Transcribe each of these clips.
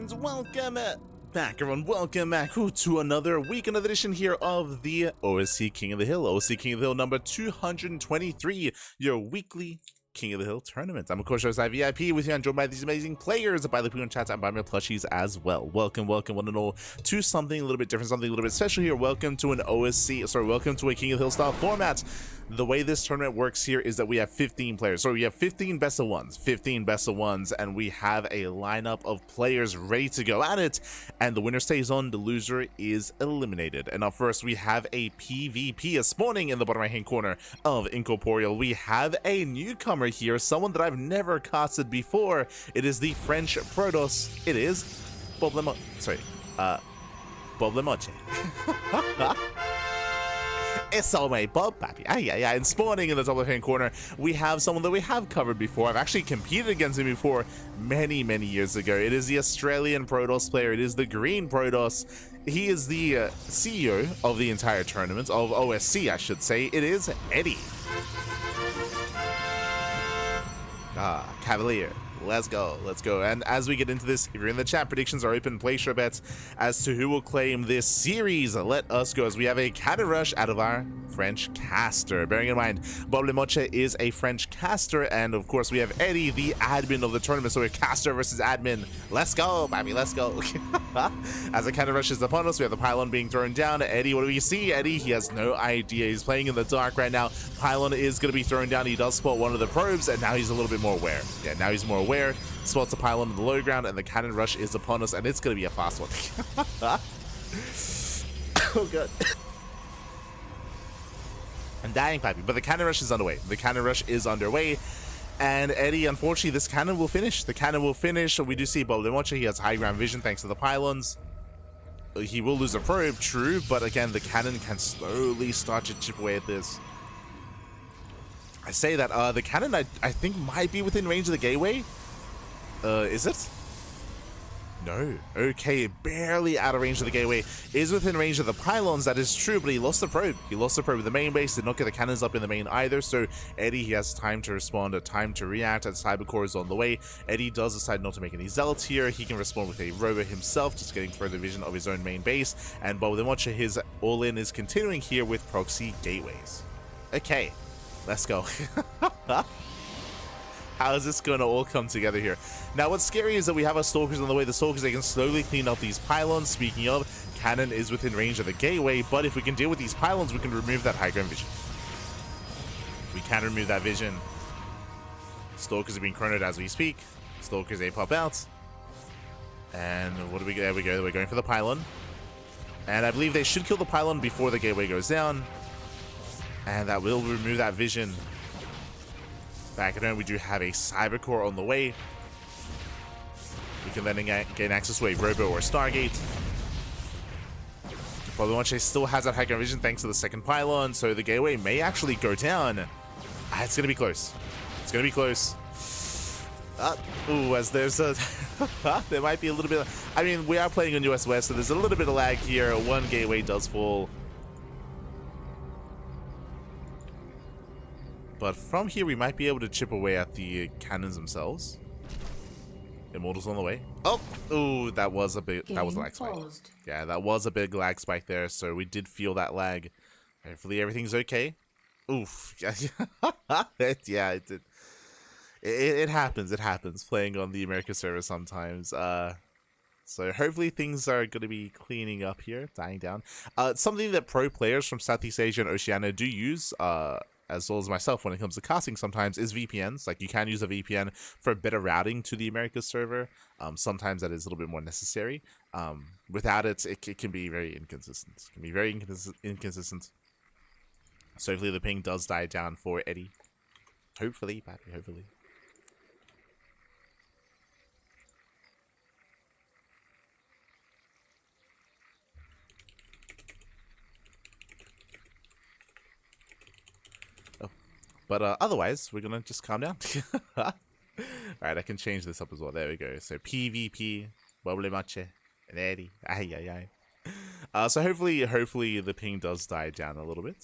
And welcome back, everyone. Welcome back to another week, another edition here of the OSC King of the Hill. OSC King of the Hill number 223, your weekly King of the Hill tournament. I'm of course OSI VIP with you. I'm joined by these amazing players, by the people in chat, and by my plushies as well. Welcome, one and all, to something a little bit different, something a little bit special here. Welcome to an welcome to a King of the Hill style format. The way this tournament works here is that we have 15 players. So we have 15 best of ones, and we have a lineup of players ready to go at it, and the winner stays on, the loser is eliminated. And up first, we have a PvP, spawning in the bottom right hand corner of Incorporeal. We have a newcomer here, someone that I've never casted before. It is the French Protoss. It is Bob Lemoche. It's all my Bob, papi. And spawning in the top left-hand corner, we have someone that we have covered before. I've actually competed against him before many years ago. It is the Australian Protoss player. It is the Green Protoss. He is the CEO of the entire tournament, of OSC, I should say. It is Eddie. Cavalier. Let's go. And as we get into this, if you're in the chat, predictions are open. Place your bets as to who will claim this series. Let us go, as we have a cannon rush out of our French caster. Bearing in mind, Bob Lemoche is a French caster, and of course we have Eddie, the admin of the tournament. So we're caster versus admin. Let's go, baby, let's go. As the cannon rush is upon us, we have the pylon being thrown down. Eddie, what do we see? Eddie, he has no idea. He's playing in the dark right now. Pylon is going to be thrown down. He does spot one of the probes, and now he's a little bit more aware. Yeah, now he's more aware. Spots a pylon in the low ground, and the cannon rush is upon us, and it's going to be a fast one. Oh, God. I'm dying, papi. But the cannon rush is underway. And Eddie, unfortunately, this cannon will finish. We do see Bob Lemoche. He has high ground vision thanks to the pylons. He will lose a probe, true, but again, the cannon can slowly start to chip away at this. I say that the cannon, I think, might be within range of the gateway. Is it? No. Okay, barely out of range of the gateway. Is within range of the pylons, that is true, but he lost the probe. The main base, did not get the cannons up in the main either, so Eddie, he has time to respond, a time to react, and Cybercore is on the way. Eddie does decide not to make any zealots here. He can respond with a rover himself, just getting further vision of his own main base, and Bob Lemoche, his all-in is continuing here with proxy gateways. Okay, let's go. How is this going to all come together here? Now, what's scary is that we have our Stalkers on the way. The Stalkers, they can slowly clean up these pylons. Speaking of, cannon is within range of the gateway, but if we can deal with these pylons, we can remove that high ground vision. We can remove that vision. Stalkers are being chronoed as we speak. Stalkers, they pop out. And what do we get? There we go. We're going for the pylon. And I believe they should kill the pylon before the gateway goes down. And that will remove that vision. Back at home, we do have a Cybercore on the way. We can then gain access to a Robo or a Stargate. Bob Lemoche still has that high ground vision thanks to the second pylon, so the gateway may actually go down. It's going to be close. Ooh, as there's a... there might be a little bit of, I mean, we are playing on US West, so there's a little bit of lag here. One gateway does fall. But from here, we might be able to chip away at the cannons themselves. Immortals on the way. Oh, ooh, that was a lag spike. Yeah, that was a big lag spike there. So we did feel that lag. Hopefully everything's okay. Oof. Yeah, it did. It happens. It happens playing on the America server sometimes. So hopefully things are going to be cleaning up here, dying down. Something that pro players from Southeast Asia and Oceania do use, as well as myself when it comes to casting sometimes, is VPNs. Like, you can use a VPN for better routing to the Americas server. Sometimes that is a little bit more necessary. Without it, it can be very inconsistent. Inconsistent. So hopefully the ping does die down for Eddie. Hopefully, papi, hopefully. But otherwise, we're going to just calm down. Alright, I can change this up as well. There we go. So PvP, Bob Lemoche, and Eddie. So hopefully the ping does die down a little bit.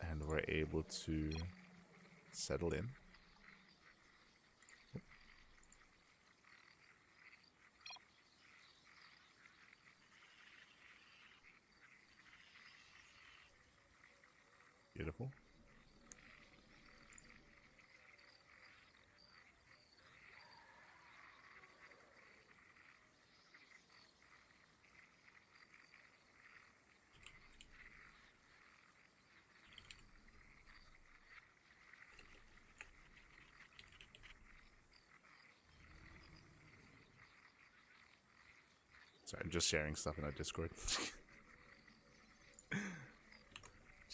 And we're able to settle in. Beautiful. Sorry, I'm just sharing stuff in our Discord.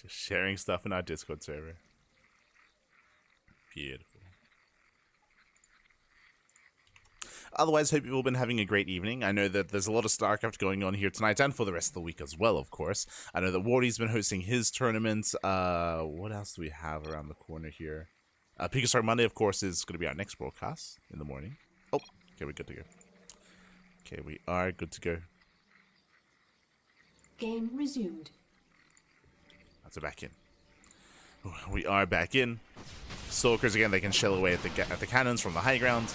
Just sharing stuff in our Discord server. Beautiful. Otherwise, hope you've all been having a great evening. I know that there's a lot of StarCraft going on here tonight and for the rest of the week as well, of course. I know that Wardy's been hosting his tournament. What else do we have around the corner here? Picastar Monday, of course, is going to be our next broadcast in the morning. Oh, okay, we're good to go. Okay, we are good to go. Game resumed. That's a back in. We are back in. Stalkers again, they can shell away at the cannons from the high ground.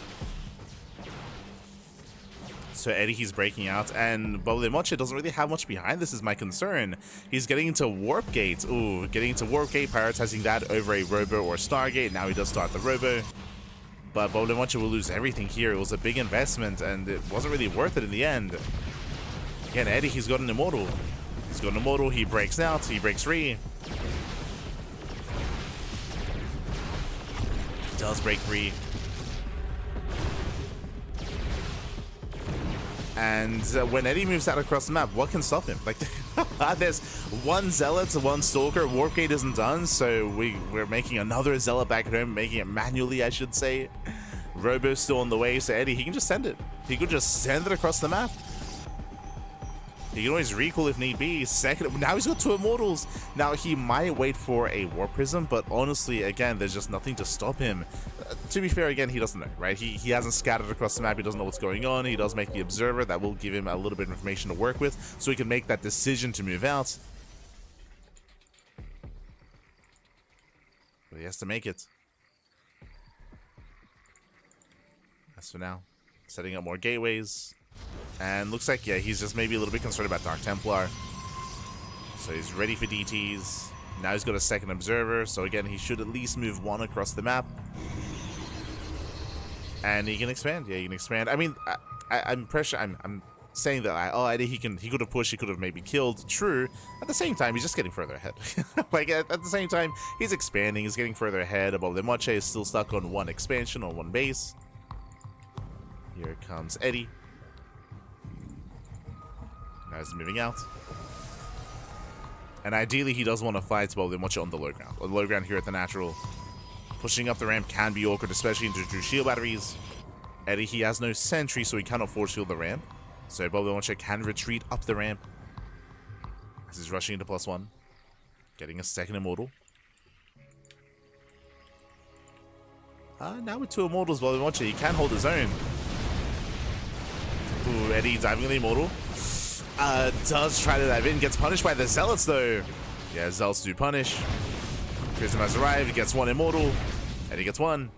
So Eddie, he's breaking out, and GgMaChine doesn't really have much behind this is my concern. He's getting into Warp Gate. Ooh, getting into Warp Gate, prioritizing that over a Robo or Stargate. Now he does start the Robo. But GgMaChine will lose everything here. It was a big investment, and it wasn't really worth it in the end. Again, Eddie, he's got an Immortal. He's got an Immortal, he breaks out, he breaks free. He does break free. And when Eddie moves out across the map, what can stop him? Like, there's one Zealot, one Stalker, Warpgate isn't done, so we're making another Zealot back at home, making it manually, I should say. Robo's still on the way, so Eddie, he can just send it. He could just send it across the map. He can always recall if need be. Second, now he's got 2 Immortals. Now he might wait for a Warp Prism, but honestly, again, there's just nothing to stop him. To be fair, again, he doesn't know, right? He hasn't scattered across the map. He doesn't know what's going on. He does make the Observer. That will give him a little bit of information to work with, so he can make that decision to move out. But he has to make it. As for now, setting up more gateways. And looks like, yeah, he's just maybe a little bit concerned about Dark Templar. So he's ready for DTs. Now he's got a second Observer, so again, he should at least move 1 across the map. And he can expand. Yeah, he can expand. I mean, I'm saying that, oh, Eddie, he could have pushed, he could have maybe killed. True. At the same time, he's just getting further ahead. Like, at the same time, he's expanding, he's getting further ahead. GgMaChine is still stuck on 1 expansion, on 1 base. Here comes Eddie. Now he's moving out. And ideally, he does want to fight GgMaChine on the low ground. On the low ground here at the natural. Pushing up the ramp can be awkward, especially into Drew shield batteries. Eddie, he has no sentry, so he cannot force field the ramp. So GgMaChine can retreat up the ramp. As he's rushing into +1. Getting a second Immortal. Now with 2 Immortals, GgMaChine, he can hold his own. Ooh, Eddie diving on the Immortal. Does try to dive in, gets punished by the Zealots though. Yeah, Zealots do punish. Prism has arrived, he gets 1 Immortal, and he gets 1.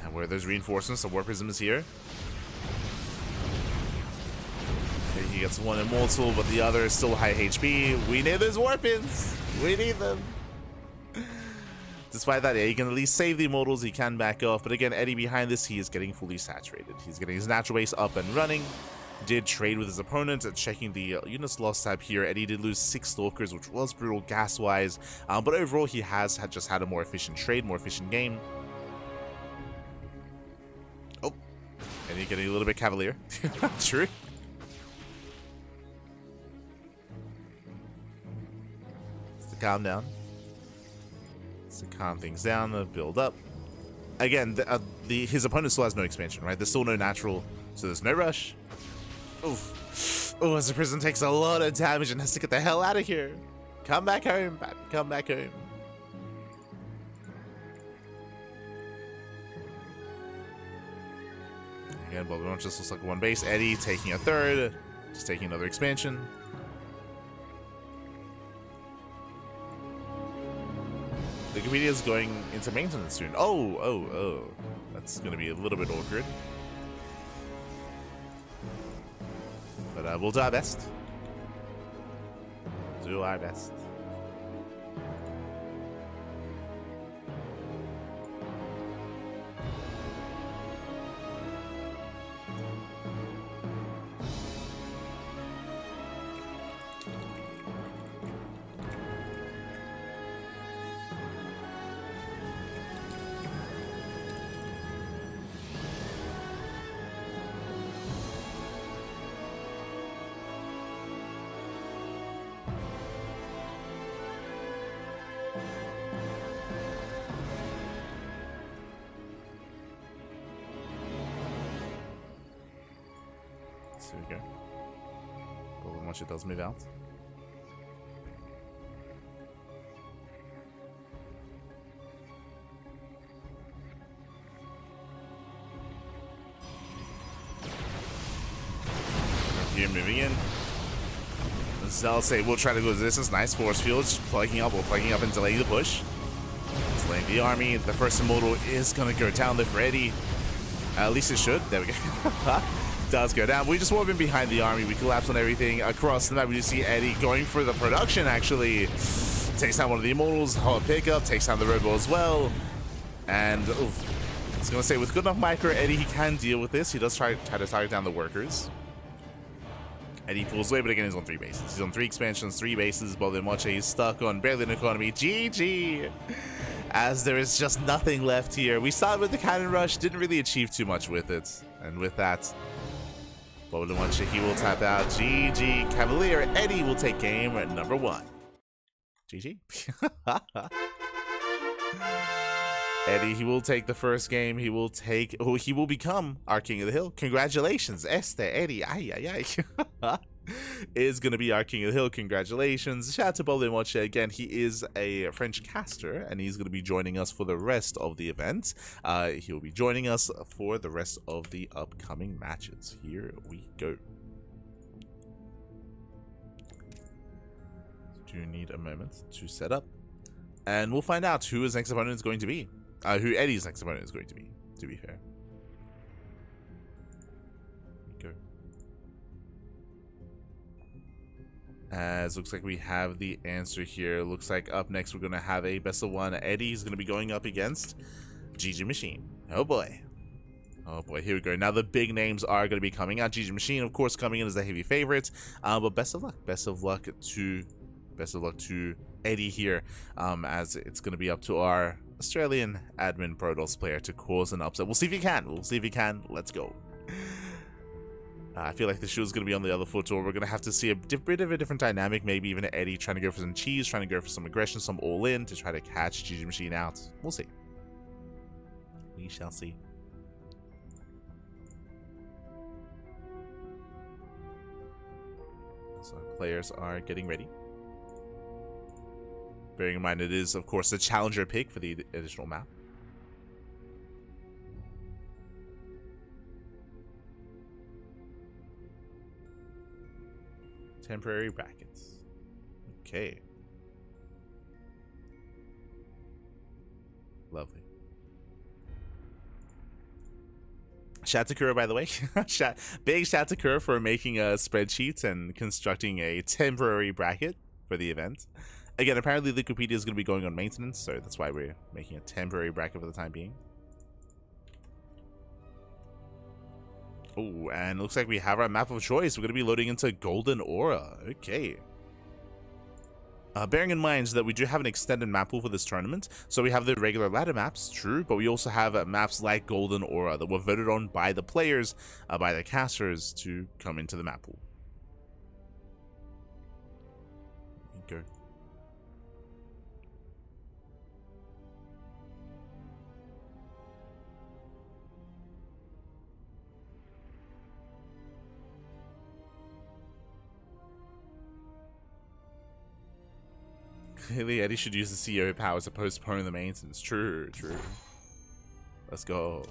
And where are those reinforcements? The Warp Prism is here. Okay, he gets 1 Immortal, but the other is still high HP. We need those Warpins! We need them! Despite that, yeah, he can at least save the Immortals, he can back off, but again, Eddie behind this, he is getting fully saturated. He's getting his natural base up and running. Did trade with his opponent, checking the units lost tab here. Eddie did lose 6 Stalkers, which was brutal gas-wise, but overall he has just had a more efficient trade, more efficient game. Oh, and he's getting a little bit cavalier. True. Just to calm down. Just to calm things down, build up. Again, his opponent still has no expansion, right? There's still no natural, so there's no rush. Oof. Oh, as the prison takes a lot of damage and has to get the hell out of here. Come back home, Batman. Come back home. Again, GgMaChine just looks like 1 base. Eddie taking a 3rd. Just taking another expansion. The Wikipedia is going into maintenance soon. Oh. That's going to be a little bit awkward. But we'll do our best. Do our best. Here we go. Golden Watcher does move out. Here moving in. Zealot say we'll try to go to this. Is nice force field, just plugging up. We're plugging up and delaying the push. Delaying the army. The first immortal is gonna go down there for Eddie. At least it should. There we go. Does go down. We just wove in behind the army. We collapse on everything across the map. We just see Eddie going for the production. Actually, takes down one of the immortals. Hard pickup. Takes down the red ball as well. And oof, I was gonna say with good enough micro, Eddie he can deal with this. He does try to target down the workers. Eddie pulls away, but again, he's on 3 bases. He's on 3 expansions, 3 bases. GgMaChine, he's stuck on barely an economy. GG! As there is just nothing left here. We started with the cannon rush, didn't really achieve too much with it. And with that, GgMaChine, he will tap out. GG Cavalier. Eddie will take game number 1. GG. Eddie, he will take the first game. He will take. Oh, he will become our King of the Hill. Congratulations, Eddie. Is gonna be our King of the Hill. Congratulations. Shout out to GgMaChine again. He is a French caster, and he's gonna be joining us for the rest of the event. He will be joining us for the rest of the upcoming matches. Here we go. Do need a moment to set up, and we'll find out who his next opponent is going to be. Who Eddie's next opponent is going to be fair. Go. As looks like we have the answer here. Looks like up next we're going to have a best of 1. Eddie's going to be going up against GgMaChine. Oh boy. Oh boy, here we go. Now the big names are going to be coming out. GgMaChine, of course, coming in as the heavy favorite. But best of luck. Best of luck to Eddie here, as it's going to be up to our Australian admin Protoss player to cause an upset. We'll see if he can. Let's go. I feel like the shoe is going to be on the other foot, or we're going to have to see a bit of a different dynamic. Maybe even Eddie trying to go for some cheese, trying to go for some aggression, some all-in to try to catch GgMaChine out. We'll see. We shall see. So players are getting ready. Bearing in mind it is, of course, the challenger pick for the additional map. Temporary brackets. Okay. Lovely. Shout to Kura, by the way. Big shout to Kura for making a spreadsheet and constructing a temporary bracket for the event. Again, apparently the Wikipedia is going to be going on maintenance, so that's why we're making a temporary bracket for the time being. Oh, and it looks like we have our map of choice. We're going to be loading into Golden Aura. Okay. Bearing in mind that we do have an extended map pool for this tournament, so we have the regular ladder maps, true, but we also have maps like Golden Aura that were voted on by the players, by the casters, to come into the map pool. Go. Clearly, Eddie should use the CEO powers to postpone the maintenance. True. Let's go.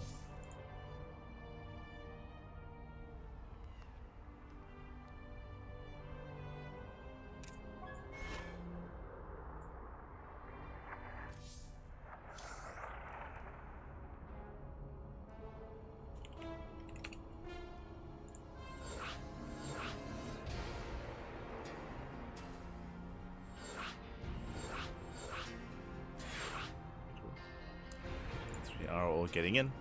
Are all getting in.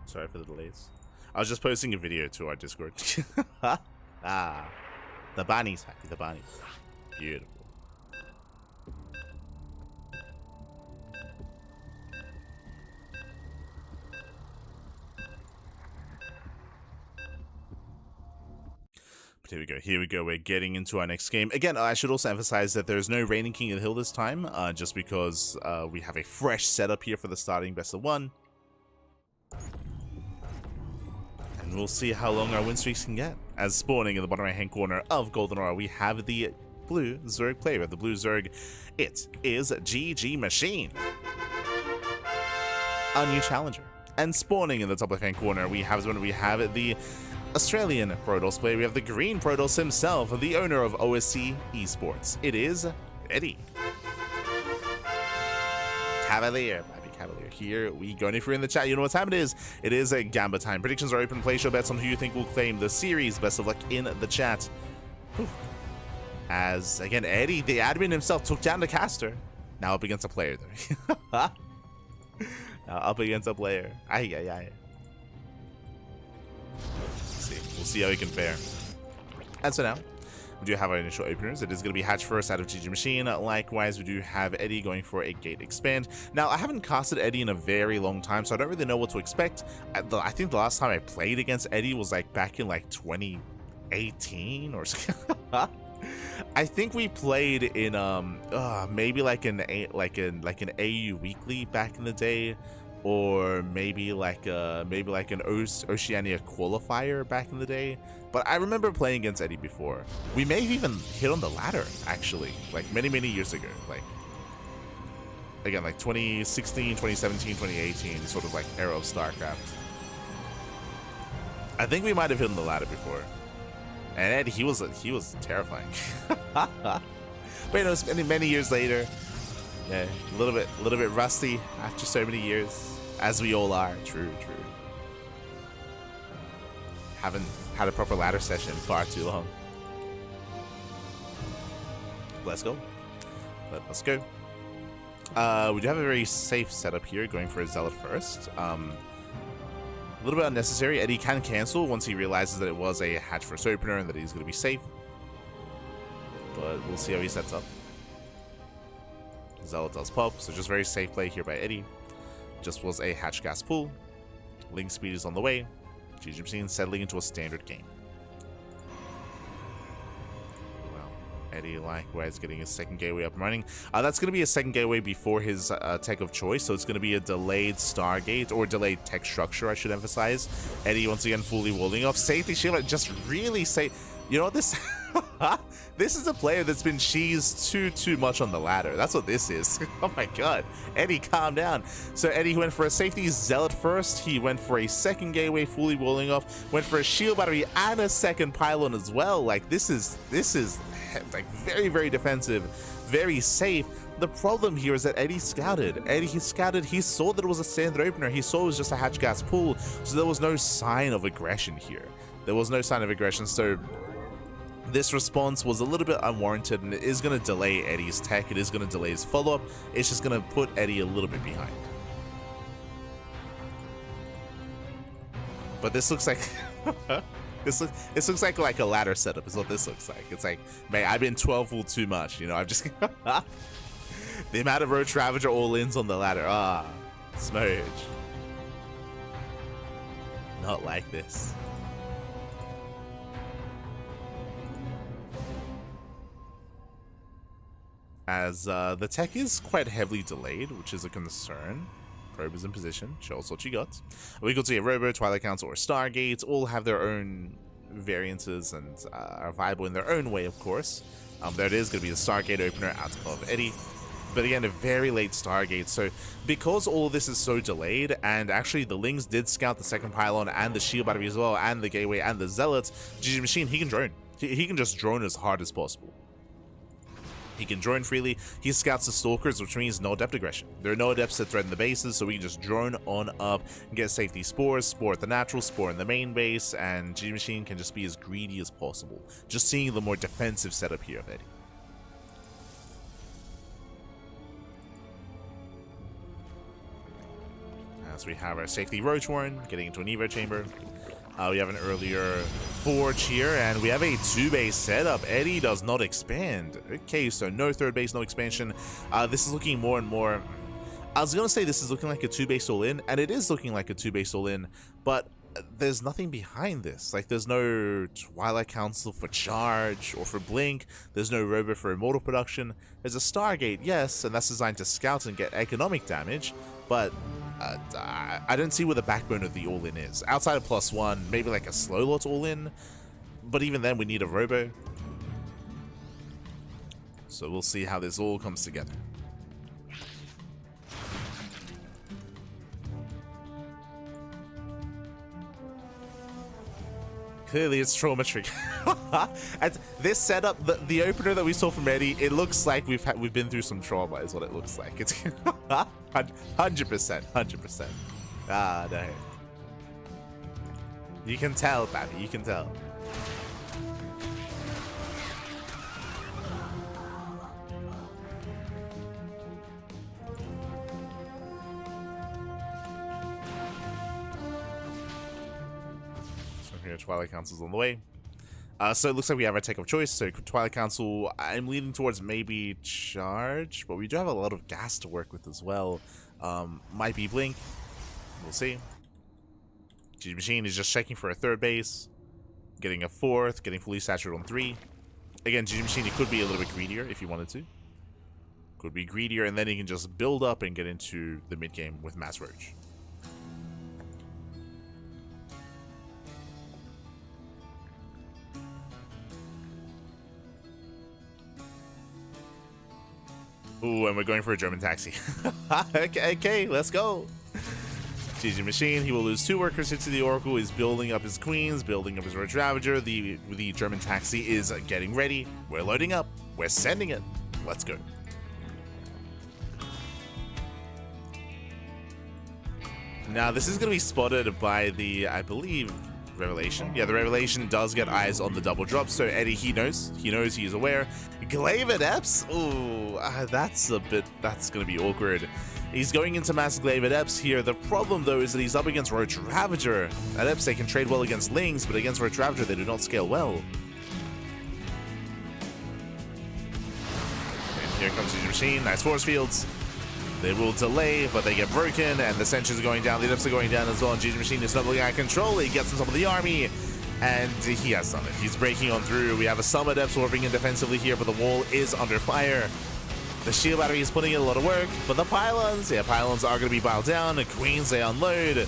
Sorry for the delays. I was just posting a video to our Discord. Ah, the bunny's happy. The bunny. Beautiful. Here we go. Here we go. We're getting into our next game. Again, I should also emphasize that there's no reigning king of the hill this time, just because we have a fresh setup here for the starting best of one. And we'll see how long our win streaks can get. As spawning in the bottom right-hand corner of Golden Aura, we have the blue Zerg player. The blue Zerg, it is GgMaChine, our new challenger. And spawning in the top left-hand corner, we have the Australian Protoss player. We have the green Protoss himself, the owner of OSC Esports. It is Eddie. Cavalier. Cavalier. Here we go. And if you're in the chat, you know what's happening is it is a gamba time. Predictions are open. Place your bets on who you think will claim the series. Best of luck in the chat. Whew. As again, Eddie, the admin himself, took down the caster. Now up against a player though. Now up against a player. Aye. We'll see how he can fare. And so now we do have our initial openers. It is going to be hatch first out of GgMaChine. Likewise, we do have Eddie going for a gate expand. Now, I haven't casted Eddie in a very long time, so I don't really know what to expect. I think the last time I played against Eddie was like back in like 2018 or something. I think we played in maybe like an AU weekly back in the day, or maybe like an Oceania qualifier back in the day. But I remember playing against Eddie before. We may have even hit on the ladder, actually, like many years ago. Like, again, like 2016, 2017, 2018, sort of like era of StarCraft. I think we might have hit on the ladder before. And Eddie, he was terrifying. But you know, many years later, yeah, a little bit rusty after so many years, as we all are. True. Haven't had a proper ladder session in far too long. Let's go. Let's go. We do have a very safe setup here, going for a Zealot first. A little bit unnecessary. Eddie can cancel once he realizes that it was a hatch first opener and that he's going to be safe. But we'll see how he sets up. Zealot does pop, so just very safe play here by Eddie. Just was a hatch gas pull. Link speed is on the way. GgMaChine settling into a standard game. Well, Eddie likewise getting his second gateway up and running. That's going to be a second gateway before his tech of choice, so it's going to be a delayed Stargate, or delayed tech structure, I should emphasize. Eddie once again fully walling off. Safety shield, just really safe. You know what this... This is a player that's been cheesed too much on the ladder. That's what this is. Oh my god. Eddie, calm down. So Eddie went for a safety Zealot first. He went for a second gateway, fully walling off. Went for a shield battery and a second pylon as well. Like, this is like very defensive, very safe. The problem here is that Eddie scouted. He scouted. He saw that it was a standard opener. He saw it was just a hatch gas pull. So there was no sign of aggression here. So this response was a little bit unwarranted, and it is going to delay Eddie's tech. It is going to delay his follow-up. It's just going to put Eddie a little bit behind. But this looks like... this looks like a ladder setup is what this looks like. It's like, man, I've been 12-fooled too much. You know, I've just... the amount of Roach Ravager all-ins on the ladder. Smudge. Not like this. As the tech is quite heavily delayed, which is a concern. Probe is in position. Show us what you got. We could see a Robo, Twilight Council, or Stargate. All have their own variances and are viable in their own way, of course. There it is, going to be the Stargate opener out of Eddie. But again, a very late Stargate. So because all of this is so delayed, and actually the Lings did scout the second pylon and the shield battery as well, and the gateway and the Zealots, GgMaChine, he can drone. He can just drone as hard as possible. He can drone freely. He scouts the Stalkers, which means no adept aggression. There are no adepts that threaten the bases, so we can just drone on up and get safety spores, spore at the natural, spore in the main base, and GgMaChine can just be as greedy as possible. Just seeing the more defensive setup here of Eddie. As we have our safety Roach Warren getting into an Evo chamber. We have an earlier Forge here, and we have a 2-base setup. Eddie does not expand. Okay, so no third base, no expansion. This is looking more and more... I was going to say this is looking like a 2-base all-in, and it is looking like a 2-base all-in, but there's nothing behind this. Like, there's no Twilight Council for charge or for blink. There's no robo for immortal production. There's a Stargate, yes, and that's designed to scout and get economic damage, but I don't see where the backbone of the all-in is. Outside of +1, maybe like a slow lot all-in, but even then we need a robo. So we'll see how this all comes together. Clearly it's trauma trigger. And this setup, the opener that we saw from Eddie, it looks like we've been through some trauma is what it looks like. It's 100%. Ah, no. You can tell, Babby, you can tell. Twilight Council's on the way. So it looks like we have our tech of choice. So Twilight Council, I'm leaning towards maybe charge, but we do have a lot of gas to work with as well. Might be blink. We'll see. GgMaChine is just checking for a third base, getting a fourth, getting fully saturated on 3. Again, GgMaChine, he could be a little bit greedier if he wanted to. Could be greedier, and then he can just build up and get into the mid game with Mass Roach. Ooh, and we're going for a German taxi. Okay, let's go. GgMaChine, he will lose 2 workers into the Oracle. He's building up his queens, building up his Roach Ravager. The German taxi is getting ready. We're loading up. We're sending it. Let's go. Now, this is going to be spotted by the, I believe, Revelation. Yeah, the Revelation does get eyes on the double drop, so Eddie, he knows, he's aware. Glaive Adepts? Ooh, that's going to be awkward. He's going into Mass Glaive Adepts here. The problem, though, is that he's up against Roach Ravager. Adepts, they can trade well against Lings, but against Roach Ravager, they do not scale well. And here comes GgMaChine. Nice force fields. They will delay, but they get broken, and the sentries are going down. The Adepts are going down as well, and GgMaChine is not looking at control. He gets on top of the army, and he has done it. He's breaking on through. We have some Adepts warping in defensively here, but the wall is under fire. The shield battery is putting in a lot of work, but the pylons, pylons are going to be piled down. The queens, they unload.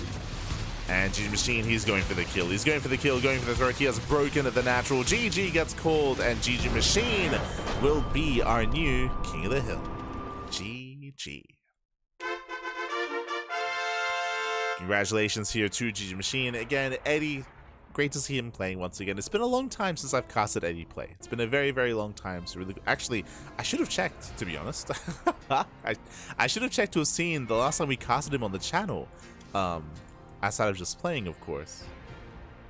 And GgMaChine, he's going for the kill. He's going for the kill, going for the throw. He has broken at the natural. GG gets called, and GgMaChine will be our new King of the Hill. GG. Congratulations here to GgMaChine. Again, Eddie, great to see him playing once again. It's been a long time since I've casted Eddie play. It's been a very, very long time. So really, actually, I should have checked, to be honest. I should have checked to have seen the last time we casted him on the channel. Outside of just playing, of course.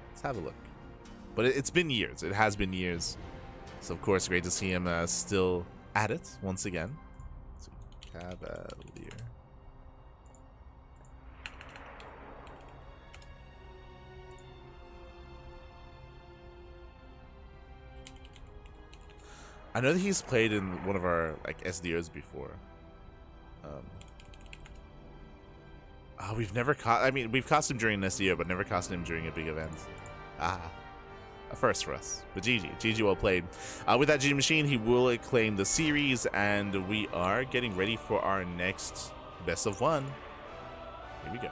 Let's have a look. But it's been years. It has been years. So, of course, great to see him still at it once again. So, Cavalier. I know that he's played in one of our SDOs before. We've never caught. I mean, we've cast him during an SDO, but never cast him during a big event. A first for us. But GG well played. With that GgMaChine, he will claim the series, and we are getting ready for our next best of 1. Here we go.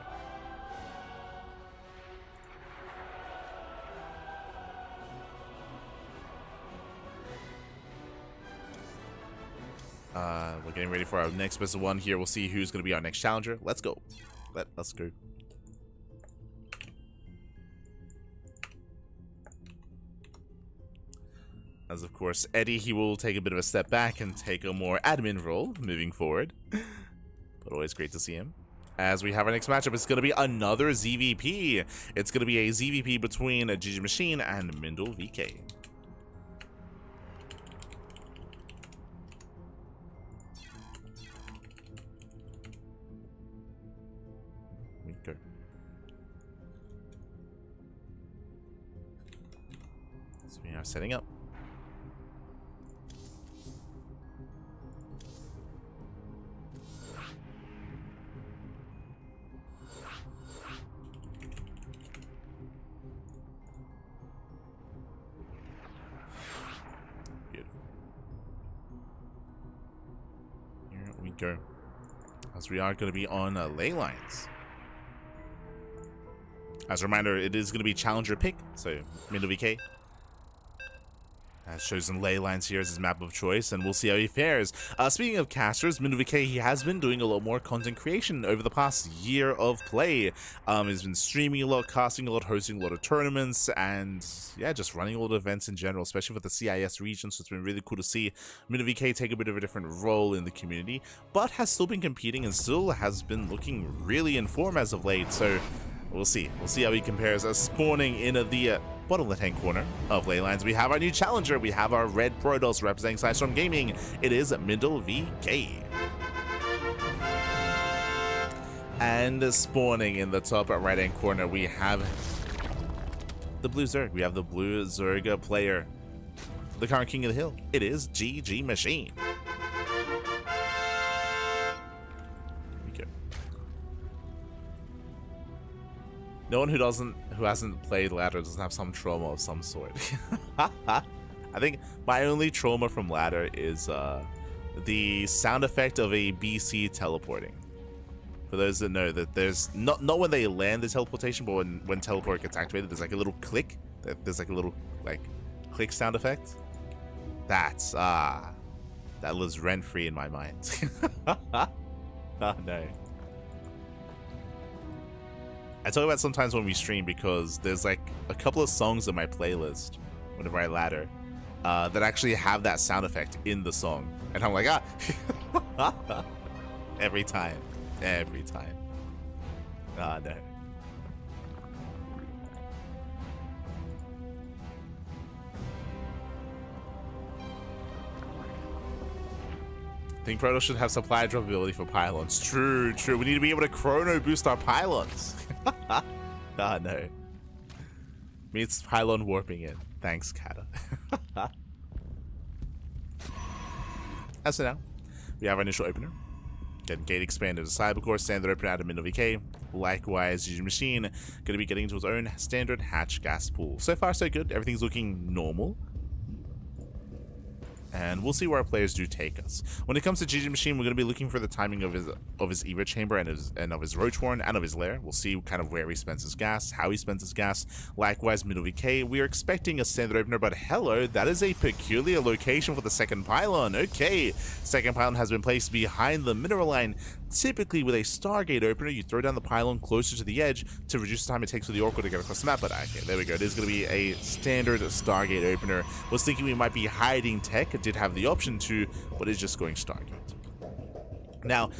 We're getting ready for our next best of 1 here. We'll see who's going to be our next challenger. Let's go. Let's go. As of course, Eddie, he will take a bit of a step back and take a more admin role moving forward. But always great to see him. As we have our next matchup, it's going to be another ZVP. It's going to be a ZVP between GgMaChine and Mindle VK. So we are setting up. go. As we are going to be on ley lines. As a reminder, it is going to be challenger pick, so middle VK. Has chosen ley lines here as his map of choice, and we'll see how he fares. Speaking of casters, MindoVK, he has been doing a lot more content creation over the past year of play. He's been streaming a lot, casting a lot, hosting a lot of tournaments, and yeah, just running a lot of events in general, especially for the CIS region. So it's been really cool to see MindoVK take a bit of a different role in the community, but has still been competing and still has been looking really in form as of late. So we'll see. We'll see how he compares. Spawning in the bottom left-hand corner of ley lines, we have our new challenger. We have our red Protoss representing Sidestorm Gaming. It is MindoVK. And spawning in the top right-hand corner, we have the blue Zerg. We have the blue Zerg player, the current king of the hill. It is GgMaChine. No one who hasn't played ladder doesn't have some trauma of some sort. I think my only trauma from ladder is the sound effect of a BC teleporting. For those that know, that there's not when they land the teleportation, but when teleport gets activated, there's like a little click. There's like a little click sound effect. That's that lives rent free in my mind. Oh no. I talk about sometimes when we stream because there's like a couple of songs in my playlist whenever I ladder that actually have that sound effect in the song, and I'm like, every time. Ah, no. I think Protoss should have supply drop ability for pylons. True. We need to be able to chrono boost our pylons. Ah, no. Means pylon warping in. Thanks, Kata. As for now, we have our initial opener. Getting gate expanded to Cybercore, standard opener out of MindoVK. Likewise, GgMaChine going to be getting into his own standard hatch gas pool. So far, so good. Everything's looking normal. And we'll see where our players do take us. When it comes to GgMaChine, we're going to be looking for the timing of his Evo chamber and of his Roach Horn and of his lair. We'll see kind of where he spends his gas, how he spends his gas. Likewise, MindoVK, we are expecting a standard opener, but hello, that is a peculiar location for the second pylon. Okay, second pylon has been placed behind the mineral line. Typically, with a Stargate opener, you throw down the pylon closer to the edge to reduce the time it takes for the Oracle to get across the map. But okay, there we go. It is going to be a standard Stargate opener. Was thinking we might be hiding tech. It did have the option to, but it's just going Stargate. Now,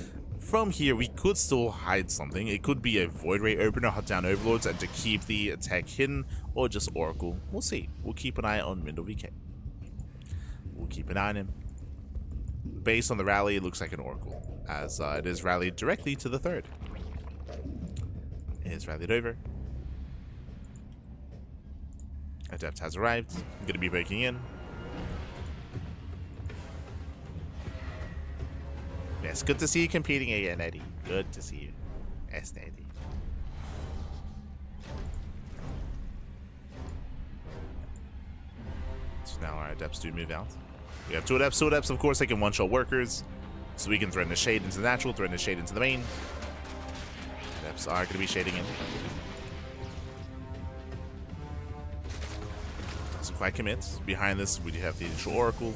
from here, we could still hide something. It could be a Void Ray opener, hunt down Overlords, and to keep the tech hidden, or just Oracle. We'll see. We'll keep an eye on MindoVK. We'll keep an eye on him. Based on the rally, it looks like an Oracle, as it is rallied directly to the third. It is rallied over. Adept has arrived. I'm going to be breaking in. Yes, good to see you competing again, Eddie. Good to see you. Yes, Eddie. So now our Adepts do move out. We have two Adepts. Of course, they can one-shot workers. So we can threaten the shade into the natural, threaten the shade into the main. Adepts are going to be shading in. Doesn't quite commit. Behind this, we do have the initial Oracle.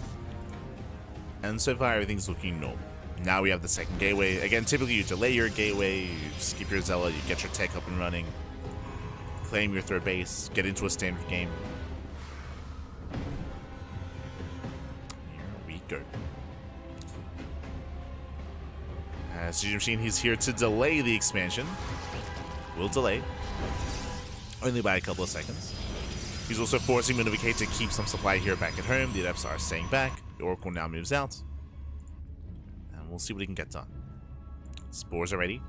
And so far, everything's looking normal. Now we have the second gateway. Again, typically you delay your gateway, you skip your Zealot, you get your tech up and running, claim your third base, get into a standard game. Here we go. As GgMaChine, he's here to delay the expansion. Will delay. Only by a couple of seconds. He's also forcing MindoVK to keep some supply here back at home. The Adepts are staying back. The Oracle now moves out. We'll see what he can get done. Spores are ready.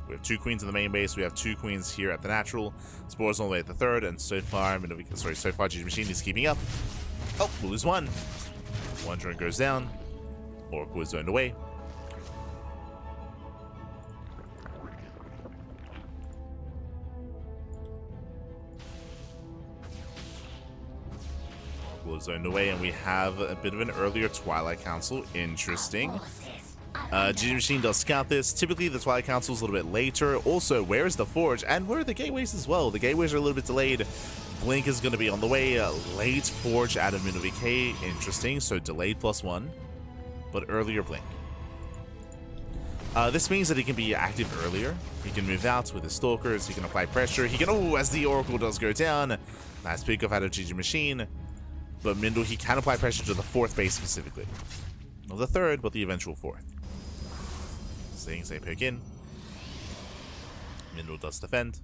We have two queens in the main base. We have two queens here at the natural. Spores all the way at the third, and so far, so far GgMaChine is keeping up. Oh, we'll lose one. One drone goes down. Oracle is zoned away. Oracle is zoned away, and we have a bit of an earlier Twilight Council. Interesting. GgMaChine does scout this. Typically, the Twilight Council is a little bit later. Also, where is the Forge? And where are the gateways as well? The gateways are a little bit delayed. Blink is going to be on the way. Late Forge out of MindoVK. Interesting. So delayed +1, but earlier Blink. This means that he can be active earlier. He can move out with his Stalkers. He can apply pressure. He can, oh, as the Oracle does go down. Nice pick off out of GgMaChine. But Mindo, he can apply pressure to the 4th base specifically. Not the 3rd, but the eventual 4th. Things they pick in. Mindo does defend.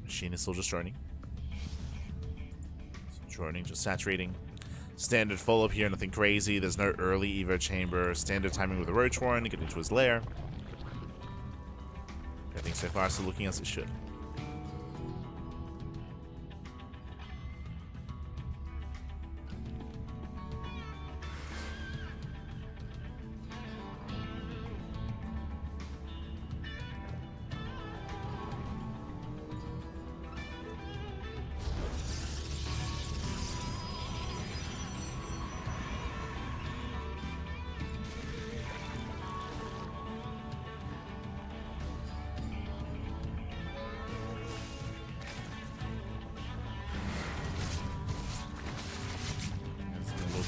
Machine is still just droning. Droning, just saturating. Standard follow-up here, nothing crazy. There's no early Evo chamber. Standard timing with a Roach Warren, get into his lair. I think so far still looking as it should.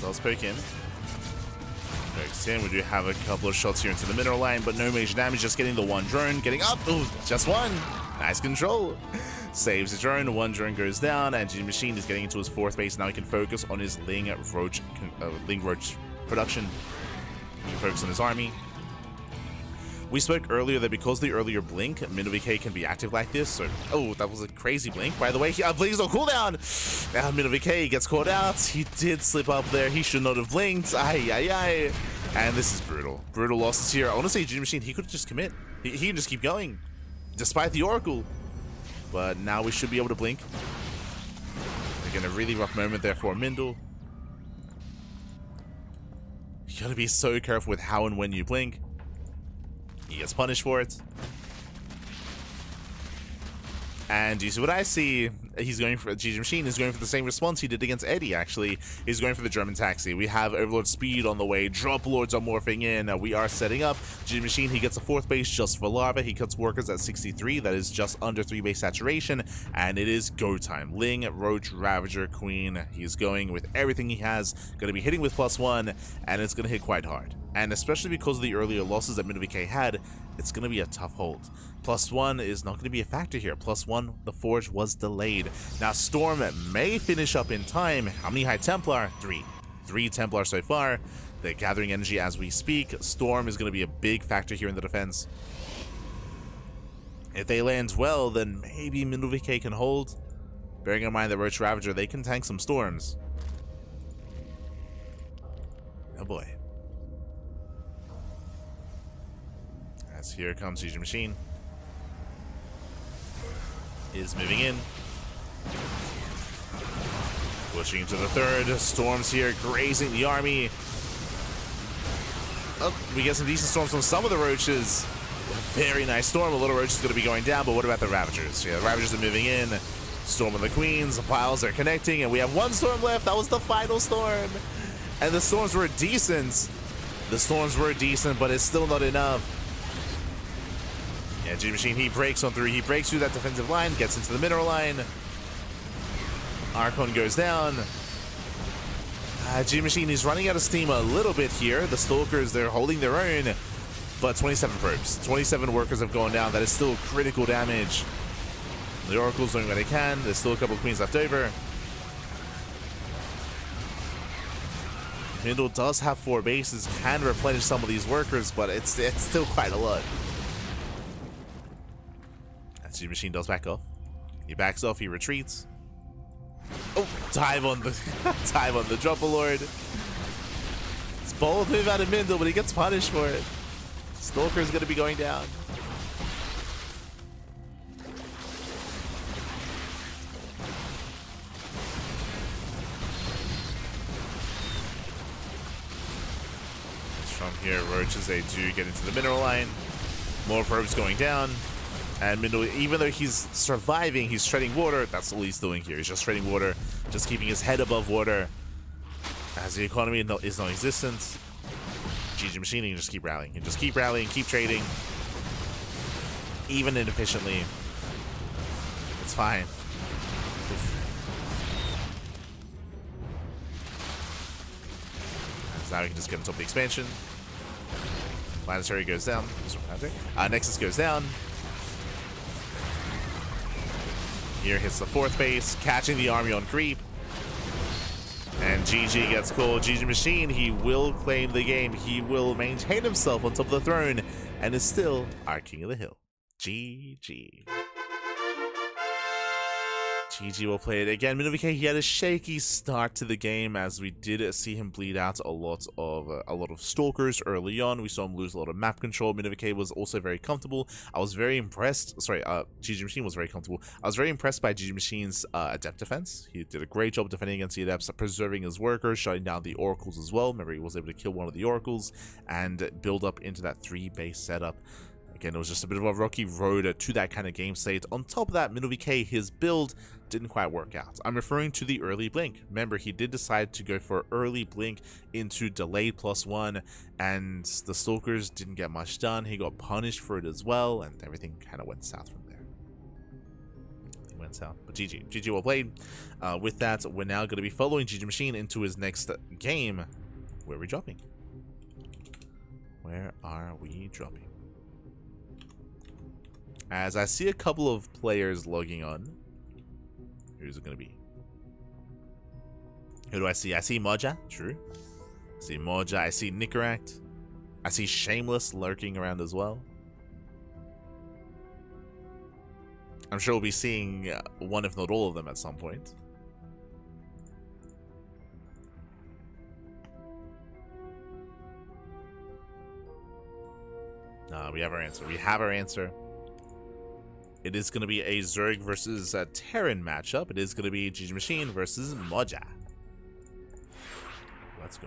Does poke in. Pokes in. We do have a couple of shots here into the mineral line, but no major damage. Just getting the one drone. Getting up. Ooh, just one. Nice control. Saves the drone. One drone goes down, and GgMaChine is getting into his 4th base. Now he can focus on his Ling Roach production. He can focus on his army. We spoke earlier that because the earlier blink, MindoVK can be active like this. So, oh, that was a crazy blink. By the way, blink's on cooldown. Now MindoVK gets caught out. He did slip up there. He should not have blinked. Ay. And this is brutal. Brutal losses here. I want to say GgMaChine, he could just commit. He can just keep going, despite the Oracle. But now we should be able to blink. Again, a really rough moment there for Mindo. You gotta be so careful with how and when you blink. He gets punished for it. And you see what I see? He's going for GgMaChine is going for the same response he did against Eddie, actually. He's going for the German taxi. We have Overlord Speed on the way. Drop Lords are morphing in. We are setting up. GgMaChine, he gets a 4th base just for Larva. He cuts workers at 63. That is just under 3 base saturation. And it is go time. Ling, Roach, Ravager, Queen. He's going with everything he has. Going to be hitting with +1. And it's going to hit quite hard. And especially because of the earlier losses that MindoVK had, it's going to be a tough hold. +1 is not going to be a factor here. +1, the Forge was delayed. Now, Storm may finish up in time. How many High Templar? 3. 3 Templar so far. They're gathering energy as we speak. Storm is going to be a big factor here in the defense. If they land well, then maybe MindoVK can hold. Bearing in mind that Roach Ravager, they can tank some Storms. Oh boy. As here comes GgMaChine. Is moving in. Pushing into the 3rd. Storms here grazing the army. Oh, we get some decent storms from some of the Roaches. Very nice storm. A little Roach is going to be going down, but what about the Ravagers? Yeah, the Ravagers are moving in. Storm of the Queens. The piles are connecting, and we have 1 storm left. That was the final storm. And the storms were decent. The storms were decent, but it's still not enough. Yeah, GgMaChine, he breaks on through. He breaks through that defensive line, gets into the mineral line. Archon goes down. GgMaChine is running out of steam a little bit here. The Stalkers, they're holding their own. But 27 probes. 27 workers have gone down. That is still critical damage. The Oracle's doing what they can. There's still a couple of Queens left over. Mindo does have 4 bases, can replenish some of these workers, but it's still quite a lot. GgMaChine does back off. He backs off, he retreats. Oh, dive on the Dropper Lord. It's bold move out of Mindo, but he gets punished for it. Stalker's gonna be going down. From here, Roaches, they do get into the mineral line. More probes going down. And Mindo, even though he's surviving, he's treading water. That's all he's doing here. He's just treading water, just keeping his head above water. As the economy is non-existent, GgMaChine can just keep rallying. And just keep rallying, keep trading. Even inefficiently. It's fine. So now we can just get on top of the expansion. Planetary goes down. Nexus goes down. Here hits the 4th base, catching the army on creep. And GG gets called. GgMaChine, he will claim the game. He will maintain himself on top of the throne and is still our king of the hill. GG. GG will play it again. MinuVK, he had a shaky start to the game as we did see him bleed out a lot of stalkers early on. We saw him lose a lot of map control. MinuVK was also very comfortable. I was very impressed. Sorry, GgMaChine was very comfortable. I was very impressed by GgMaChine's adept defense. He did a great job defending against the adepts, preserving his workers, shutting down the oracles as well. Remember, he was able to kill one of the oracles and build up into that 3-base setup. Again, it was just a bit of a rocky road to that kind of game state. On top of that, MinuVK, his build didn't quite work out. I'm referring to the early blink. Remember, he did decide to go for early blink into delayed +1, and the stalkers didn't get much done. He got punished for it as well, and everything kind of went south from there. It went south, but GG well played. With that, we're now going to be following GgMaChine into his next game. Where are we dropping? Where are we dropping? As I see a couple of players logging on. Who's it going to be? Who do I see? I see Moja. True. I see Moja. I see Nicaract. I see Shameless lurking around as well. I'm sure we'll be seeing one, if not all of them, at some point. We have our answer. We have our answer. It is going to be a Zerg versus a Terran matchup. It is going to be GgMaChine versus Moja. Let's go.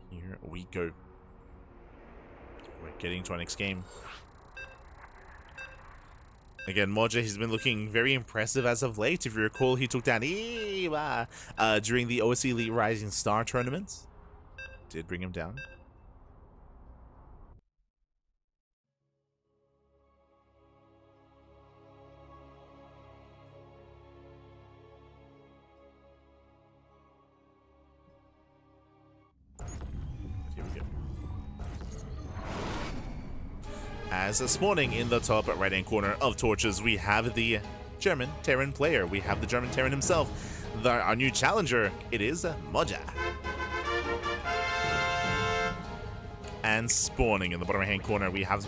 Here we go. We're getting to our next game. Again, Moja, he's been looking very impressive as of late. If you recall, he took down Eva during the OSC Elite Rising Star tournament. Did bring him down. As this morning in the top right hand corner of torches, we have the German Terran player. We have the German Terran himself, our new challenger. It is Moja. And spawning in the bottom right hand corner, we have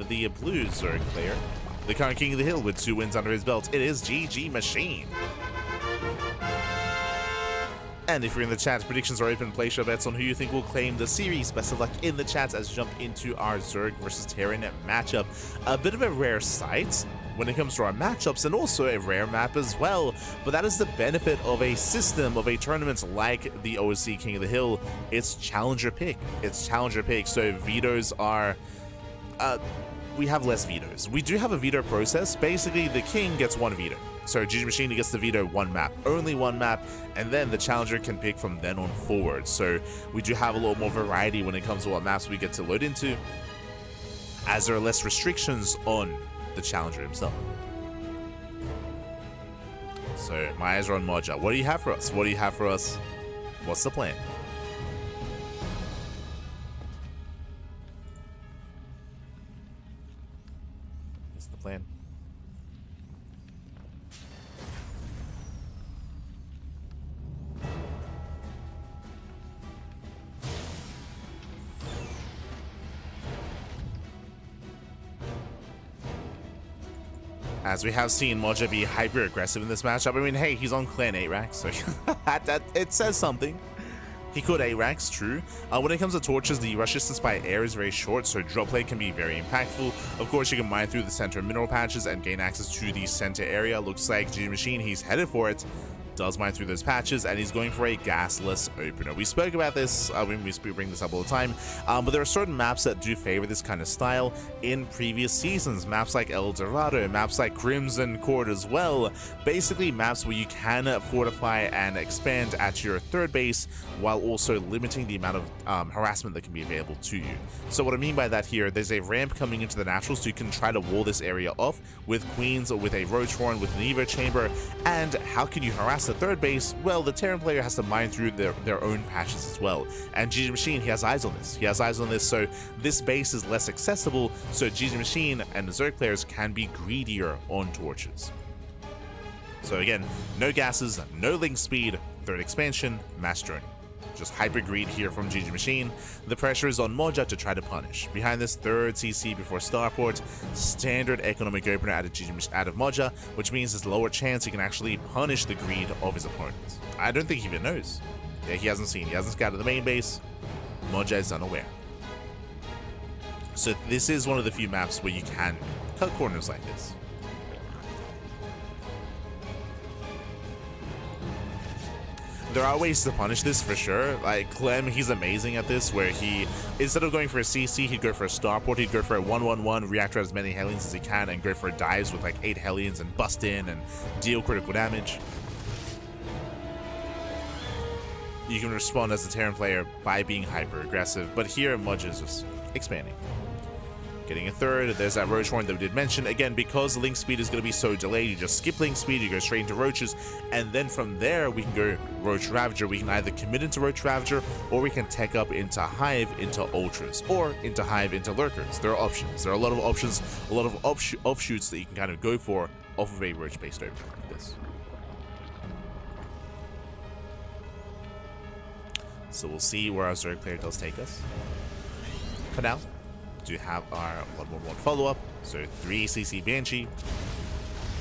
the blue Zerg player, the current king of the hill with 2 wins under his belt. It is GgMaChine. And if you're in the chat, predictions are open. Place your bets on who you think will claim the series. Best of luck in the chats as we jump into our Zerg versus Terran matchup. A bit of a rare sight when it comes to our matchups, and also a rare map as well. But that is the benefit of a system of a tournament like the OSC King of the Hill. It's challenger pick. It's challenger pick. So vetoes are... we have less vetoes. We do have a veto process. Basically, the king gets 1 veto. So GgMaChine gets to veto 1 map, only 1 map, and then the challenger can pick from then on forward. So we do have a little more variety when it comes to what maps we get to load into, as there are less restrictions on the challenger himself. So my eyes are on Moja. What do you have for us? What do you have for us? What's the plan? What's the plan? As we have seen Moja be hyper aggressive in this matchup. I mean, hey, he's on clan 8 racks, so it says something. He could 8 racks, true. When it comes to torches, the rush distance by air is very short, so drop play can be very impactful. Of course, you can mine through the center mineral patches and gain access to the center area. Looks like GgMaChine, he's headed for it. does mine through those patches, and he's going for a gasless opener. We spoke about this, we bring this up all the time, but there are certain maps that do favor this kind of style in previous seasons. Maps like El Dorado, maps like Crimson Court as well. Basically maps where you can fortify and expand at your third base while also limiting the amount of harassment that can be available to you. So what I mean by that here, there's a ramp coming into the naturals, so you can try to wall this area off with Queens, with a Roach Horn, with an Evo Chamber. And how can you harass the third base? Well, the Terran player has to mine through their own patches as well. And GgMaChine, he has eyes on this. He has eyes on this, so this base is less accessible, so GgMaChine and the Zerg players can be greedier on torches. So again, no gases, no link speed, third expansion, mass journey. Just hyper greed here from GgMaChine. The pressure is on Moja to try to punish. Behind this, third CC before Starport, standard economic opener out of Moja, which means there's lower chance he can actually punish the greed of his opponents. I don't think he even knows. Yeah, he hasn't scouted the main base. Moja is unaware. So this is one of the few maps where you can cut corners like this. There are ways to punish this for sure. Like Clem, he's amazing at this, where he, instead of going for a CC, he'd go for a Starport, he'd go for a 1-1-1, reactor as many Hellions as he can, and go for dives with like 8 Hellions and bust in and deal critical damage. You can respond as a Terran player by being hyper aggressive, but here Moja is just expanding. Getting a third, there's that Roach Horn that we did mention. Again, because the link speed is going to be so delayed, you just skip link speed, you go straight into Roaches, and then from there we can go Roach Ravager. We can either commit into Roach Ravager, or we can tech up into Hive into Ultras, or into Hive into Lurkers. There are options. There are a lot of options, a lot of offshoots that you can kind of go for off of a Roach-based opener like this. So we'll see where our Zerg player does take us. For now, do have our 1-1-1 follow-up, so 3 CC Banshee.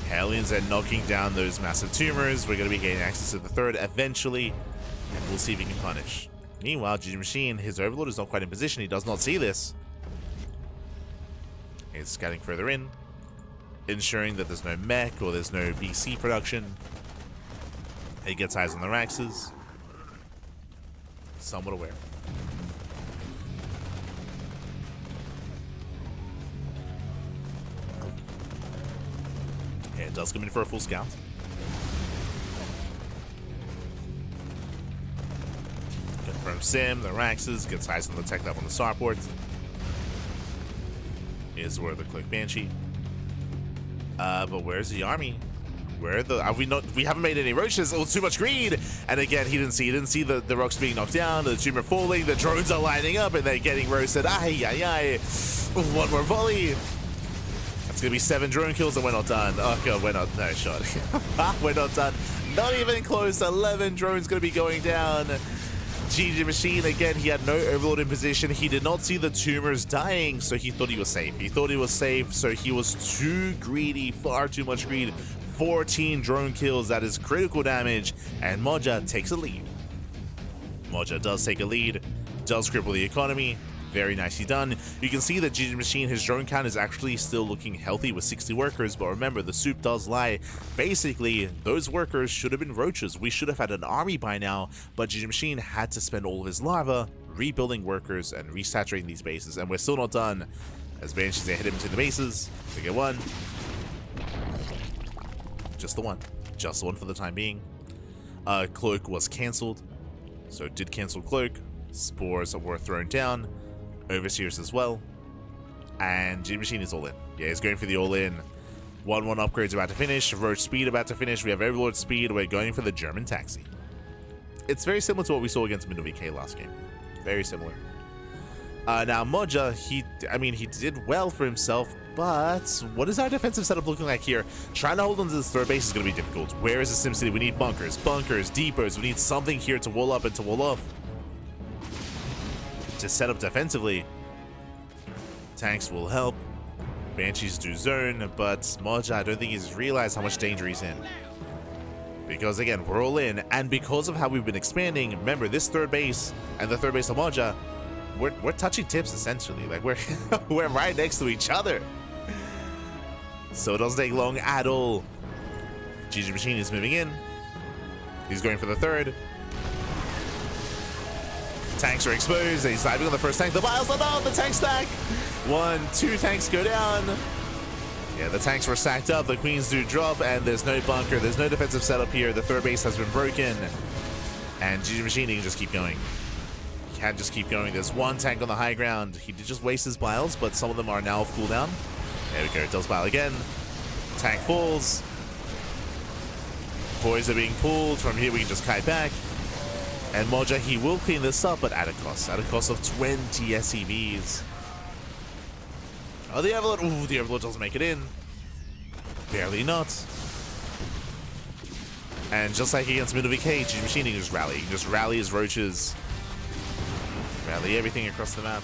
Hellions are knocking down those massive tumors. We're going to be getting access to the third eventually, and we'll see if he can punish. Meanwhile, GgMaChine, his Overlord is not quite in position. He does not see this. He's scouting further in, ensuring that there's no mech or there's no BC production. He gets eyes on the Raxes. Somewhat aware. Yeah, it does come in for a full scout. Confirm Sim, the Raxes, gets eyes on the tech up on the starport. Is where the click Banshee. But where's the army? Where the we haven't made any Roaches. Oh, too much greed. And again, he didn't see the rocks being knocked down, the tumor falling, the drones are lining up, and they're getting roasted. Ay, ay, ay. One more volley. It's gonna be 7 drone kills and we're not done. Oh god, we're not, no shot. We're not done. Not even close. 11 drones gonna be going down. GgMaChine, again, he had no Overlord in position. He did not see the tumors dying, so he thought he was safe. He thought he was safe, so he was too greedy, far too much greed. 14 drone kills, that is critical damage, and Moja takes a lead. Moja does take a lead, does cripple the economy. Very nicely done. You can see that GgMaChine, his drone count is actually still looking healthy with 60 workers, but remember, the soup does lie. Basically, those workers should have been Roaches. We should have had an army by now, but GgMaChine had to spend all of his lava rebuilding workers and resaturating these bases, and we're still not done. As Banshees, they hit him into the bases. They get one. Just the one. Just the one for the time being. Cloak was cancelled, so it did cancel Cloak. Spores were thrown down. Overseers as well, and GgMaChine is all in. Yeah, he's going for the all-in. 1-1 upgrades about to finish, Roach speed about to finish, we have Overlord speed, we're going for the German taxi. It's very similar to what we saw against Middle VK last game. Very similar. Now Moja, he did well for himself, but what is our defensive setup looking like here? Trying to hold on to this third base is going to be difficult. Where is the SimCity? We need bunkers, depots, we need something here to wall up and to wall off. To set up defensively. Tanks will help. Banshees do zone, but Moja, I don't think he's realized how much danger he's in. Because again, we're all in, and because of how we've been expanding, remember this third base and the third base of Moja, we're touching tips essentially. Like we're right next to each other. So it doesn't take long at all. GgMaChine is moving in. He's going for the third. Tanks are exposed. He's diving on the first tank. The Biles are down. The tank stack. 1, 2 tanks go down. Yeah, the tanks were stacked up. The queens do drop, and there's no bunker. There's no defensive setup here. The third base has been broken. And GgMaChine can just keep going. He can't just keep going. There's one tank on the high ground. He did just waste his Biles, but some of them are now off cooldown. There we go. Does Bile again. Tank falls. Boys are being pulled. From here, we can just kite back. And Moja, he will clean this up, but at a cost. At a cost of 20 SCVs. Oh, the Everlord. Ooh, the Everlord doesn't make it in. Barely not. And just like against Middle VK, GgMaChine can just rally. He can just rally his roaches. Rally everything across the map.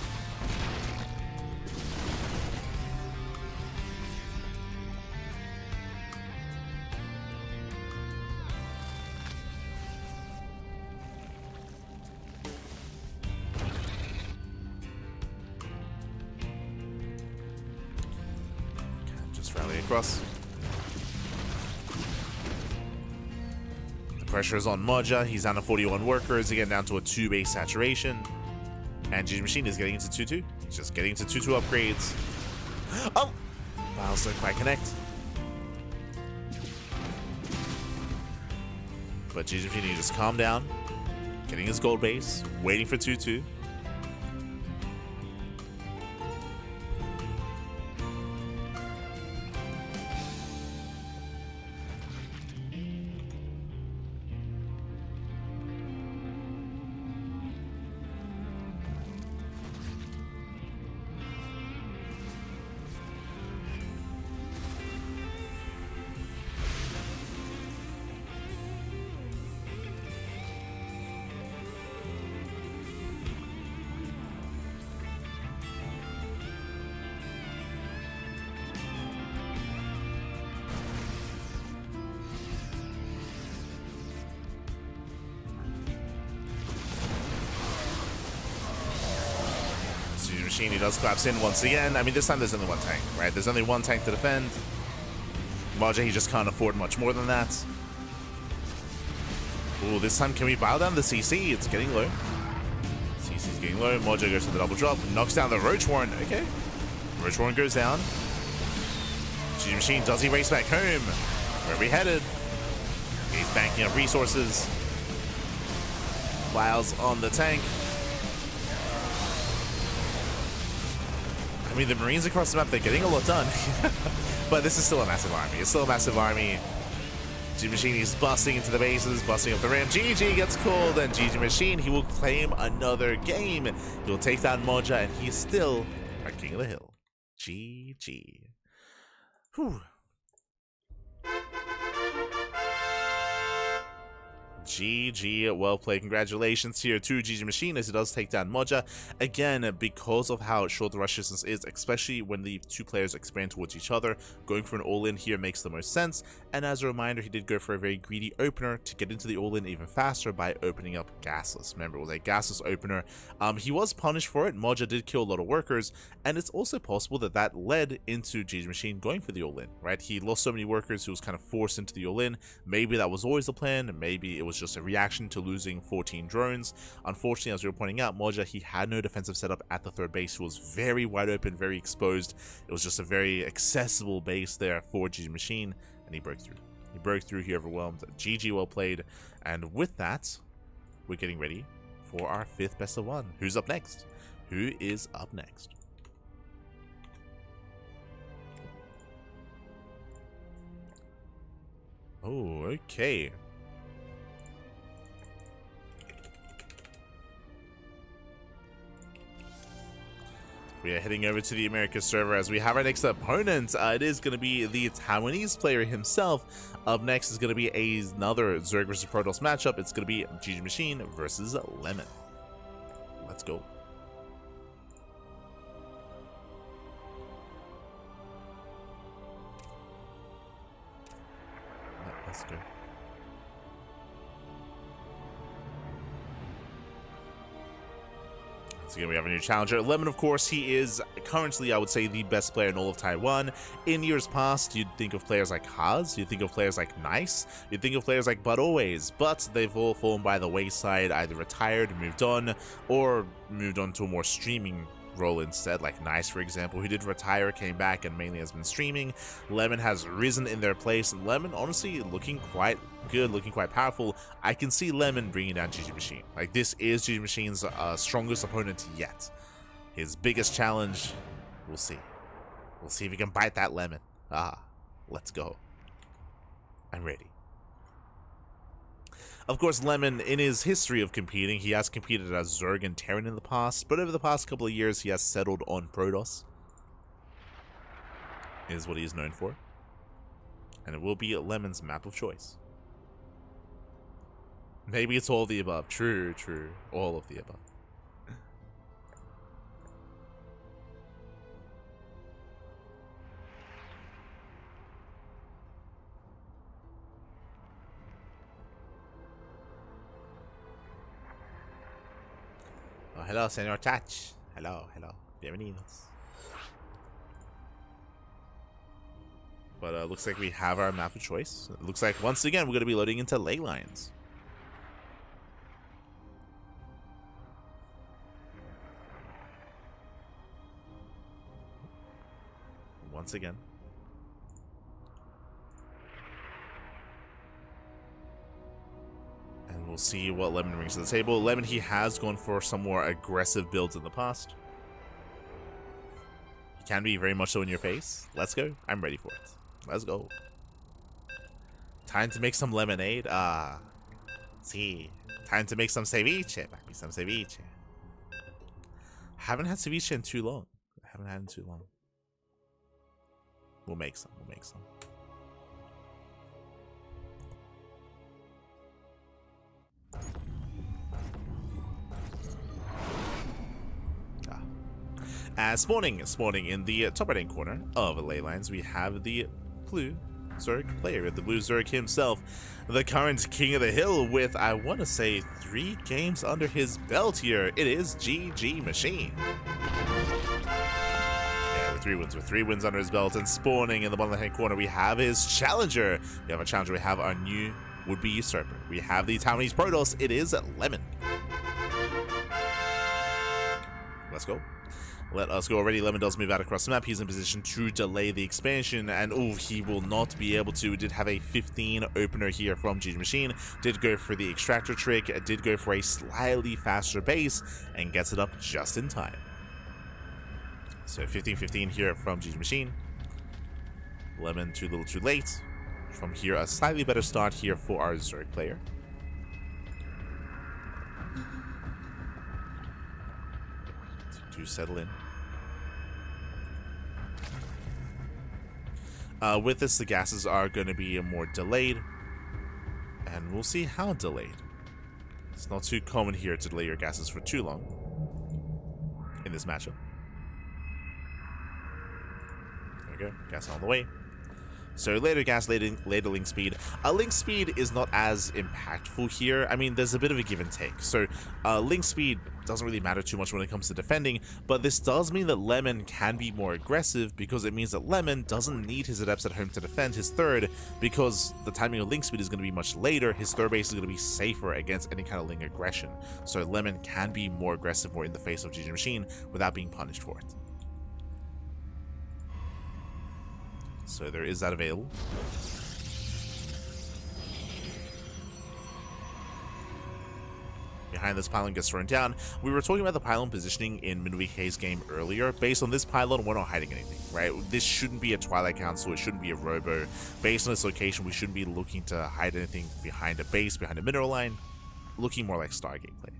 Just rally across. The pressure is on Moja. He's down to 41 workers. Again, down to a 2 base saturation. And GgMaChine is getting into 2-2. He's just getting into 2-2 upgrades. Oh! Biles don't quite connect. But GgMaChine just calm down. Getting his gold base. Waiting for 2-2. GgMaChine, he does collapse in once again. I mean, this time there's only one tank, right? There's only one tank to defend. Moja, he just can't afford much more than that. Ooh, this time can we bow down the CC? It's getting low. CC's getting low. Moja goes for the double drop. Knocks down the Roach Warren. Okay. Roach Warren goes down. GgMaChine, does he race back home? Where are we headed? He's banking up resources. Biles on the tank. I mean, the Marines across the map, they're getting a lot done. But this is still a massive army. It's still a massive army. GgMaChine is busting into the bases, busting up the ram. GG gets called, and GgMaChine, he will claim another game. He'll take down Moja, and he's still our king of the hill. GG. Whew. GG, well played. Congratulations here to GgMaChine as he does take down Moja. Again, because of how short the rush distance is, especially when the two players expand towards each other, going for an all-in here makes the most sense. And as a reminder, he did go for a very greedy opener to get into the all-in even faster by opening up Gasless. Remember, it was a Gasless opener. He was punished for it. Moja did kill a lot of workers, and it's also possible that that led into GgMaChine going for the all-in, right? He lost so many workers, he was kind of forced into the all-in. Maybe that was always the plan, maybe it was just a reaction to losing 14 drones. Unfortunately, as we were pointing out, Moja, he had no defensive setup at the third base. He was very wide open, very exposed. It was just a very accessible base there for GgMaChine, and he broke through. He broke through, he overwhelmed. GG, well played. And with that, we're getting ready for our 5th best of 1. Who's up next? Who is up next? Oh, okay. We are heading over to the Americas server as we have our next opponent. It is going to be the Taiwanese player himself. Up next is going to be another Zerg versus Protoss matchup. It's going to be GgMaChine versus Lemon. Let's go. Let's go. So again, we have a new challenger. Lemon, of course, he is currently, I would say, the best player in all of Taiwan. In years past, you'd think of players like Haas, you'd think of players like Nice, you'd think of players like But Always, but they've all fallen by the wayside, either retired, moved on, or moved on to a more streaming role instead, like Nice, for example, who did retire, came back, and mainly has been streaming. Lemon has risen in their place, and Lemon, honestly, looking quite good, looking quite powerful. I can see Lemon bringing down GgMaChine. Like, this is GgMaChine's strongest opponent yet. His biggest challenge, we'll see. We'll see if he can bite that Lemon. Let's go. I'm ready. Of course, Lemon, in his history of competing, he has competed as Zerg and Terran in the past, but over the past couple of years, he has settled on Protoss. Is what he is known for. And it will be Lemon's map of choice. Maybe it's all of the above. True, true. All of the above. Oh, hello, Senor Touch. Hello, hello. Bienvenidos. But looks like we have our map of choice. It looks like, once again, we're going to be loading into ley lines. Once again. And we'll see what Lemon brings to the table. Lemon, he has gone for some more aggressive builds in the past. He can be very much so in your face. Let's go. I'm ready for it. Let's go. Time to make some lemonade. See. Time to make some ceviche. Papi, some ceviche. Haven't had ceviche in too long. I haven't had it in too long. We'll make some. We'll make some. Spawning in the top right-hand corner of ley lines, we have the blue Zerg player, the blue Zerg himself, the current king of the hill with, I want to say, 3 games under his belt here. It is GgMaChine. Yeah, with 3 wins under his belt, and spawning in the bottom left-hand corner, we have his challenger. We have a challenger. We have our new would-be usurper. We have the Taiwanese Protoss. It is Lemon. Let's go. Let us go already. Lemon does move out across the map. He's in position to delay the expansion, and he will not be able to. Did have a 15 opener here from GgMaChine. Did go for the extractor trick. Did go for a slightly faster base, and gets it up just in time. So 15-15 here from GgMaChine. Lemon too little too late. From here, a slightly better start here for our Zerg player. To settle in. With this, the gases are going to be more delayed, and we'll see how delayed. It's not too common here to delay your gases for too long in this matchup. There we go, gas on the way. So later gas, later link speed. Link speed is not as impactful here. I mean, there's a bit of a give and take. So link speed doesn't really matter too much when it comes to defending, but this does mean that Lemon can be more aggressive, because it means that Lemon doesn't need his adepts at home to defend his third, because the timing of link speed is going to be much later. His third base is going to be safer against any kind of link aggression. So Lemon can be more aggressive, more in the face of GgMaChine without being punished for it. So there is that available. Behind this pylon gets thrown down. We were talking about the pylon positioning in Midweek Haze game earlier. Based on this pylon, we're not hiding anything, right? This shouldn't be a Twilight Council. It shouldn't be a Robo. Based on this location, we shouldn't be looking to hide anything behind a base, behind a mineral line. Looking more like Stargate play.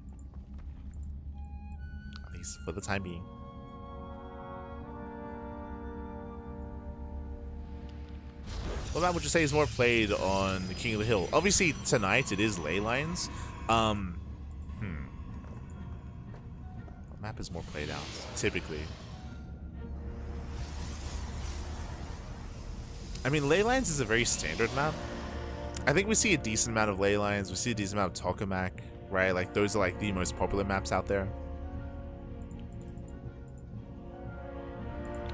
At least for the time being. Well, that would you say is more played on the King of the Hill. Obviously, tonight it is ley lines. What map is more played out, typically? I mean, ley lines is a very standard map. I think we see a decent amount of ley lines. We see a decent amount of tokamak, right? Like, those are like the most popular maps out there.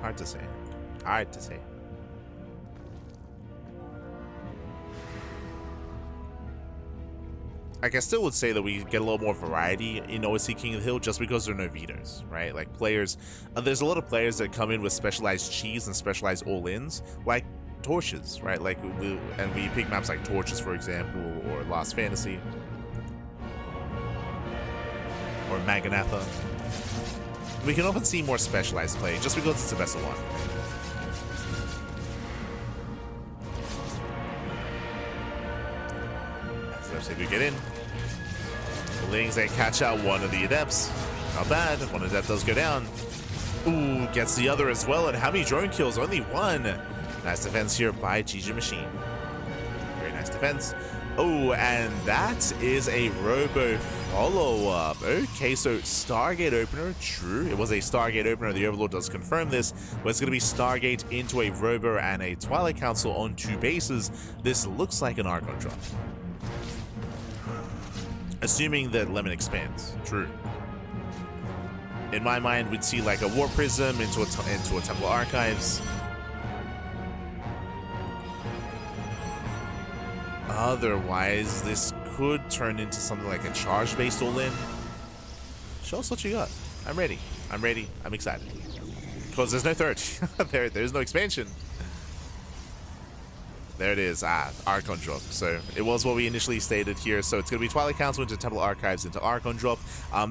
Hard to say. Hard to say. Like, I still would say that we get a little more variety in OSC King of the Hill just because there are no vetoes, right? Like, players, there's a lot of players that come in with specialized cheese and specialized all-ins, like Torches, right? Like, we pick maps like Torches, for example, or Lost Fantasy, or Maganatha. We can often see more specialized play just because it's the best of one. So if we get in, the Lings, they catch out one of the Adepts. Not bad. One Adept does go down. Ooh, gets the other as well. And how many drone kills? Only one. Nice defense here by GgMaChine. Very nice defense. Oh, and that is a Robo follow-up. Okay, so Stargate opener, true. It was a Stargate opener. The Overlord does confirm this, but it's going to be Stargate into a Robo and a Twilight Council on 2 bases. This looks like an Archon drop. Assuming that Lemon expands. True. In my mind, we'd see like a War Prism into a Temple Archives. Otherwise, this could turn into something like a charge-based all-in. Show us what you got. I'm ready. I'm ready. I'm excited. Because there's no third. There's no expansion. There it is. Archon drop. So it was what we initially stated here. So it's going to be Twilight Council into Temple Archives into Archon drop.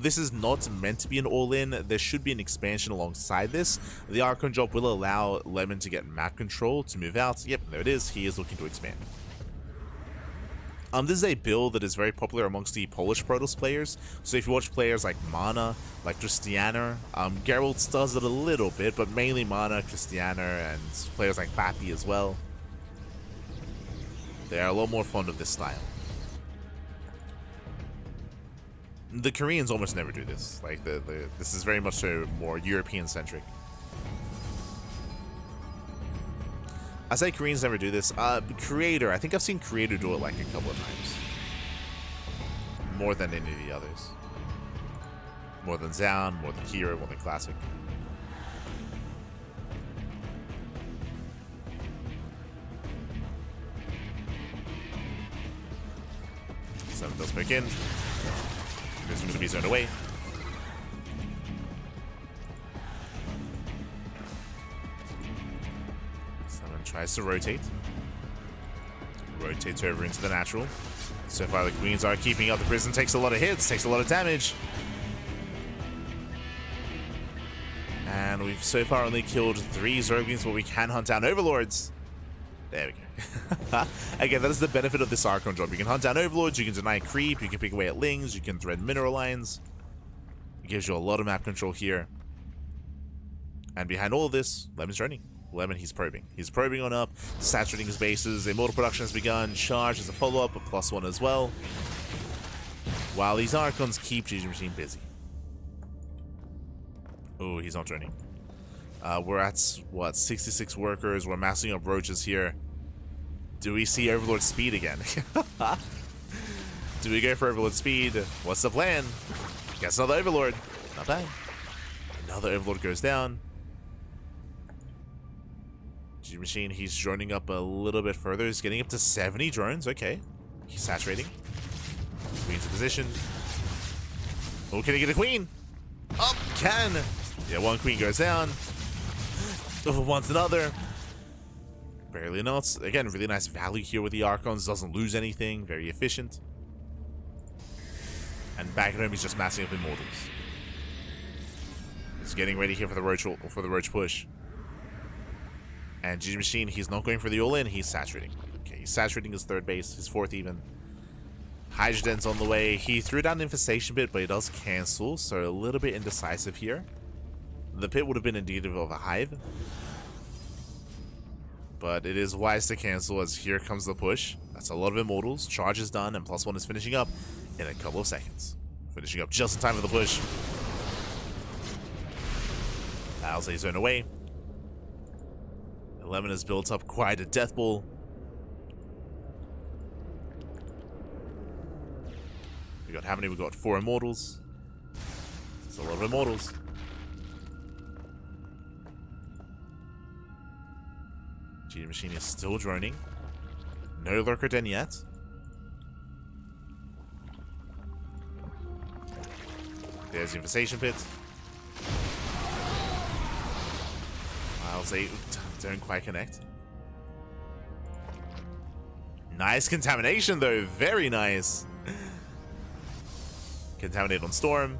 This is not meant to be an all-in. There should be an expansion alongside this. The Archon drop will allow Lemon to get map control to move out. Yep, there it is. He is looking to expand. This is a build that is very popular amongst the Polish Protoss players. So if you watch players like Mana, like Christiana, Gerald does it a little bit, but mainly Mana, Christiana, and players like Papi as well. They are a lot more fond of this style. The Koreans almost never do this. Like this is very much so more European-centric. I say Koreans never do this. Creator, I think I've seen Creator do it like a couple of times. More than any of the others. More than Zaun, more than Hero, more than Classic. Seven does break in. There's going to be zoned away. Seven tries to rotate. Rotates over into the natural. So far the Queens are keeping up the prison. Takes a lot of hits, takes a lot of damage. And we've so far only killed 3 Zerglings, but we can hunt down Overlords. There we go. Again, that is the benefit of this Archon drop. You can hunt down Overlords, you can deny creep, you can pick away at Lings, you can thread mineral lines. It gives you a lot of map control here. And behind all of this, Lemon's running. Lemon, he's probing. He's probing on up, saturating his bases. Immortal production has begun. Charge is a follow-up, a +1 as well. While these Archons keep GgMaChine busy. Oh, he's not turning. We're at, what, 66 workers. We're massing up roaches here. Do we see Overlord speed again? Do we go for Overlord speed? What's the plan? Guess another Overlord. Not bad. Another Overlord goes down. GgMaChine, he's droning up a little bit further. He's getting up to 70 drones. Okay. He's saturating. Queen's in position. Oh, can he get a queen? Oh, can! Yeah, one queen goes down. Oh, wants another. Barely not. Again, really nice value here with the Archons. Doesn't lose anything. Very efficient. And back at home, he's just massing up Immortals. He's getting ready here for the Roach push. And GgMaChine, he's not going for the all-in. He's saturating. Okay, he's saturating his 3rd base, his 4th even. Hydroden's on the way. He threw down the Infestation Pit, but he does cancel, so a little bit indecisive here. The pit would have been indicative of a hive. But it is wise to cancel as here comes the push. That's a lot of Immortals. Charge is done, and +1 is finishing up in a couple of seconds. Finishing up just in time for the push. I'll say zone away. 11 has built up quite a death ball. We got how many? We got 4 Immortals. It's a lot of Immortals. GgMaChine is still droning. No Lurker Den yet. There's the Infestation Pit. Miles 8 don't quite connect. Nice contamination though, very nice. Contaminate on Storm.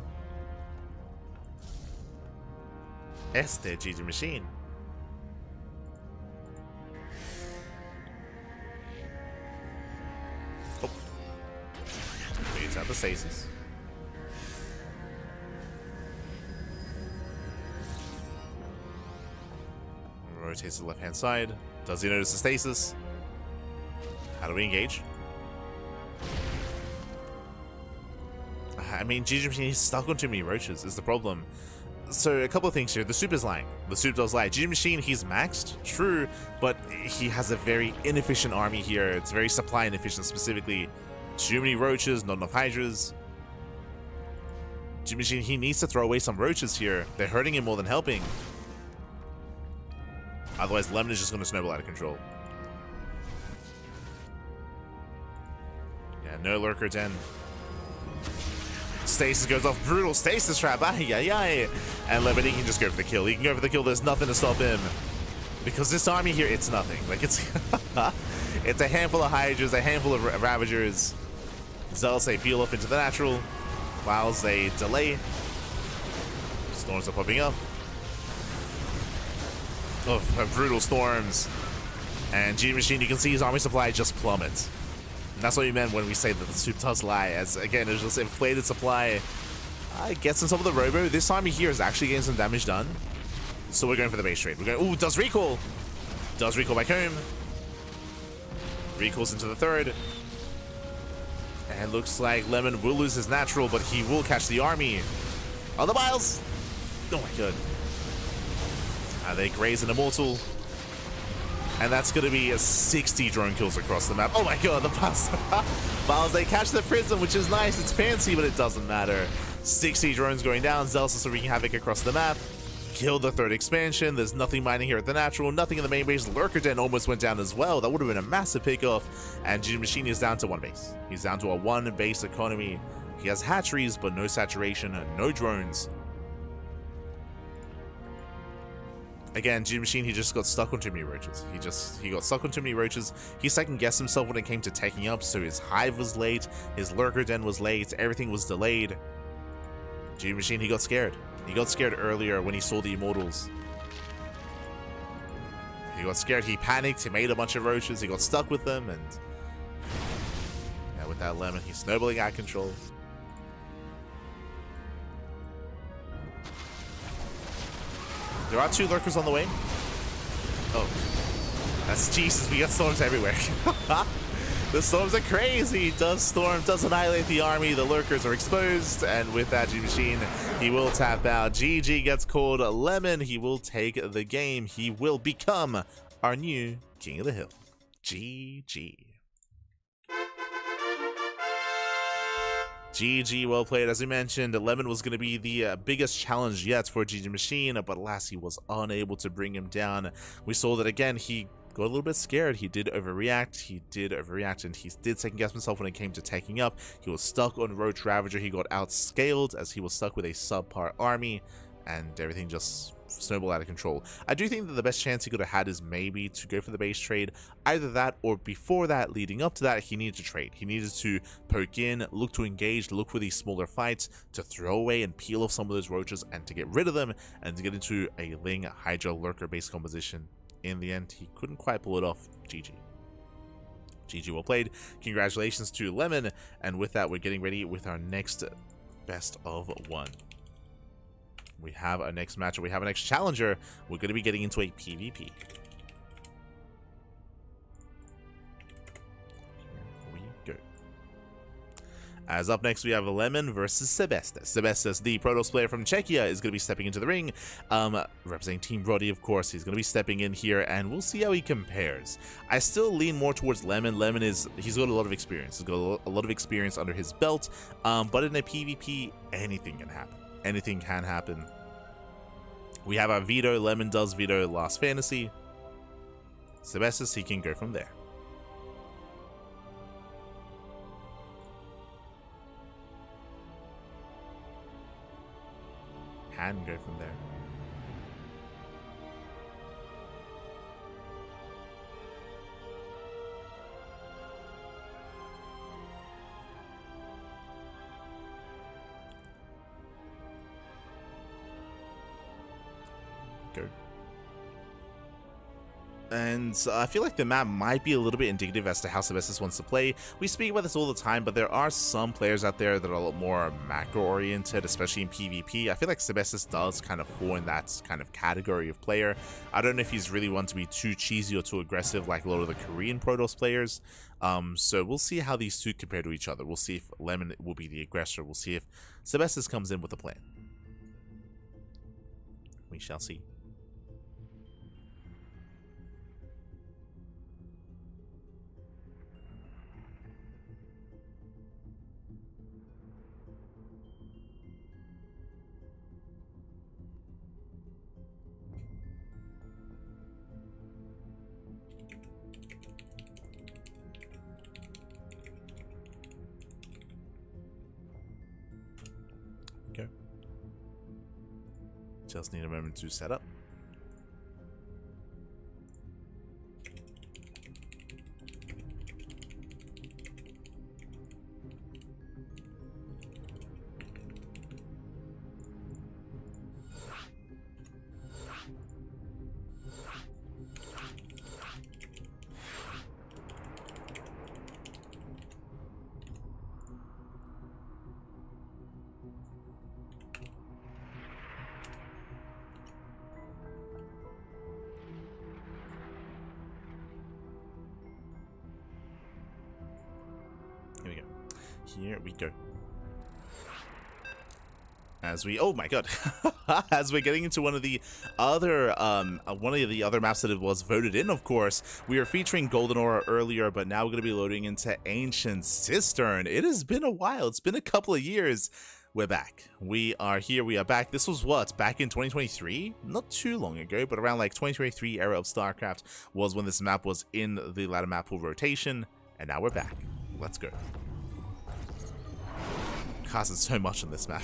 Este GgMaChine. Oh. Fades out the stasis. Rotates to the left hand side. Does he notice the stasis? How do we engage? I mean, GgMaChine is stuck on too many roaches is the problem. So a couple of things here. The soup is lying. The soup does lie. GgMaChine, he's maxed, true, but he has a very inefficient army here. It's very supply inefficient specifically. Too many roaches, not enough hydras. GgMaChine, he needs to throw away some roaches here. They're hurting him more than helping. Otherwise, Lemon is just going to snowball out of control. Yeah, no Lurker Den. Stasis goes off. Brutal Stasis Trap. Ay, ay, ay. And Lemon, he can just go for the kill. He can go for the kill. There's nothing to stop him. Because this army here, it's nothing. Like, it's it's a handful of Hydras, a handful of Ravagers. Zealots, they peel off into the natural. While they delay. Storms are popping up. Oh, brutal storms. And GgMaChine, you can see his army supply just plummets. And that's what we meant when we say that the soup does lie. As again, it's just inflated supply. Gets in some of the robo. This army here is actually getting some damage done. So we're going for the base trade. We're going, ooh, does recall. Does recall back home. Recalls into the third. And looks like Lemon will lose his natural, but he will catch the army. Other miles. Oh my god. They graze an immortal. And that's going to be a 60 drone kills across the map. Oh my god, the pass. Miles, they catch the prism, which is nice. It's fancy, but it doesn't matter. 60 drones going down. Zealots are wreaking havoc across the map. Kill the third expansion. There's nothing mining here at the natural. Nothing in the main base. Lurker Den almost went down as well. That would have been a massive pickoff. And GgMaChine is down to one base. He's down to a one base economy. He has hatcheries, but no saturation, no drones. Again, GgMaChine, he just got stuck on too many roaches. He got stuck on too many roaches. He second-guessed himself when it came to taking up, so his hive was late, his Lurker Den was late, everything was delayed. GgMaChine, he got scared. He got scared earlier when he saw the immortals. He got scared, he panicked, he made a bunch of roaches, he got stuck with them, and yeah, with that Lemon, he's snowballing out of control. There are two Lurkers on the way. Oh. That's Jesus, we got storms everywhere. The storms are crazy. Does storm, does annihilate the army. The Lurkers are exposed. And with that, GgMaChine, he will tap out. GG gets called Lemon. He will take the game. He will become our new King of the Hill. GG. GG, well played. As we mentioned, Lemon was going to be the biggest challenge yet for GgMaChine, but alas, he was unable to bring him down. We saw that again, he got a little bit scared. He did overreact, and he did second guess himself when it came to taking up. He was stuck on Roach Ravager. He got outscaled as he was stuck with a subpar army, and everything just snowball out of control. I do think that the best chance he could have had is maybe to go for the base trade. Either that, or before that, leading up to that, he needed to trade. He needed to poke in, look to engage, look for these smaller fights, to throw away and peel off some of those roaches, and to get rid of them, and to get into a Ling Hydra Lurker based composition. In the end, he couldn't quite pull it off. GG. GG, well played. Congratulations to Lemon, and with that, we're getting ready with our next best of one. We have our next matchup. We have our next challenger. We're going to be getting into a PvP. Here we go. As up next, we have Lemon versus Sebestes. Sebestes, the Protoss player from Czechia, is going to be stepping into the ring. Representing Team Brody, of course. He's going to be stepping in here, and we'll see how he compares. I still lean more towards Lemon. Lemon he's got a lot of experience. He's got a lot of experience under his belt. But in a PvP, anything can happen. Anything can happen. We have our veto. Lemon does veto Last Fantasy. Sebestos, he can go from there. Can go from there. Go. And I feel like the map might be a little bit indicative as to how Sebestos wants to play. We speak about this all the time, but there are some players out there that are a lot more macro-oriented, especially in PvP. I feel like Sebestos does kind of fall in that kind of category of player. I don't know if he's really one to be too cheesy or too aggressive like a lot of the Korean Protoss players. So we'll see how these two compare to each other. We'll see if Lemon will be the aggressor. We'll see if Sebestos comes in with a plan. We shall see. Just need a moment to set up. Here we go. Here we go. As we, oh my god, as we're getting into one of the other maps that it was voted in, of course, we were featuring Golden Aura earlier, but now we're going to be loading into Ancient Cistern. It has been a while. It's been a couple of years. We're back. We are here. We are back. This was what? Back in 2023? Not too long ago, but around like 2023 era of StarCraft was when this map was in the ladder map pool rotation, and now we're back. Let's go. Casted so much on this map.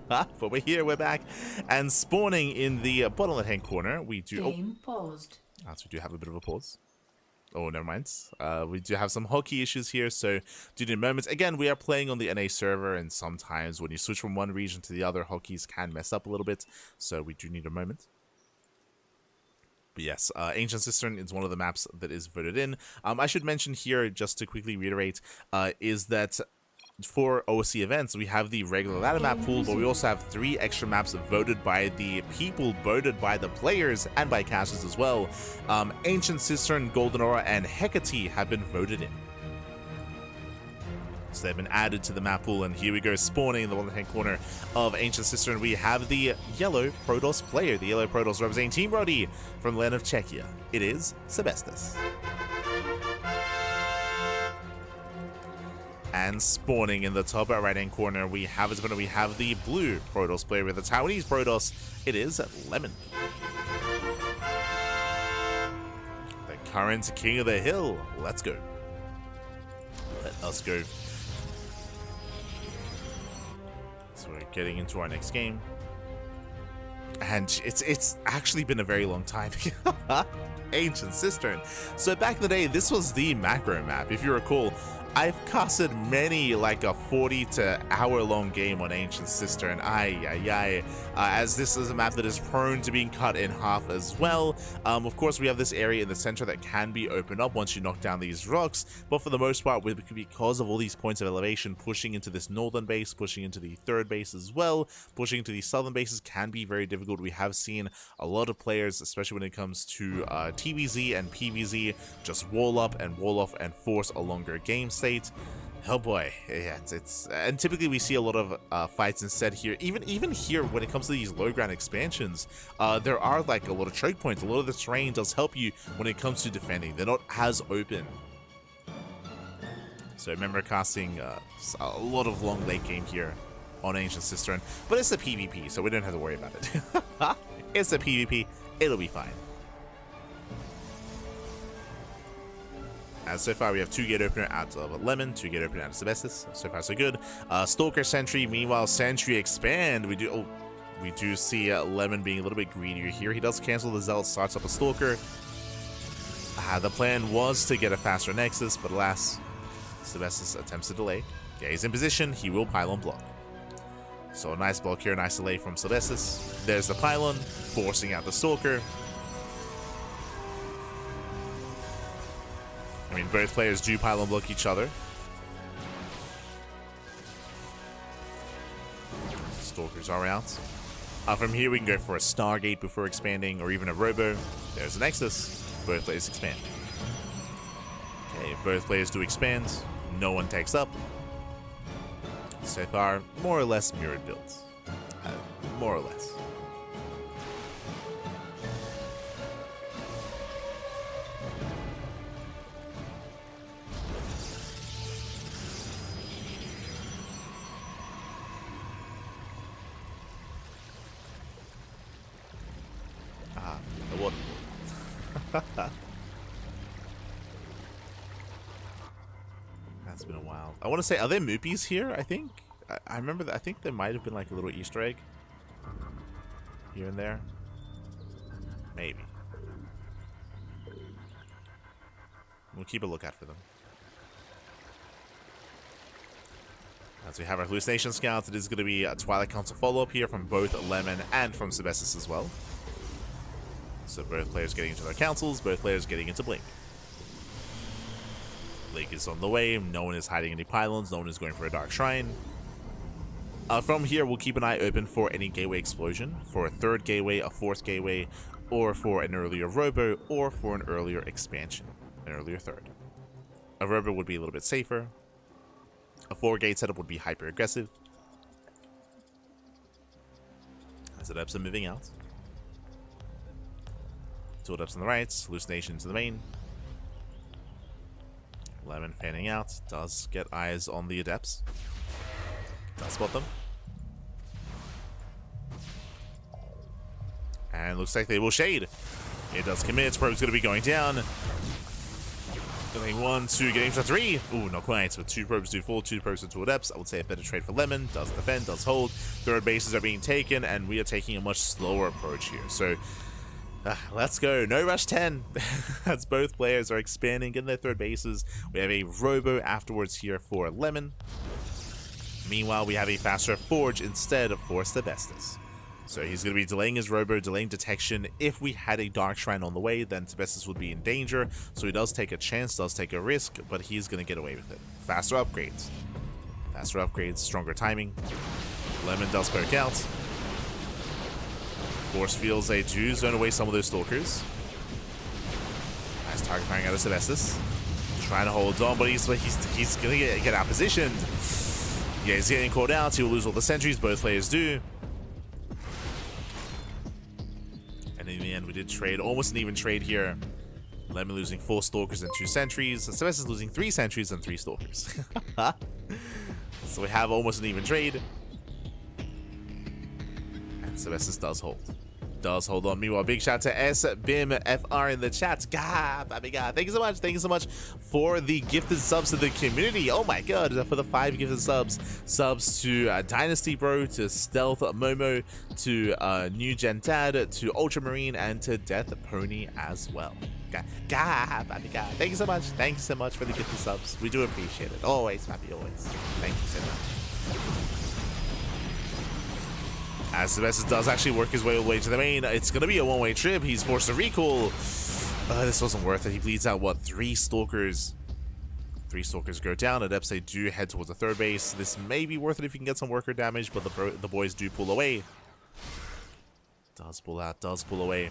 But we're here, we're back, and spawning in the bottom left-hand corner, we do... Game paused. So we do have a bit of a pause. Oh, never mind. We do have some hotkey issues here, so do need moments. Again, we are playing on the NA server, and sometimes when you switch from one region to the other, hotkeys can mess up a little bit, so we do need a moment. But yes, Ancient Cistern is one of the maps that is voted in. I should mention here, just to quickly reiterate, is that for OSC events, we have the regular ladder map pool, but we also have 3 extra maps voted by the people, voted by the players, and by casters as well. Ancient Cistern, Golden Aura, and Hecate have been voted in. So they've been added to the map pool, and here we go, spawning in the one-hand corner of Ancient Cistern. We have the yellow Protoss player, the yellow Protoss representing Team Rodi from the land of Czechia. It is Sebestos. And spawning in the top right-hand corner, we have the blue Protoss player with the Taiwanese Protoss. It is Lemon, the current king of the hill. Let's go. Let us go. So we're getting into our next game, and it's actually been a very long time. Ancient Cistern. So back in the day, this was the macro map. If you recall, I've casted many like a 40 to hour long game on Ancient Cistern, as this is a map that is prone to being cut in half as well. Of course, we have this area in the center that can be opened up once you knock down these rocks, but for the most part, because of all these points of elevation, pushing into this northern base, pushing into the third base as well, pushing into the southern bases can be very difficult. We have seen a lot of players, especially when it comes to TVZ and PVZ, just wall up and wall off and force a longer game state. Oh boy, yeah, and typically we see a lot of fights instead here. Even here, when it comes to these low ground expansions, there are like a lot of choke points. A lot of the terrain does help you when it comes to defending. They're not as open. So I remember casting a lot of long late game here on Ancient Cistern, but it's a PvP, so we don't have to worry about it. It's a PvP, it'll be fine. And so far we have 2 gate opener out of Lemon, 2 gate opener out of Sebestis. So far so good. Stalker Sentry, meanwhile Sentry expand. We do see Lemon being a little bit greedier here. He does cancel the Zealot, starts up a Stalker. The plan was to get a faster Nexus, but alas, Sebestis attempts to delay. Yeah, he's in position. He will pylon block. So a nice block here, nice delay from Sebestis. There's the pylon, forcing out the Stalker. I mean, both players do pylon block each other. Stalkers are out. From here, we can go for a Stargate before expanding, or even a Robo. There's a Nexus. Both players expand. Okay, both players do expand. No one takes up. So far, more or less mirrored builds. More or less. The water. That's been a while. I want to say, are there Moopies here? I think I remember that. I think there might have been like a little Easter egg here and there. Maybe. We'll keep a lookout for them. As we have our Hallucination Scouts, it is going to be a Twilight Council follow-up here from both Lemon and from Sebestis as well. So both players getting into their councils, both players getting into Blink. Blink is on the way, no one is hiding any pylons, no one is going for a Dark Shrine. From here, we'll keep an eye open for any Gateway Explosion, for a 3rd Gateway, a 4th Gateway, or for an earlier Robo, or for an earlier expansion, an earlier 3rd. A Robo would be a little bit safer. A 4-gate setup would be hyper aggressive. As the Adepts are moving out. 2 Adepts on the right, Hallucination to the main. Lemon fanning out, does get eyes on the Adepts. Does spot them. And looks like they will shade. It does commit, Probe's going to be going down. Getting 1, 2, getting to 3. Ooh, not quite. But 2 probes do 4, 2 probes to 2 Adepts. I would say a better trade for Lemon. Does defend, does hold. 3rd bases are being taken, and we are taking a much slower approach here. So, let's go. No rush 10. As both players are expanding, getting their 3rd bases. We have a Robo afterwards here for Lemon. Meanwhile, we have a faster Forge instead for Sebestis. So he's going to be delaying his Robo, delaying detection. If we had a Dark Shrine on the way, then Sebestis would be in danger. So he does take a chance, does take a risk, but he's going to get away with it. Faster upgrades. Faster upgrades, stronger timing. Lemon does poke out. Force fields, they do zone away some of those Stalkers. Nice target firing out of Sebestis. Trying to hold on, but he's going to get out positioned. Yeah, he's getting called out. He will lose all the sentries. Both players do. And in the end, we did trade. Almost an even trade here. Lemon losing 4 Stalkers and 2 sentries. Sebestis losing 3 sentries and 3 Stalkers. So we have almost an even trade. And Sebestis does hold. Does hold on. Meanwhile, big shout to SBIMFR in the chat. God, baby God. Thank you so much. Thank you so much for the gifted subs to the community. Oh my god, for the 5 gifted subs. Subs to Dynasty Bro, to Stealth Momo, to New Gen Dad, to Ultramarine, and to Death Pony as well. God, baby God. Thank you so much. Thank you so much for the gifted subs. We do appreciate it. Always, happy, always. Thank you so much. As Sebestis does actually work his way all the way to the main, it's going to be a one-way trip. He's forced to recall. This wasn't worth it. He bleeds out, what, 3 Stalkers? 3 Stalkers go down. Adepts, they do head towards the 3rd base. This may be worth it if you can get some worker damage, but the boys do pull away. Does pull out, does pull away.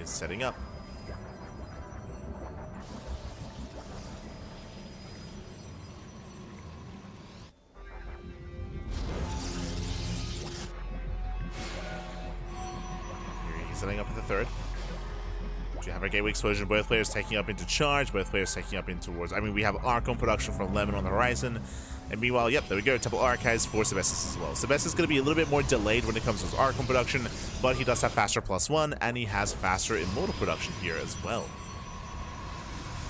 Setting up. Here he's setting up at the 3rd. We have our gateway explosion, both players taking up into charge, both players taking up in towards. I mean, we have Archon production from Lemon on the horizon. And meanwhile, yep, there we go. Temple Archives for Sebestus as well. Sebestus is going to be a little bit more delayed when it comes to his Archon production, but he does have faster +1, and he has faster Immortal production here as well.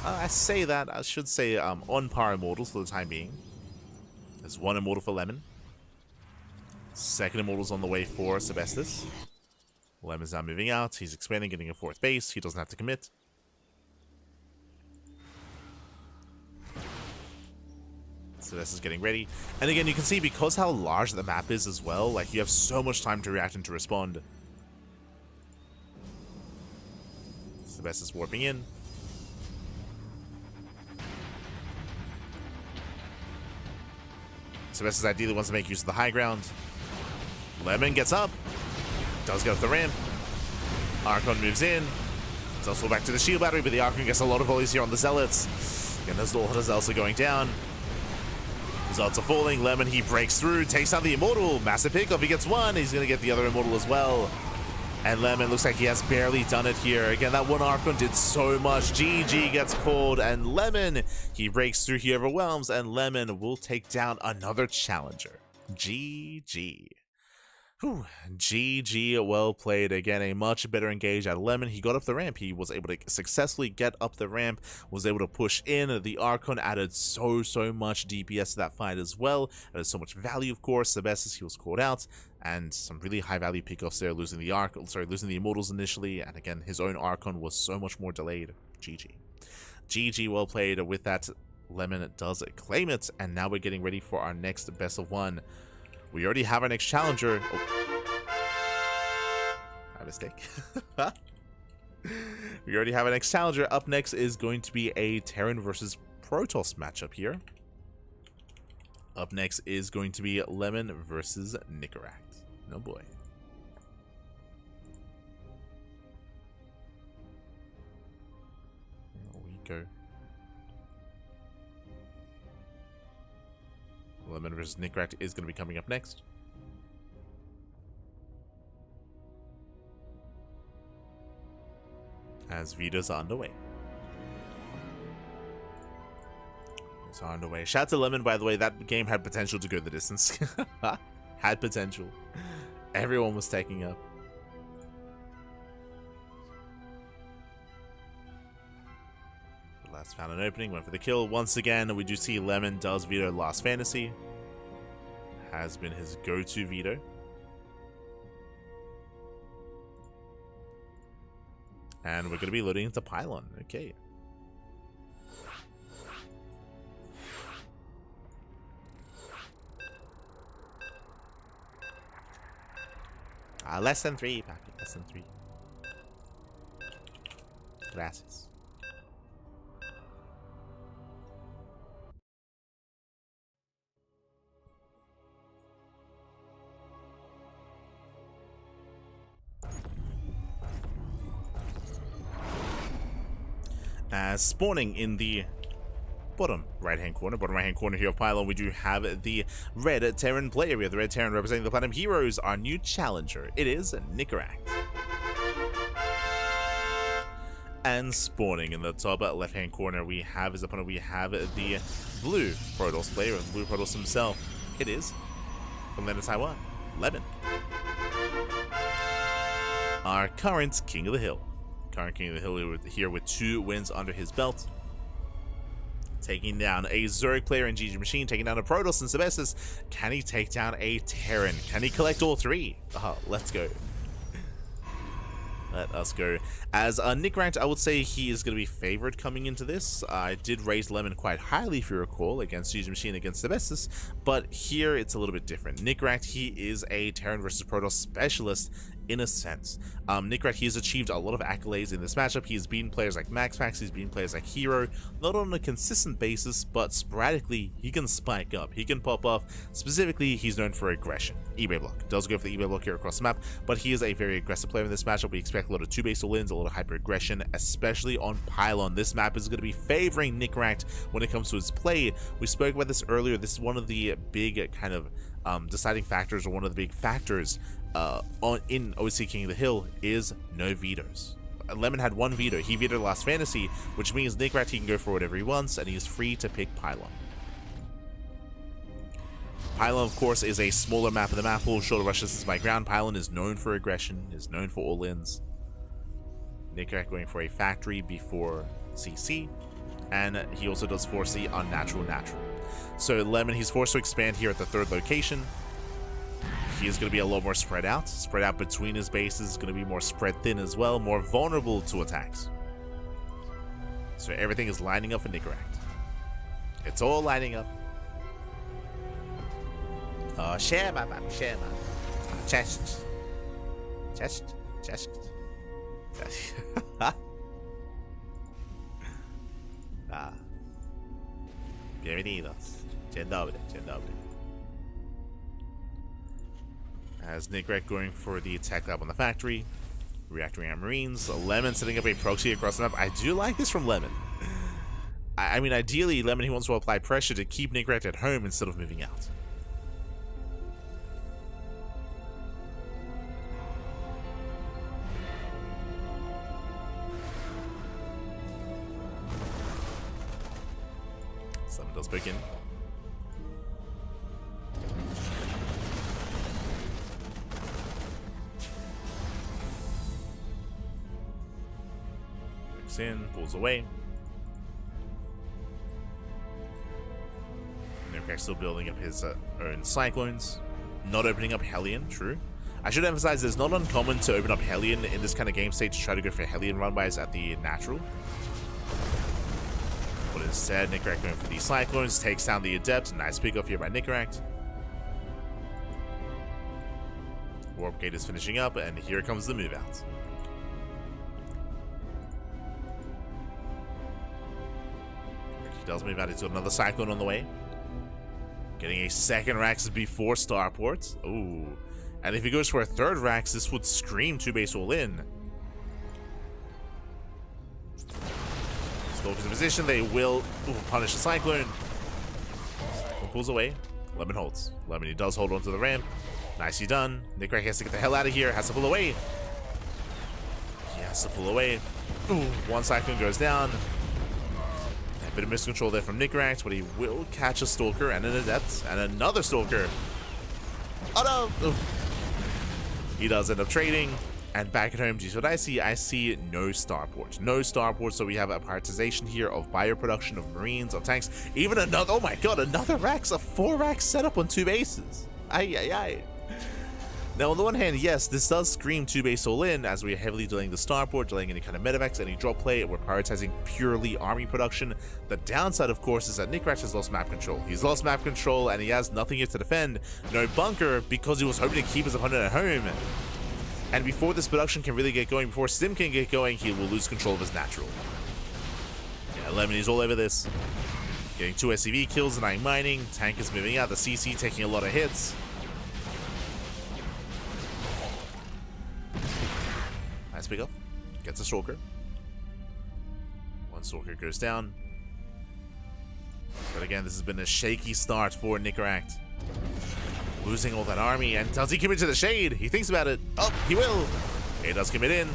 I say that, I should say on par Immortals for the time being. There's 1 Immortal for Lemon. 2nd Immortal's on the way for Sebestus. Lemon's now moving out. He's expanding, getting a 4th base. He doesn't have to commit. So this is getting ready. And again, you can see because how large the map is as well, like you have so much time to react and to respond. Sebestus is warping in. Sebestus ideally wants to make use of the high ground. Lemon gets up. Does get up the ramp. Archon moves in. It's also back to the shield battery, but the Archon gets a lot of volleys here on the Zealots. Again, there's a lot of Zealots going down. The Zealots are falling. Lemon, he breaks through, takes out the Immortal. Massive pickoff. He gets 1. He's going to get the other Immortal as well. And Lemon looks like he has barely done it here. Again, that 1 Archon did so much. GG gets called, and Lemon, he breaks through, he overwhelms, and Lemon will take down another challenger. GG. Whew. GG, well played. Again, a much better engage at Lemon. He got up the ramp. He was able to successfully get up the ramp, was able to push in. The Archon added so much DPS to that fight as well. Added so much value, of course. Sebestus, he was called out. And some really high value pickoffs there, losing the Immortals initially. And again, his own Archon was so much more delayed. GG. GG, well played. With that, Lemon does claim it. And now we're getting ready for our next best of 1. We already have our next challenger. Oh. My mistake. We already have our next challenger. Up next is going to be a Terran versus Protoss matchup here. Up next is going to be Lemon versus Nicaract. Oh boy. Here we go. Lemon versus Nicaract is going to be coming up next. As Vetoes are underway. It's underway. Shout out to Lemon, by the way. That game had potential to go the distance. Had potential. Everyone was taking up. Last found an opening, went for the kill. Once again, we do see Lemon does veto Last Fantasy. Has been his go-to veto. And we're going to be loading into Pylon. Okay. Less than 3, Papi. Less than 3. Gracias. Spawning in the bottom right-hand corner here of Pylon, we do have the red Terran player. We have the red Terran representing the Platinum Heroes. Our new challenger, it is Nicaract. And spawning in the top left-hand corner, we have his opponent. We have the blue Protoss player, the blue Protoss himself. It is from the Taiwan, Lemon. Our current King of the Hill. Current King of the Hill here with 2 wins under his belt. Taking down a Zerg player in GgMaChine, taking down a Protoss and Sebestus. Can he take down a Terran? Can he collect all 3? Let's go. Let us go. As Nicaract, I would say he is going to be favored coming into this. I did raise Lemon quite highly, if you recall, against GgMaChine against Sebestus, but here it's a little bit different. Nicaract, he is a Terran versus Protoss specialist in a sense. Nicaract, he has achieved a lot of accolades in this matchup. He has beaten players like MaxPax, he's beaten players like Hero, not on a consistent basis, but sporadically, he can spike up, he can pop off. Specifically, he's known for aggression. eBay block. Does go for the eBay block here across the map, but he is a very aggressive player in this matchup. We expect a lot of 2-base all-ins, a lot of hyper-aggression, especially on Pylon. This map is going to be favoring Nicaract when it comes to his play. We spoke about this earlier. This is one of the big kind of deciding factors, or one of the big factors in OSC King of the Hill, is no vetoes. Lemon had one veto. He vetoed Last Fantasy, which means Nickrat, he can go for whatever he wants, and he's free to pick Pylon. Pylon, of course, is a smaller map of the map pool. Shorter rush distance by ground. Pylon is known for aggression, is known for all-ins. Nickrat going for a factory before CC, and he also does force the unnatural natural. So Lemon, he's forced to expand here at the third location. He is going to be a lot more spread out between his bases, going to be more spread thin as well, more vulnerable to attacks. So everything is lining up for Nickrat. It's all lining up. Oh, share man, share man. Chest. Ah. Bienvenidos. Dzień dobry. As Nickrat going for the attack lab on the factory, reacting on Marines. Lemon setting up a proxy across the map. I do like this from Lemon. I mean, ideally, Lemon, he wants to apply pressure to keep Nickrat at home instead of moving out. Lemon does break in. In, pulls away. Nickrat still building up his own Cyclones. Not opening up Hellion, true. I should emphasize it's not uncommon to open up Hellion in this kind of game state to try to go for Hellion run-bys at the natural. But instead, Nickrat going for these Cyclones, takes down the Adept. Nice pick off here by Nickrat. Warp Gate is finishing up, and here comes the move out. Does move out into another Cyclone on the way. Getting a second Rax before Starport. Ooh. And if he goes for a third Rax, this would scream 2-base all in. Stalkers in position. They will punish the Cyclone. Cyclone pulls away. Lemon holds. Lemon, he does hold onto the ramp. Nicely done. Nickrat has to get the hell out of here. Has to pull away. He has to pull away. Ooh, one Cyclone goes down. A bit of miscontrol there from Nickrat, but he will catch a Stalker and an Adept and another Stalker. Oh no! Oof. He does end up trading, and back at home, geez, what I see no Starport. No Starport, so we have a prioritization here of bioproduction, of Marines, of tanks, even another, oh my god, another Rax, a 4-Rax setup on 2 bases. Ay. Now, on the one hand, yes, this does scream 2-base all-in, as we are heavily delaying the Starport, delaying any kind of medevacs, any drop play, and we're prioritizing purely army production. The downside, of course, is that Nickrat has lost map control. He's lost map control, and he has nothing here to defend. No bunker, because he was hoping to keep his opponent at home. And before this production can really get going, before Stim can get going, he will lose control of his natural. Yeah, Lemon is all over this. Getting 2 SCV kills, denying mining. Tank is moving out, the CC taking a lot of hits. Nice pick up. Gets a Stalker. One Stalker goes down. But again, this has been a shaky start for Nickrat. Losing all that army, and does he commit to the Shade? He thinks about it. Oh, he will. He does commit in.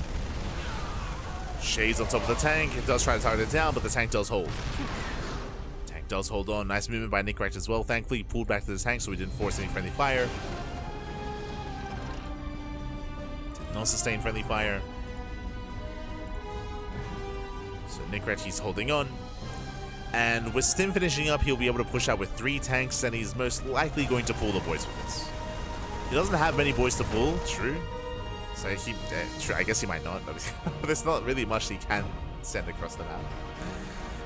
Shade's on top of the tank. It does try to target it down, but the tank does hold. Tank does hold on. Nice movement by Nickrat as well. Thankfully, he pulled back to the tank so he didn't force any friendly fire. Did not sustain friendly fire. So Nickrat, he's holding on. And with Stim finishing up, he'll be able to push out with 3 tanks, and he's most likely going to pull the boys with this. He doesn't have many boys to pull, true. So he, true, I guess he might not. There's not really much he can send across the map.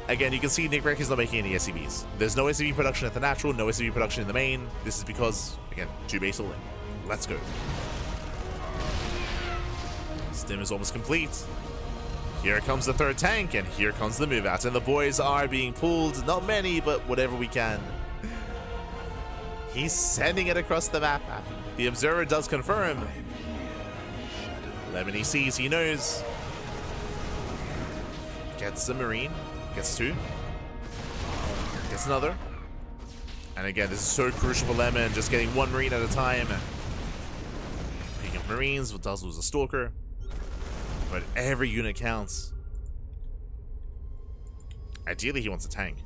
Again, you can see Nickrat is not making any SCVs. There's no SCV production at the natural, no SCV production in the main. This is because, again, 2-base all in. Let's go. Stim is almost complete. Here comes the 3rd tank, and here comes the move out. And the boys are being pulled. Not many, but whatever we can. He's sending it across the map. The observer does confirm. Lemon, he sees, he knows. Gets a Marine. Gets 2. Gets another. And again, this is so crucial for Lemon. Just getting 1 Marine at a time. Picking up Marines, does lose a Stalker. But every unit counts. Ideally, he wants a tank.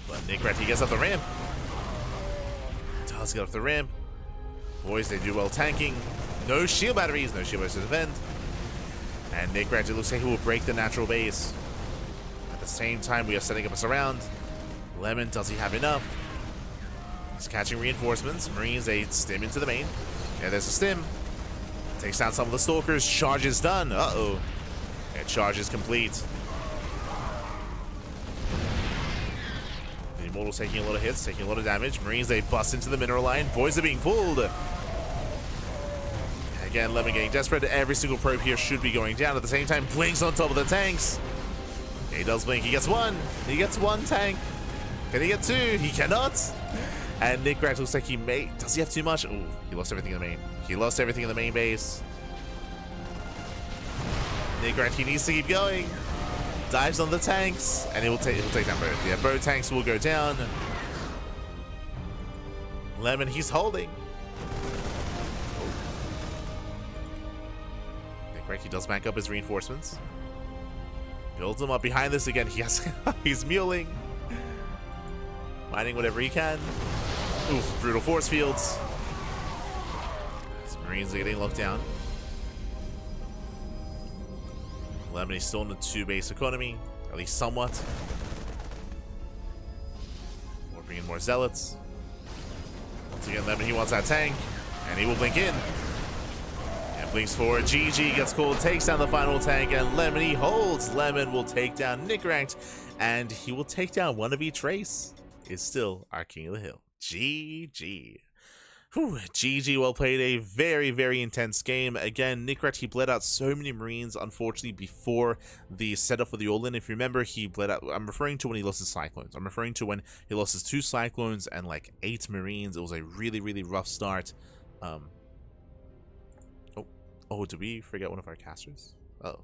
But Nickrat, he gets up the ramp. Does get up the ramp. Boys, they do well tanking. No shield batteries. No shield batteries to defend. And Nickrat, it looks like he will break the natural base. At the same time, we are setting up a surround. Lemon, does he have enough? He's catching reinforcements. Marines, they stim into the main. Yeah, there's a stim. Takes down some of the stalkers. Charge is done. Uh-oh. Yeah, charge is complete. The Immortal's taking a lot of hits, taking a lot of damage. Marines, they bust into the mineral line. Boys are being pulled. And again, Lemon getting desperate. Every single probe here should be going down. At the same time, Blinks on top of the tanks. He does blink. He gets one. He gets one tank. Can he get two? He cannot. And Nickrat looks like he may... Does he have too much? Oh, he lost everything in the main. He lost everything in the main base. Nickrat, he needs to keep going. Dives on the tanks, and he'll take down both. Yeah, both tanks will go down. Lemon, he's holding. Nickrat, he does back up his reinforcements. Builds them up behind this again. He has, he's muling. Mining whatever he can. Oof, brutal force fields. His Marines are getting locked down. Lemon is still in the 2-base economy, at least somewhat. We're bringing more zealots. Once again, Lemon, he wants that tank, and he will blink in. And blinks forward. GG gets called, takes down the final tank, and Lemon, he holds. Lemon will take down Nickrat, and he will take down one of each race. Is still our King of the Hill. GG. Whew, GG, well played. A very, very intense game. Again, Nickrat, he bled out so many Marines, unfortunately, before the setup for the all-in. If you remember, he bled out... I'm referring to when he lost his Cyclones. I'm referring to when he lost his 2 Cyclones and like 8 Marines. It was a really, really rough start. Oh, did we forget one of our casters? Uh-oh.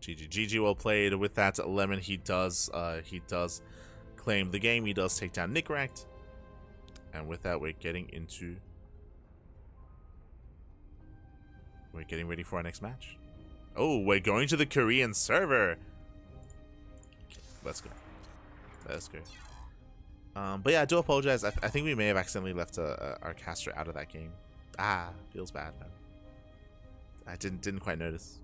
GG, well played. With that, Lemon, he does claim the game. He does take down Nickrat, and with that, we're getting ready for our next match. Oh, we're going to the Korean server. Let's go. But yeah, I do apologize. I think we may have accidentally left our caster out of that game. Ah, feels bad, man. I didn't quite notice.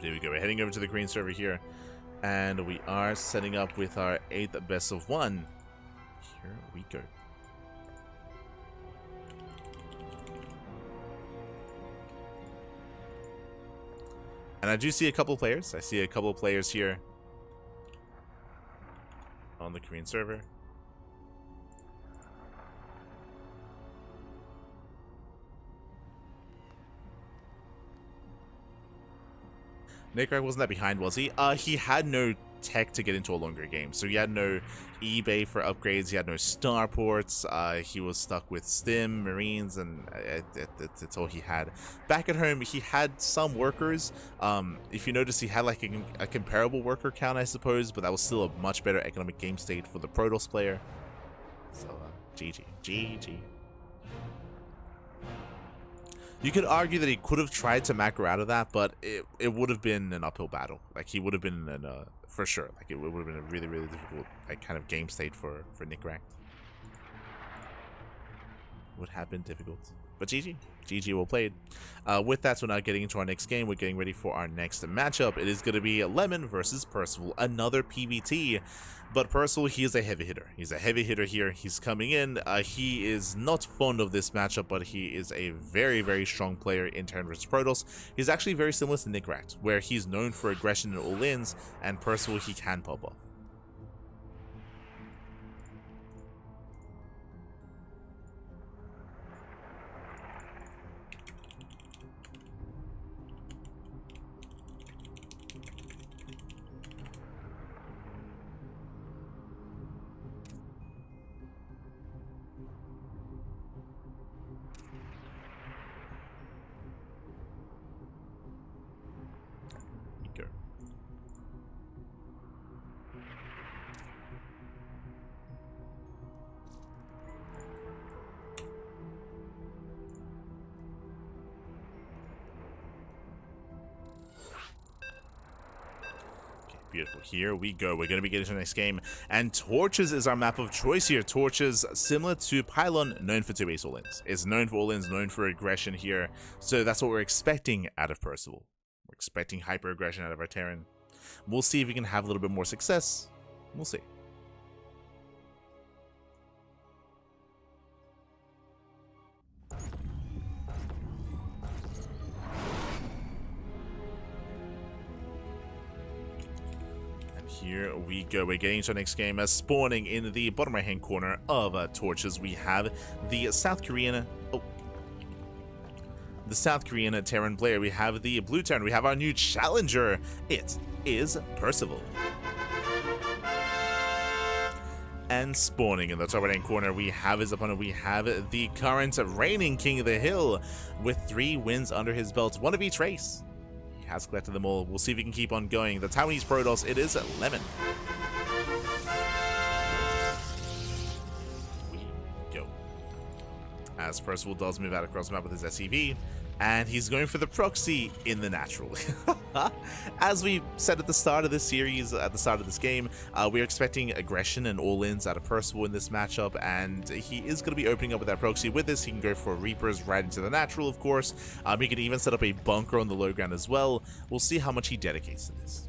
There we go. We're heading over to the green server here, and we are setting up with our 8th best of 1. Here we go. And I do see a couple players. I see a couple players here on the Korean server. Nickrat wasn't that behind, was he? He had no tech to get into a longer game, so he had no eBay for upgrades. He had no starports. He was stuck with Stim, Marines, and that's all he had. Back at home, he had some workers. If you notice, he had like a comparable worker count, I suppose, but that was still a much better economic game state for the Protoss player. So, GG. You could argue that he could have tried to macro out of that, but it would have been an uphill battle. Like, he would have been for sure. Like, it would have been a really, really difficult like kind of game state for Nickrat. Would have been difficult. But GG, well played. With that, we're now getting into our next game. We're getting ready for our next matchup. It is going to be Lemon versus Percival, another PvT. But Percival, he is a heavy hitter. He's a heavy hitter here. He's coming in. He is not fond of this matchup, but he is a very, very strong player in turn versus Protoss. He's actually very similar to Nickrat, where he's known for aggression in all-ins, and Percival, he can pop off. Beautiful. Here we go. We're going to be getting to the next game. And Torches is our map of choice here. Torches, similar to Pylon, known for 2-base all-ins. It's known for all-ins, known for aggression here. So that's what we're expecting out of Percival. We're expecting hyper-aggression out of our Terran. We'll see if we can have a little bit more success. We'll see. Here we go. We're getting to our next game. Spawning in the bottom right hand corner of Torches, we have the South Korean Terran player. We have the blue Terran. We have our new challenger. It is Percival. And spawning in the top right hand corner, we have his opponent. We have the current reigning King of the Hill with 3 wins under his belt, 1 of each race. Has collected them all. We'll see if he can keep on going. The Taiwanese Protoss, it is Lemon. We go. As Percival does move out across the map with his SCV, and he's going for the proxy in the natural. As we said at the start of this series, at the start of this game, we're expecting aggression and all-ins out of Percival in this matchup, and he is going to be opening up with that proxy. With this, he can go for Reapers right into the natural, of course. He can even set up a bunker on the low ground as well. We'll see how much he dedicates to this.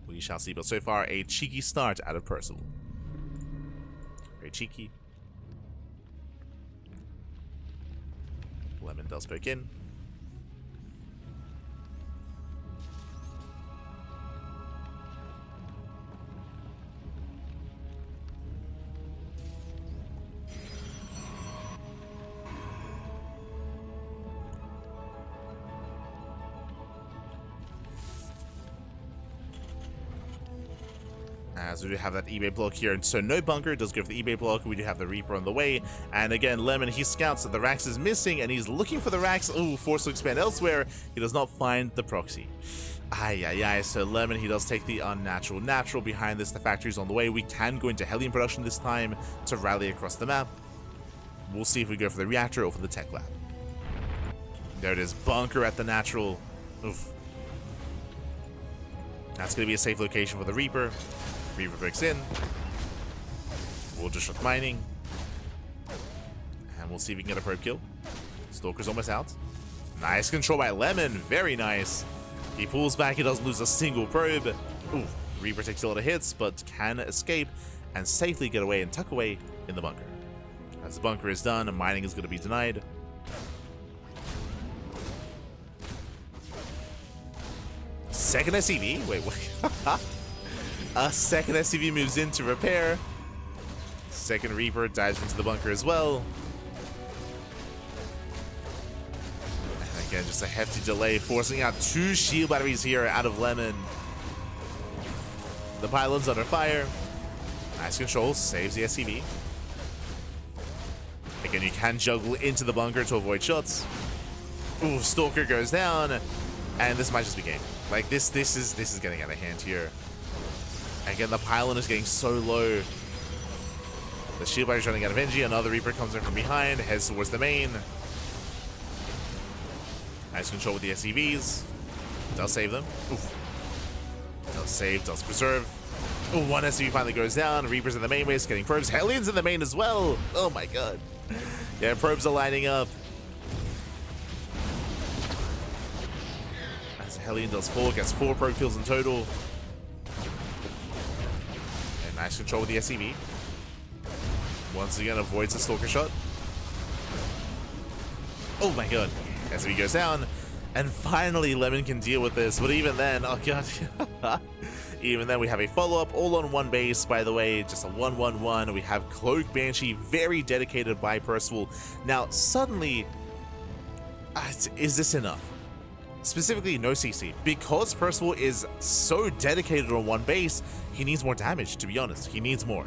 We shall see, but so far, a cheeky start out of Percival. Very cheeky. Lemon does poke in. As we do have that eBay block here, and so no bunker, does go for the eBay block. We do have the Reaper on the way, and again, Lemon, he scouts that the Rax is missing, and he's looking for the Rax. Ooh, forced to expand elsewhere. He does not find the proxy. So Lemon, he does take the unnatural natural. Behind this, the factory's on the way. We can go into Hellion production this time to rally across the map. We'll see if we go for the reactor or for the tech lab. There it is, bunker at the natural. Oof. That's going to be a safe location for the Reaper. Reaper breaks in. We'll disrupt mining. And we'll see if we can get a probe kill. Stalker's almost out. Nice control by Lemon. Very nice. He pulls back. He doesn't lose a single probe. Ooh, Reaper takes a lot of hits, but can escape and safely get away and tuck away in the bunker. As the bunker is done, mining is going to be denied. Second SCV? Wait, what? A second SCV moves in to repair. Second Reaper dives into the bunker as well. And again, just a hefty delay, forcing out 2 shield batteries here out of Lemon. The pylon's under fire. Nice control, saves the SCV. Again, you can juggle into the bunker to avoid shots. Ooh, Stalker goes down. And this might just be game. Like, this is getting out of hand here. Again, the pylon is getting so low. The shield battery's running out of energy. Another Reaper comes in from behind, heads towards the main. Nice control with the SCVs. Does save them. Oof. Does save, does preserve. Ooh, 1 SCV finally goes down. Reaper's in the main base, getting probes. Hellion's in the main as well. Oh my god. Yeah, probes are lining up. As Hellion does 4, gets 4 probe kills in total. Nice control with the SCV. Once again, avoids the Stalker shot. Oh my god. SCV goes down. And finally, Lemon can deal with this. But even then, oh god. Even then, we have a follow-up all on 1 base, by the way. Just a 1-1-1. We have Cloak Banshee, very dedicated by Percival. Now, suddenly, is this enough? Specifically, no CC. Because Percival is so dedicated on 1 base, he needs more damage, to be honest. He needs more.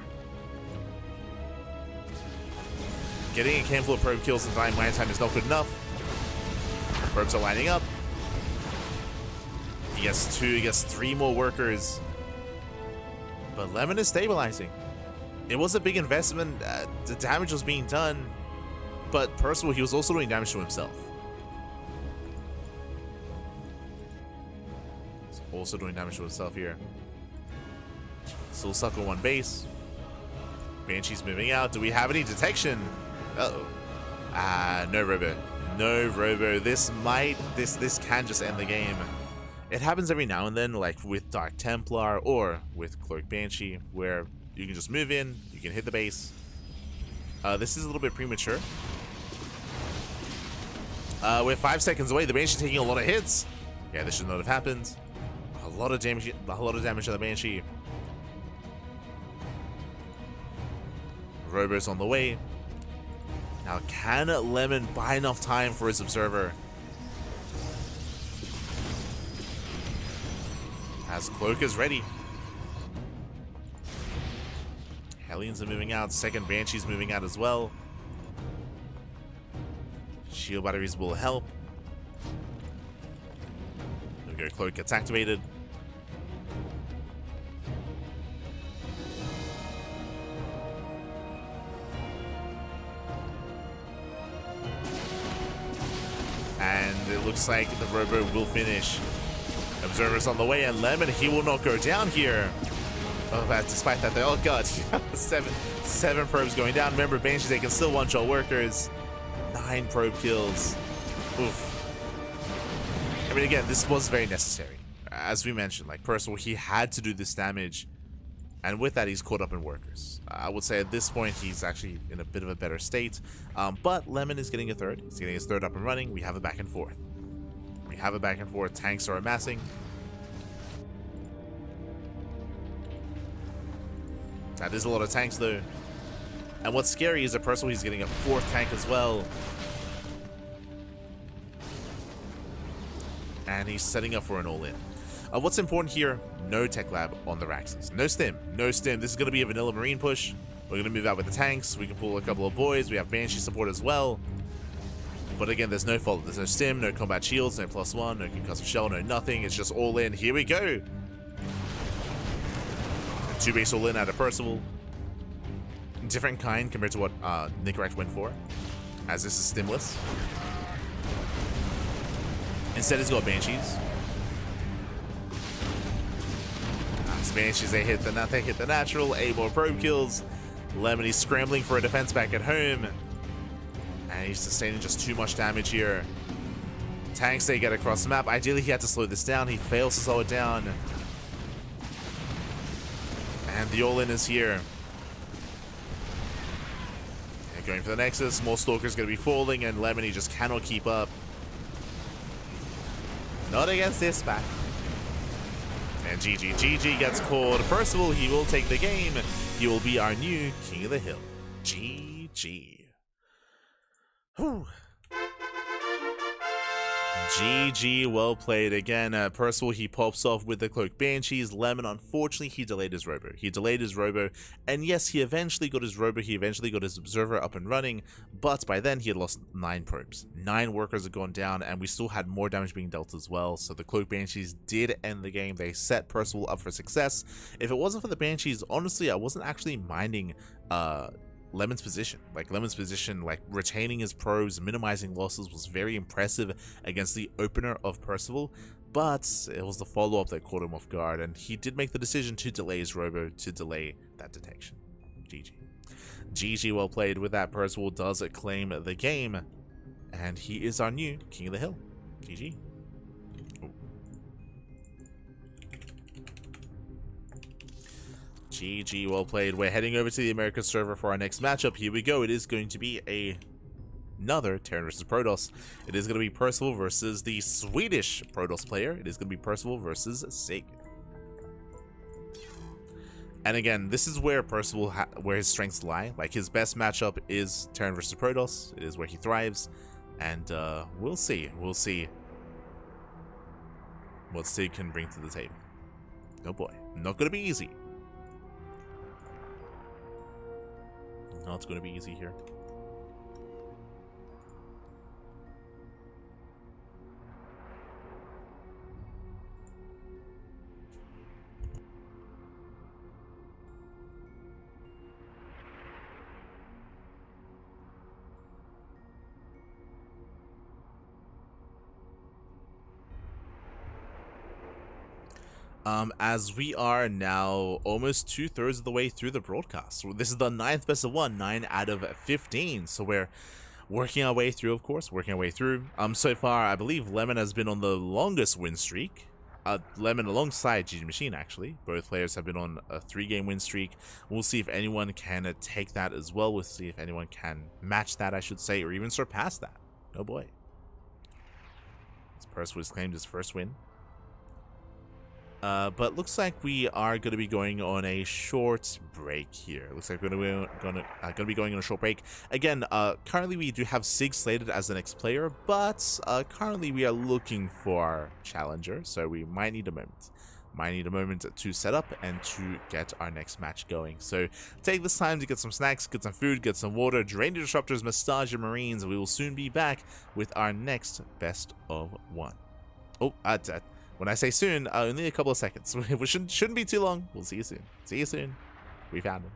Getting a handful of probe kills in time mine time is not good enough. Probes are lining up. He gets 2, he gets 3 more workers. But Lemon is stabilizing. It was a big investment. The damage was being done. But Percival, he was also doing damage to himself. Also doing damage to himself here. Still stuck on one base. Banshee's moving out. Do we have any detection? Uh-oh. No robo. No robo. This can just end the game. It happens every now and then, like with Dark Templar or with Cloak Banshee, where you can just move in, you can hit the base. This is a little bit premature. We're 5 seconds away. The Banshee's taking a lot of hits. Yeah, this should not have happened. A lot of damage to the Banshee. Robo's on the way. Now, can Lemon buy enough time for his Observer? As Cloak is ready. Hellions are moving out. Second Banshee's moving out as well. Shield batteries will help. There we go. Cloak gets activated. And it looks like the Robo will finish. Observer's on the way, and Lemon, he will not go down here. Oh, but despite that, oh god, seven probes going down. Remember, Banshee, they can still one-shot workers. 9 probe kills. Oof. I mean, again, this was very necessary. As we mentioned, like Percival, he had to do this damage, and with that, he's caught up in workers. I would say at this point, he's actually in a bit of a better state. But Lemon is getting a third. He's getting his third up and running. We have a back and forth. Tanks are amassing. That is a lot of tanks, though. And what's scary is that Percival, he's getting a 4th tank as well. And he's setting up for an all-in. What's important here, no Tech Lab on the Raxes. No stim. This is going to be a vanilla Marine push. We're going to move out with the tanks. We can pull a couple of boys. We have Banshee support as well. But again, there's no follow. There's no stim, no combat shields, no +1, no concussive shell, no nothing. It's just all in. Here we go. 2 base all in out of Percival. Different kind compared to what Nicorect went for, as this is stimless. Instead, he's got Banshees. Banshees, they hit the natural. 8 more probe kills. Lemon, he's scrambling for a defense back at home. And he's sustaining just too much damage here. Tanks, they get across the map. Ideally, he had to slow this down. He fails to slow it down. And the all-in is here. And going for the Nexus. More Stalkers going to be falling, and Lemon, he just cannot keep up. Not against this back. And GG gets called. Percival, he will take the game. He will be our new King of the Hill. GG. Whew. GG, well played again. Percival, he pops off with the Cloak Banshees. Lemon, unfortunately, he delayed his robo. And yes, he eventually got his robo. He eventually got his Observer up and running. But by then, he had lost 9 probes. 9 workers had gone down, and we still had more damage being dealt as well. So the Cloak Banshees did end the game. They set Percival up for success. If it wasn't for the Banshees, honestly, I wasn't actually minding Lemon's position. Like retaining his probes, minimizing losses was very impressive against the opener of Percival, but it was the follow-up that caught him off guard, and he did make the decision to delay his robo, to delay that detection. GG, well played. With that, Percival does claim the game, and he is our new King of the Hill. GG. GG, well played. We're heading over to the American server for our next matchup. Here we go. It is going to be another Terran versus Protoss. It is going to be Percival versus the Swedish Protoss player. It is going to be Percival versus Sig. And again, this is where Percival, where his strengths lie. Like, his best matchup is Terran versus Protoss. It is where he thrives. And we'll see. We'll see what Sig can bring to the table. Oh boy. Not going to be easy. Not going to be easy here. As we are now almost 2/3 of the way through the broadcast. This is the 9th best of 1, 9 out of 15. So we're working our way through, of course, working our way through. So far, I believe Lemon has been on the longest win streak. Lemon alongside GgMaChine, actually. Both players have been on a 3-game win streak. We'll see if anyone can take that as well. We'll see if anyone can match that, I should say, or even surpass that. Oh boy. Percival has claimed his first win. But looks like we are going to be going on a short break here. Looks like we're going to be going on a short break. Again, currently we do have Sig slated as the next player, but currently we are looking for our challenger, so we might need a moment. Might need a moment to set up and to get our next match going. So take this time to get some snacks, get some food, get some water, drain your disruptors, massage your marines, and we will soon be back with our next best of 1. Oh, when I say soon, only a couple of seconds. We shouldn't be too long. We'll see you soon. See you soon. We found him.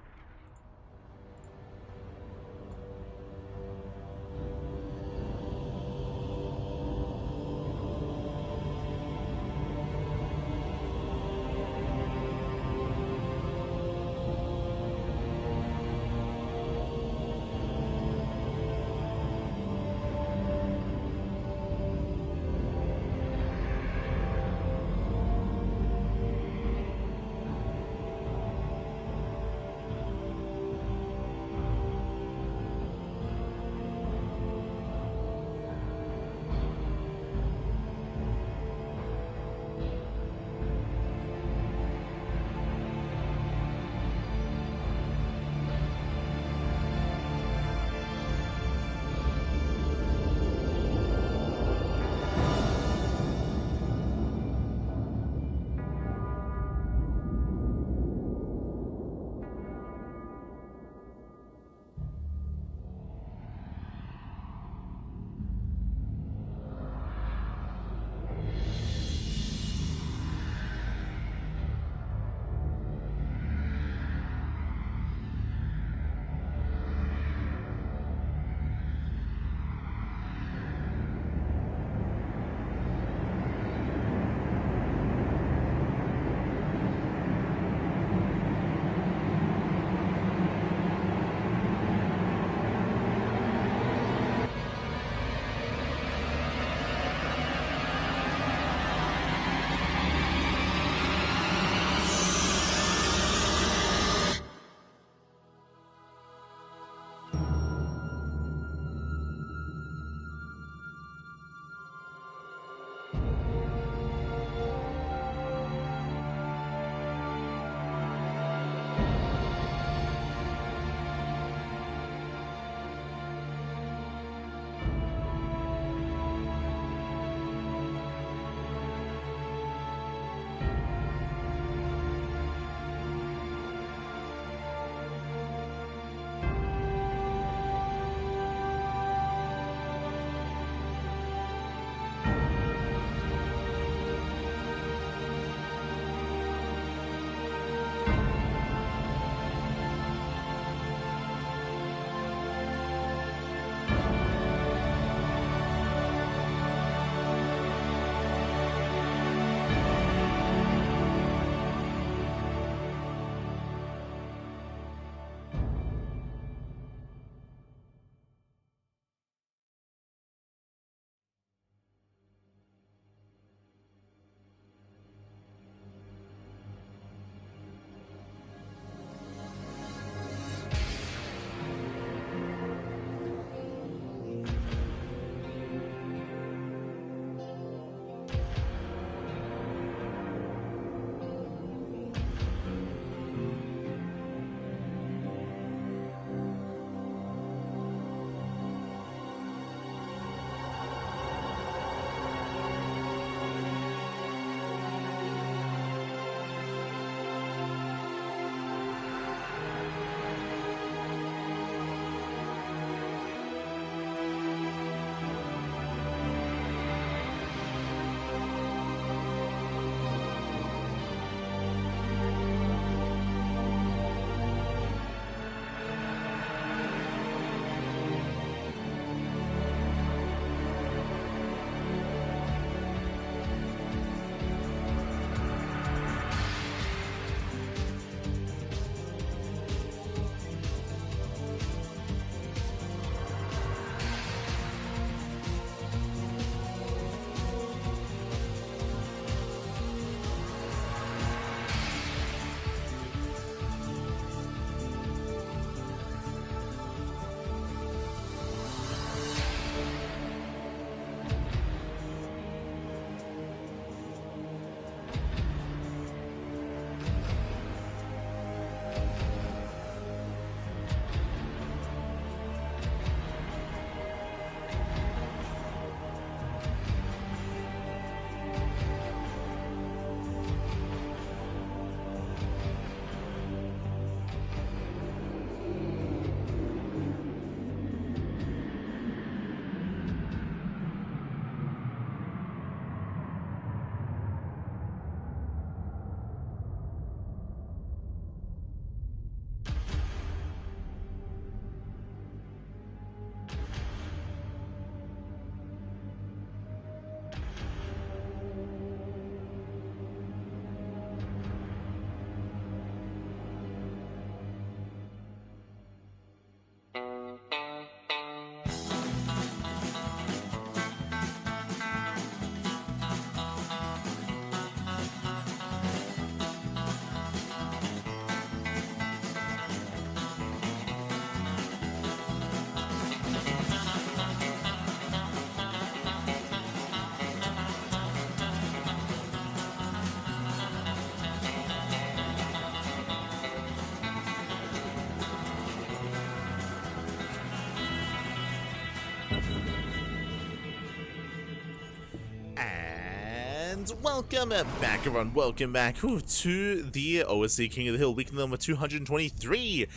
welcome back everyone, welcome back to the OSC King of the Hill, week number 223.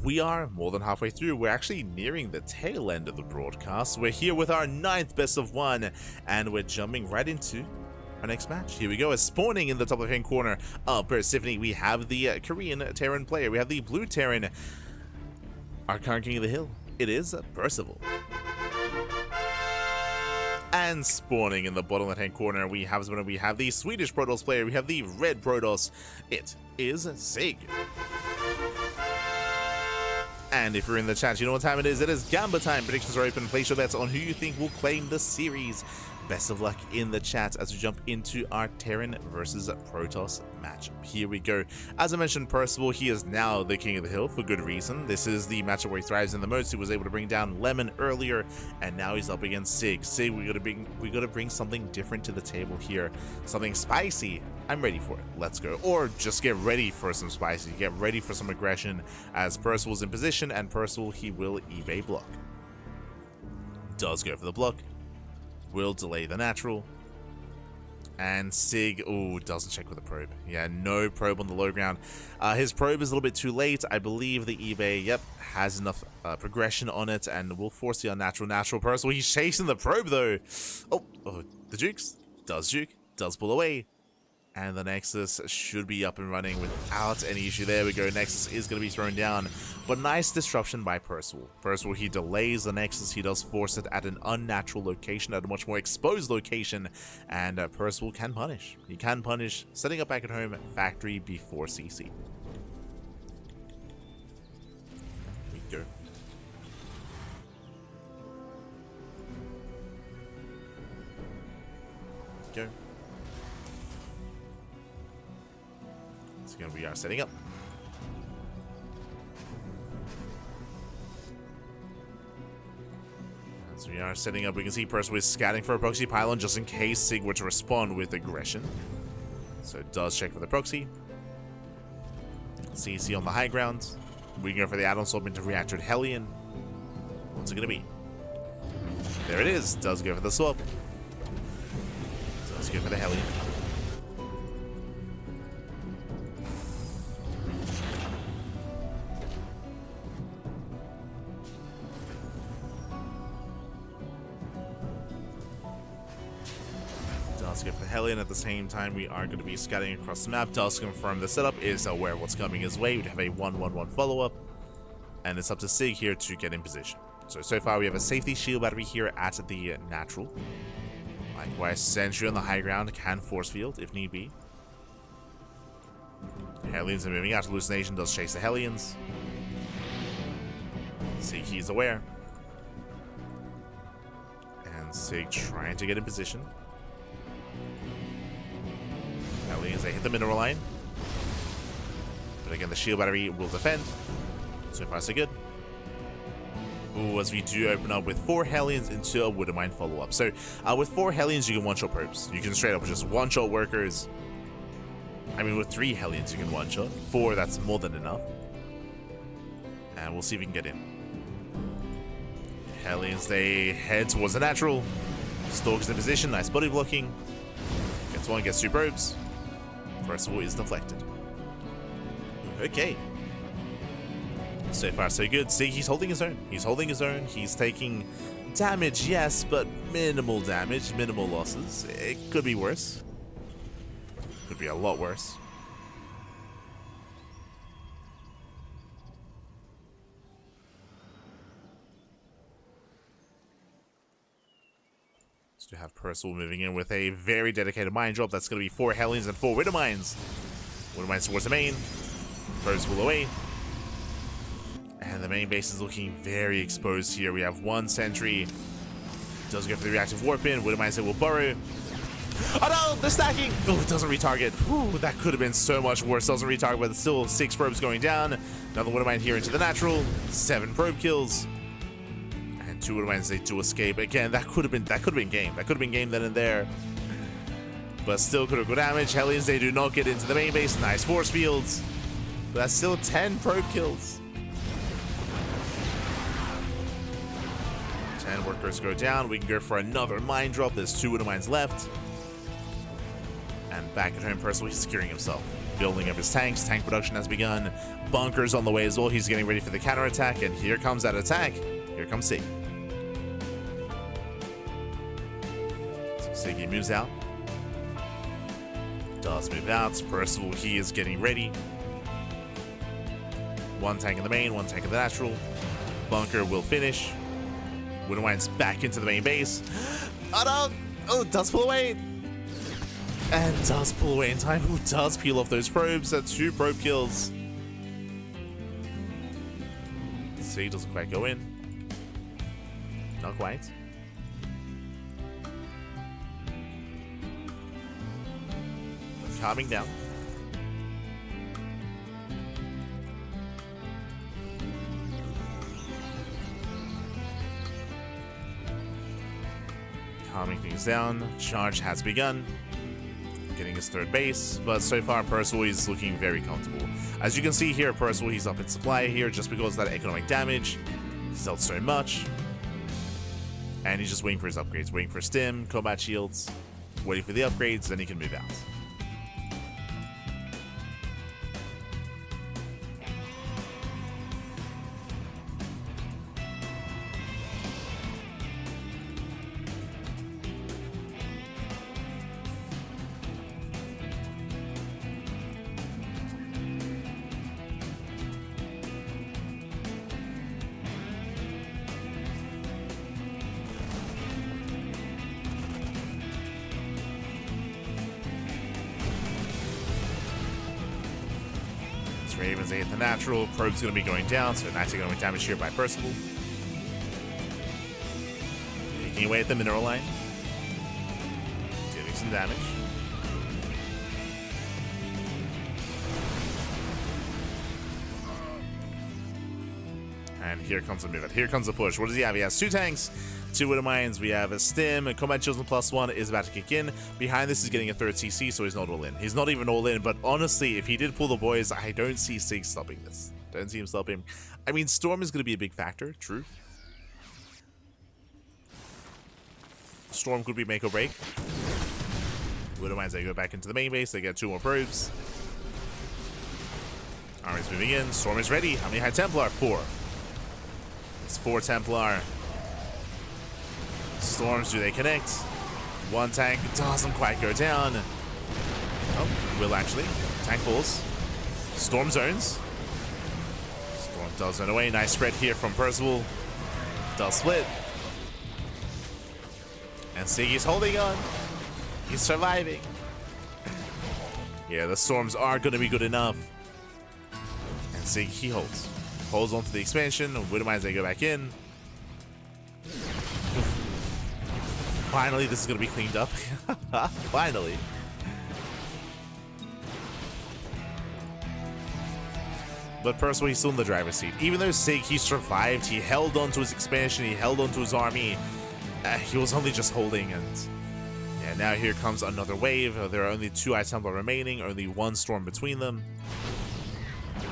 We are more than halfway through. We're actually nearing the tail end of the broadcast. We're here with our 9th best of 1, and we're jumping right into our next match. Here we go, as spawning in the top left-hand corner of Percival, we have the Korean Terran player, we have the blue Terran, our current King of the Hill. It is Percival. And spawning in the bottom left-hand corner, we have the Swedish Protoss player, we have the red Protoss. It is Sig. And if you're in the chat, you know what time it is. It is Gamba time. Predictions are open. Place your bets on who you think will claim the series. Best of luck in the chat as we jump into our Terran versus Protoss matchup. Here we go. As I mentioned, Percival, he is now the King of the Hill for good reason. This is the matchup where he thrives in the most. He was able to bring down Lemon earlier, and now he's up against Sig. Sig, we gotta bring something different to the table here. Something spicy. I'm ready for it. Let's go. Or just get ready for some spicy. Get ready for some aggression, as Percival's in position, and Percival, he will eBay block. Does go for the block. Will delay the natural. And Sig, doesn't check with a probe. Yeah, no probe on the low ground. His probe is a little bit too late. I believe the eBay, has enough progression on it and will force the unnatural. Natural Percival, he's chasing the probe though. The Jukes. Does Juke. Does pull away. And the Nexus should be up and running without any issue. There we go. Nexus is going to be thrown down. But nice disruption by Percival. Percival, he delays the Nexus. He does force it at an unnatural location, at a much more exposed location. And Percival can punish. He can punish, setting up back at home, factory before CC. Here we go. Go. We are setting up. As we are setting up, we can see Percival is scouting for a proxy pylon just in case Sig were to respond with aggression. So it does check for the proxy. CC on the high ground. We can go for the add-on swap into reactor Hellion. What's it going to be? There it is. Does go for the swap. Does go for the Hellion. Get for Hellion. At the same time, we are going to be scouting across the map. Does confirm the setup is aware of what's coming his way. We have a 1-1-1 follow-up, and it's up to Sig here to get in position. So far we have a safety shield battery here at the natural. Likewise, sentry on the high ground, can force field if need be. Hellions are moving out. Hallucination does chase the Hellions. Sig, he's aware, and Sig trying to get in position. Hellions, they hit the mineral line. But again, the shield battery will defend. So far, so good. As we do open up with 4 Hellions into a Wood of Mine follow-up. So, with 4 Hellions, you can one-shot probes. You can straight up just one-shot workers. I mean, with 3 Hellions, you can one-shot. 4, that's more than enough. And we'll see if we can get in. Hellions, they head towards the natural. Stalks in position, nice body blocking. Gets 1, gets 2 probes. Percival is deflected. Okay. So far, so good. See, he's holding his own. He's holding his own. He's taking damage, yes, but minimal damage, minimal losses. It could be worse. Could be a lot worse. To have Percival moving in with a very dedicated mine drop. That's going to be 4 Hellions and 4 Widow Mines. Widow Mines towards the main. Percival away. And the main base is looking very exposed here. We have 1 sentry. Does go for the reactive warp in. Widow Mines will burrow. Oh no, they're stacking. Oh, it doesn't retarget. Whew, that could have been so much worse. Doesn't retarget, but still 6 probes going down. Another Widow Mine here into the natural. 7 probe kills. 2 Widow Mines, they do escape. Again, that could have been game. That could have been game then and there. But still could have good damage. Hellions, they do not get into the main base. Nice force fields. But that's still 10 probe kills. 10 workers go down. We can go for another mine drop. There's 2 Widow Mines left. Back at home, Percival, he's securing himself. Building up his tanks. Tank production has begun. Bunkers on the way as well. He's getting ready for the counterattack, and here comes that attack. Here comes Siggy. So Siggy moves out. Does move out. Percival, he is getting ready. One tank in the main, one tank in the natural. Bunker will finish. Widowmine's back into the main base. Oh no! Oh, does pull away. And does pull away in time. Who does peel off those probes? That's 2 probe kills. See, doesn't quite go in. Not quite. Calming down. Calming things down. Charge has begun. Getting his 3rd base, but so far Percival is looking very comfortable. As you can see here, Percival, he's up in supply here just because of that economic damage. He's dealt so much. And he's just waiting for his upgrades, waiting for stim, combat shields, waiting for the upgrades, then he can move out. Ravens hit the natural. Probe's going to be going down, so nice economic damage here by Percival. Taking away at the mineral line. Dealing some damage. And here comes the move. Here comes the push. What does he have? He has 2 tanks, 2 Widow Mines. We have a stim, and combat shields +1 is about to kick in. Behind this is getting a 3rd CC, so he's not all in. He's not even all in, but honestly, if he did pull the boys, I don't see Sig stopping this. Don't see him stopping. I mean, Storm is going to be a big factor, true. Storm could be make or break. Widow Mines, they go back into the main base, they get 2 more probes. Army's moving in, Storm is ready. How many High Templar? 4. It's 4 Templar. Storms, do they connect? 1 tank doesn't quite go down. Oh, will actually. Tank pulls. Storm zones. Storm does zone away. Nice spread here from Percival. Does split. And Siggy's holding on. He's surviving. Yeah, the Storms are going to be good enough. And Siggy, he holds. Holds onto the expansion. Widow Mines, they go back in. Finally, this is going to be cleaned up. Finally. But Percival, he's still in the driver's seat. Even though Sig, he survived, he held on to his expansion, he held on to his army. He was only just holding, and yeah, now here comes another wave. There are only 2 High Templar remaining, only 1 Storm between them.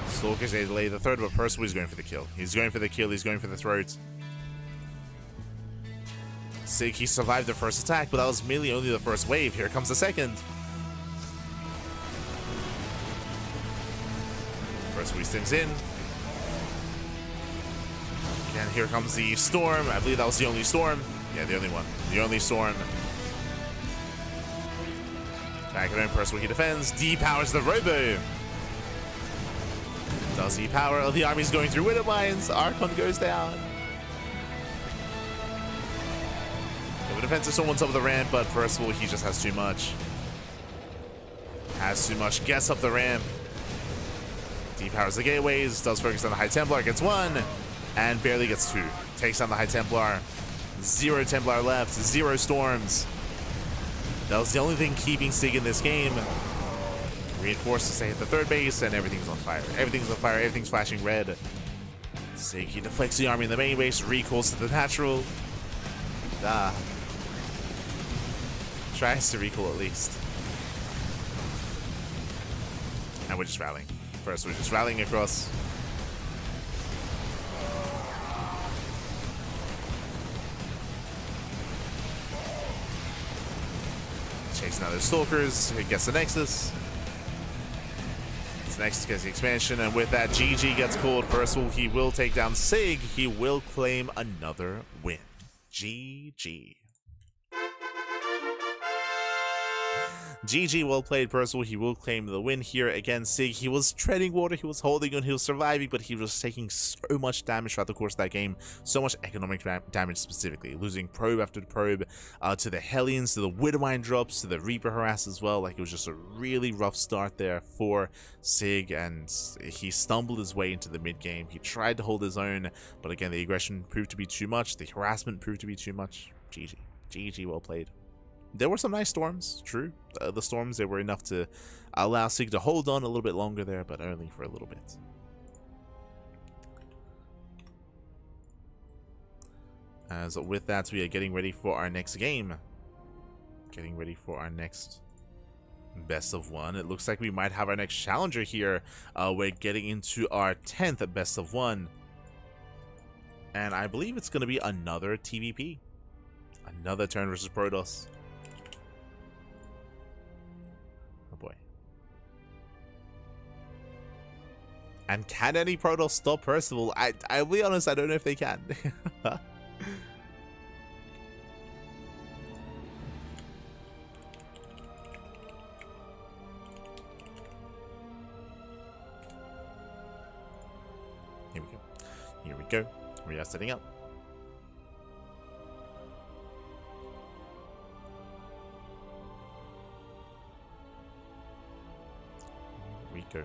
Stalkers, they delay the 3rd, but Percival is going for the kill. He's going for the kill, he's going for the throat. Sig, he survived the 1st attack, but that was merely only the 1st wave. Here comes the 2nd. Percival stims in. And here comes the Storm. I believe that was the only Storm. Yeah, the only one. The only Storm. Back at home, Percival, he defends. D-powers the Robo. Does he power? Oh, the army's going through Widow Mines. Archon goes down. The defensive storm on top of the ramp, but Percival, he just has too much. Has too much. Gets up the ramp. Depowers the gateways. Does focus on the High Templar. Gets 1. And barely gets 2. Takes down the High Templar. 0 Templar left. 0 Storms. That was the only thing keeping Sig in this game. Reinforced to hit the 3rd base, and everything's on fire. Everything's on fire. Everything's flashing red. Sig, he deflects the army in the main base. Recalls to the natural. Tries to recall at least. And we're just rallying. First, we're just rallying across. Gets another Stalkers. He gets the Nexus. Nexus gets the expansion, and with that, GG gets called. Percival, he will take down Sig. He will claim another win. GG. GG, well played, Percival. He will claim the win here against Sig. He was treading water, he was holding on, he was surviving, but he was taking so much damage throughout the course of that game. So much economic damage specifically. Losing probe after probe to the Hellions, to the Widowmine drops, to the Reaper harass as well. Like, it was just a really rough start there for Sig, and he stumbled his way into the mid game. He tried to hold his own, but again, the aggression proved to be too much. The harassment proved to be too much. GG. GG, well played. There were some nice storms, true. The storms, they were enough to allow Sig to hold on a little bit longer there, but only for a little bit. As with that, we are getting ready for our next game. Getting ready for our next best of one. It looks like we might have our next challenger here. We're getting into our 10th best of one. And I believe it's going to be another TVP. Another Terran versus Protoss. Boy. And can any Protoss stop Percival? I'll be honest, I don't know if they can. Here we go. Here we go. We are setting up. Go.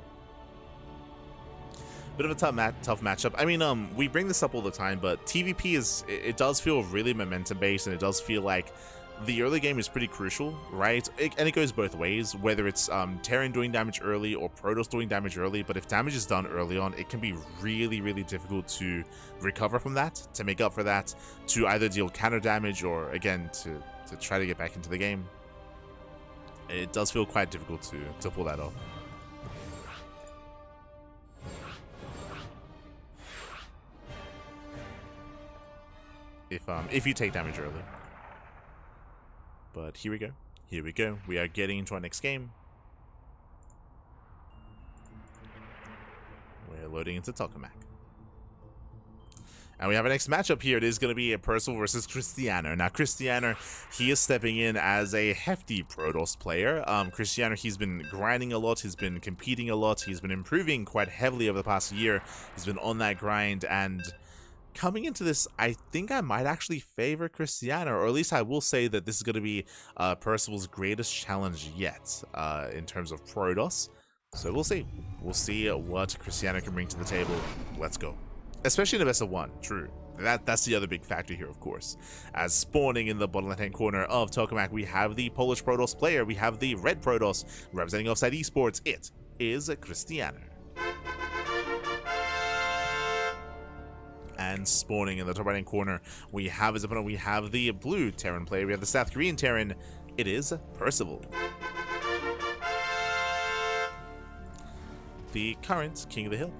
Bit of a tough matchup. I mean, we bring this up all the time, but TVP it does feel really momentum based, and it does feel like the early game is pretty crucial, right? And it goes both ways, whether it's Terran doing damage early or Protoss doing damage early. But if damage is done early on, it can be really, really difficult to recover from that, to make up for that, to either deal counter damage or again to try to get back into the game. It does feel quite difficult to pull that off. If you take damage early. But here we go. Here we go. We are getting into our next game. We're loading into Tokamak. And we have our next matchup here. It is going to be a Percival versus Cristiano. Now, Cristiano, he is stepping in as a hefty Protoss player. Cristiano, he's been grinding a lot. He's been competing a lot. He's been improving quite heavily over the past year. He's been on that grind, and coming into this, I think I might actually favor Cristiano, or at least I will say that this is going to be Percival's greatest challenge yet in terms of Protoss. So we'll see. We'll see what Cristiano can bring to the table. Let's go. Especially in a best of one, true. That's the other big factor here, of course. As spawning in the bottom left-hand corner of Tokamak, we have the Polish Protoss player. We have the red Protoss representing Offside Esports. It is Cristiano. And spawning in the top right-hand corner, we have his opponent. We have the blue Terran player. We have the South Korean Terran. It is Percival. The current King of the Hill.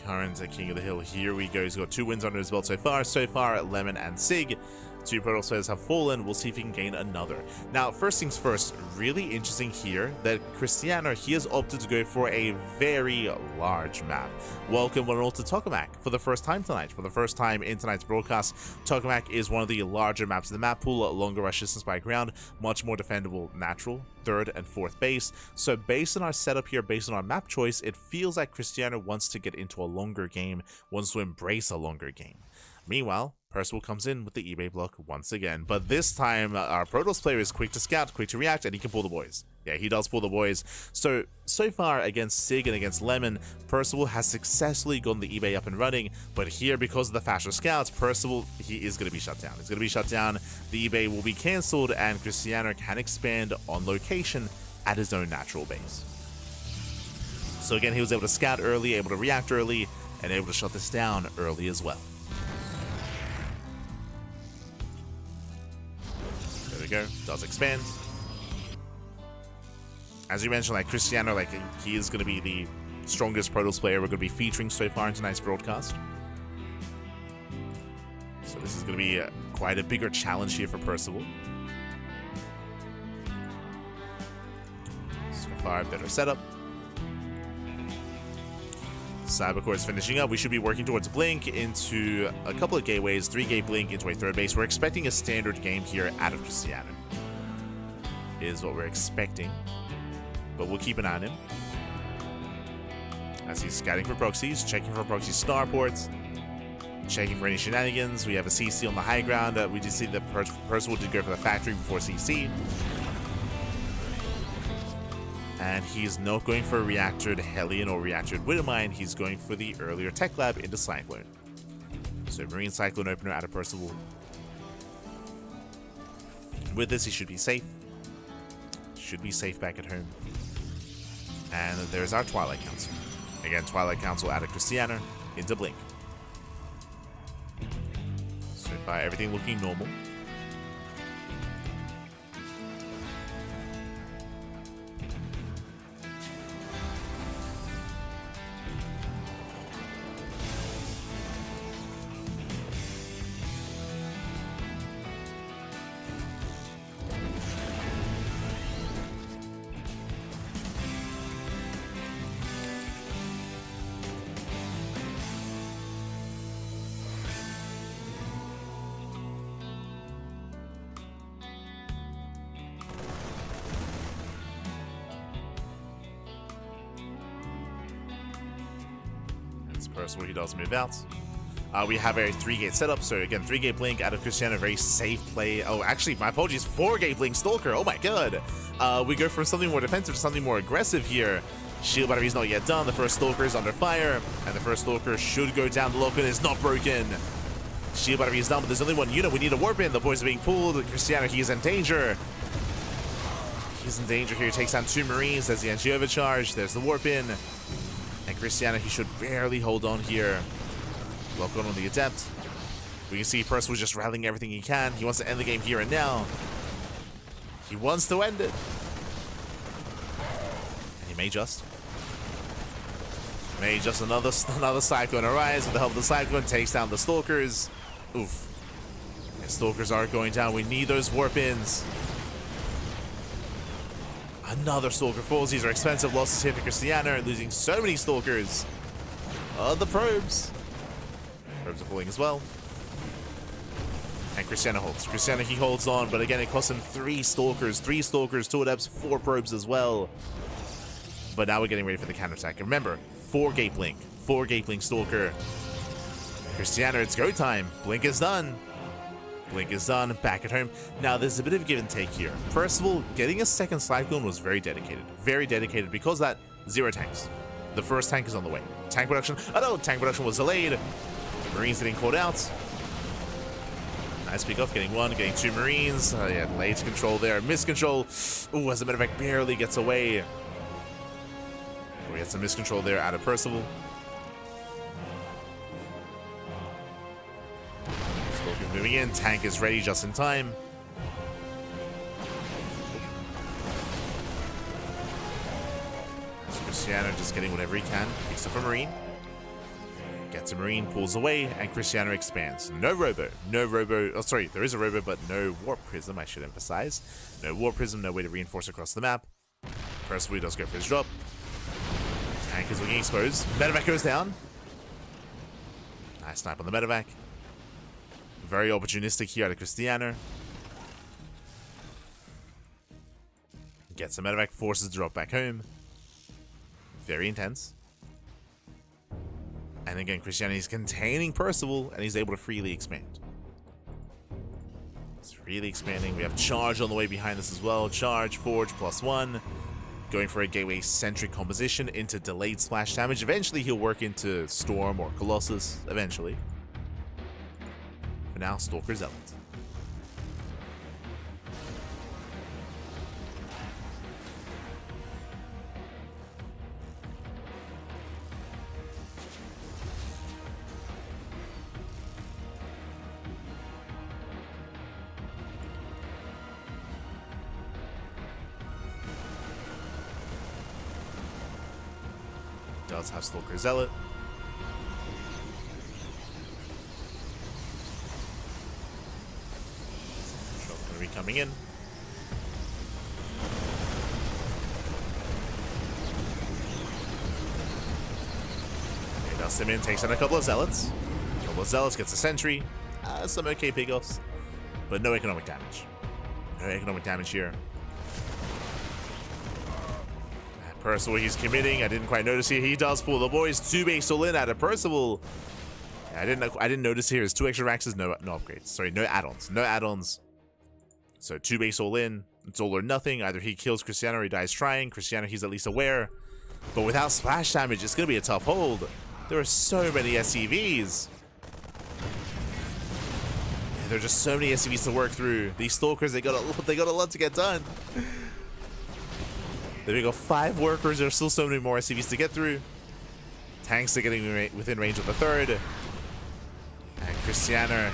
Current King of the Hill. Here we go. He's got 2 wins under his belt so far. So far, Lemon and Sig. 2 Protoss players have fallen. We'll see if he can gain another. Now, first things first, really interesting here that Cristiano, he has opted to go for a very large map. Welcome one and all to Tokamak for the first time tonight. For the first time in tonight's broadcast, Tokamak is one of the larger maps in the map pool, longer rush distance by ground, much more defendable natural, 3rd and 4th base. So based on our setup here, based on our map choice, it feels like Cristiano wants to get into a longer game, wants to embrace a longer game. Meanwhile, Percival comes in with the eBay block once again, but this time our Protoss player is quick to scout, quick to react, and he can pull the boys. Yeah, he does pull the boys. So far against Sig and against Lemon, Percival has successfully gotten the eBay up and running, but here, because of the faster scouts, Percival, he is going to be shut down. He's going to be shut down, the eBay will be cancelled, and Cristiano can expand on location at his own natural base. So again, he was able to scout early, able to react early, and able to shut this down early as well. There we go, does expand. As you mentioned, like Cristiano, like he is going to be the strongest Protoss player we're going to be featuring so far in tonight's broadcast. So this is going to be quite a bigger challenge here for Percival. far better setup. Cybercore is finishing up. We should be working towards Blink into a couple of gateways, 3-gate Blink into a third base. We're expecting a standard game here out of Cristiano. Is what we're expecting. But we'll keep an eye on him. As he's scouting for proxies, checking for proxy starports, checking for any shenanigans. We have a CC on the high ground. We did see that Percival did go for the factory before CC. And he's not going for a reactored Hellion or reactored Widowmine. He's going for the earlier Tech Lab into Cyclone. So Marine Cyclone opener out of Percival. With this, he should be safe. Should be safe back at home. And there's our Twilight Council. Again, Twilight Council out of Cristiano into Blink. So far, everything looking normal. Percival, he does move out. We have a 3-gate setup, so again, 3-gate Blink out of Cristiano, very safe play. Oh, actually, my apologies, 4-gate Blink Stalker, oh my god. We go from something more defensive to something more aggressive here. Shield battery's not yet done, the first Stalker is under fire, and the first Stalker should go down. The lock-in is not broken. Shield battery is done, but there's only one unit. We need a warp in. The boys are being pulled. Cristiano, he is in danger. He's in danger here. He takes down 2 Marines. There's the NG overcharge. There's the warp in. And Cristiano, he should barely hold on here. Lock on the Adept. We can see Percival just rallying everything he can. He wants to end the game here and now. He wants to end it. And he may just. Another Cyclone Arise with the help of the Cyclone. Takes down the Stalkers. Oof. And Stalkers are going down. We need those warp-ins. Another Stalker falls. These are expensive losses here for Cristiano, losing so many Stalkers. The probes. Probes are falling as well. And Cristiano holds. Cristiano, he holds on, but again, it costs him 3 Stalkers. 3 Stalkers, 2 Adepts, 4 probes as well. But now we're getting ready for the counterattack. Remember, 4-gate Blink. 4-gate Blink Stalker. Cristiano, it's go time. Blink is done. Blink is done, back at home. Now, there's a bit of a give and take here. Percival, getting a second Cyclone was very dedicated. Very dedicated because that 0 tanks. The first tank is on the way. Tank production, oh no, tank production was delayed. Marines getting called out. Nice pick off, getting 1, getting 2 Marines. Yeah, delayed control there, miscontrol. Ooh, as a matter of fact, barely gets away. We had some miscontrol there out of Percival. Moving in, tank is ready just in time. So Cristiano just getting whatever he can. Picks up a Marine. Gets a Marine, pulls away, and Cristiano expands. No Robo. Oh, sorry, there is a Robo, but no Warp Prism, I should emphasize. No Warp Prism, no way to reinforce across the map. Percival does go for his drop. Tank is looking exposed. Medevac goes down. Nice snipe on the Medevac. Very opportunistic here out of Cristiano. Gets a Medevac, forces to drop back home. Very intense. And again, Cristiano is containing Percival, and he's able to freely expand. He's freely expanding. We have Charge on the way behind us as well. Charge, Forge, +1. Going for a gateway-centric composition into delayed splash damage. Eventually, he'll work into Storm or Colossus. Eventually. For now, Stalker Zealot. Does have Stalker Zealot. Coming in. Dusts him in, takes on a couple of Zealots. A couple of Zealots, gets a Sentry. Some okay pickoffs, but no economic damage. No economic damage here. Percival, he's committing. I didn't quite notice here. He does pull the boys. 2 base all in out of Percival. Yeah, I didn't notice here. It's 2 extra Raxes, no upgrades. Sorry, no add-ons. No add-ons. So 2 base all in. It's all or nothing. Either he kills Cristiano or he dies trying. Cristiano, he's at least aware. But without splash damage, it's going to be a tough hold. There are so many SCVs. Yeah, there are just so many SCVs to work through. These Stalkers, they got a lot to get done. Then we got 5 workers. There are still so many more SCVs to get through. Tanks are getting within range of the 3rd. And Cristiano,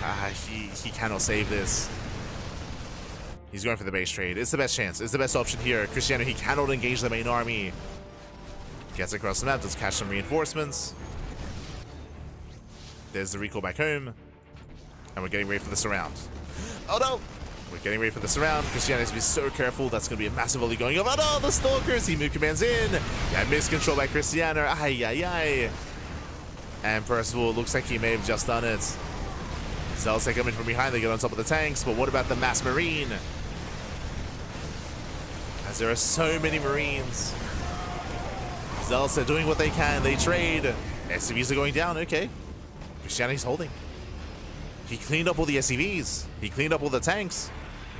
he cannot save this. He's going for the base trade. It's the best chance. It's the best option here. Cristiano, he cannot engage the main army. Gets across the map. Does catch some reinforcements. There's the recall back home. And we're getting ready for the surround. Oh no! We're getting ready for the surround. Cristiano needs to be so careful. That's going to be a massive volley going up. Oh no, the Stalkers! He move commands in. Yeah, miscontrol by Cristiano. Ay, ay, ay. And Percival, looks like he may have just done it. Zealots take him in from behind. They get on top of the tanks. But what about the mass marine? As there are so many marines. Zealots are doing what they can. They trade. SCVs are going down. Okay. Cristiano's holding. He cleaned up all the SCVs. He cleaned up all the tanks.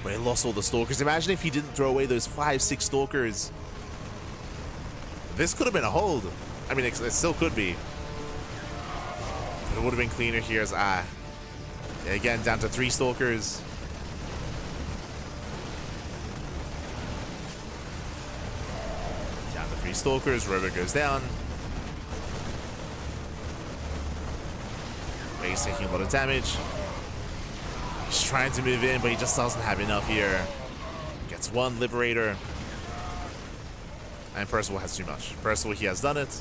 But he lost all the Stalkers. Imagine if he didn't throw away those 5-6 Stalkers. This could have been a hold. I mean, it still could be. But it would have been cleaner here as again, down to 3 Stalkers. Down to 3 Stalkers. Rover goes down. He's taking a lot of damage. He's trying to move in, but he just doesn't have enough here. Gets 1 Liberator. And Percival has too much. Percival, he has done it.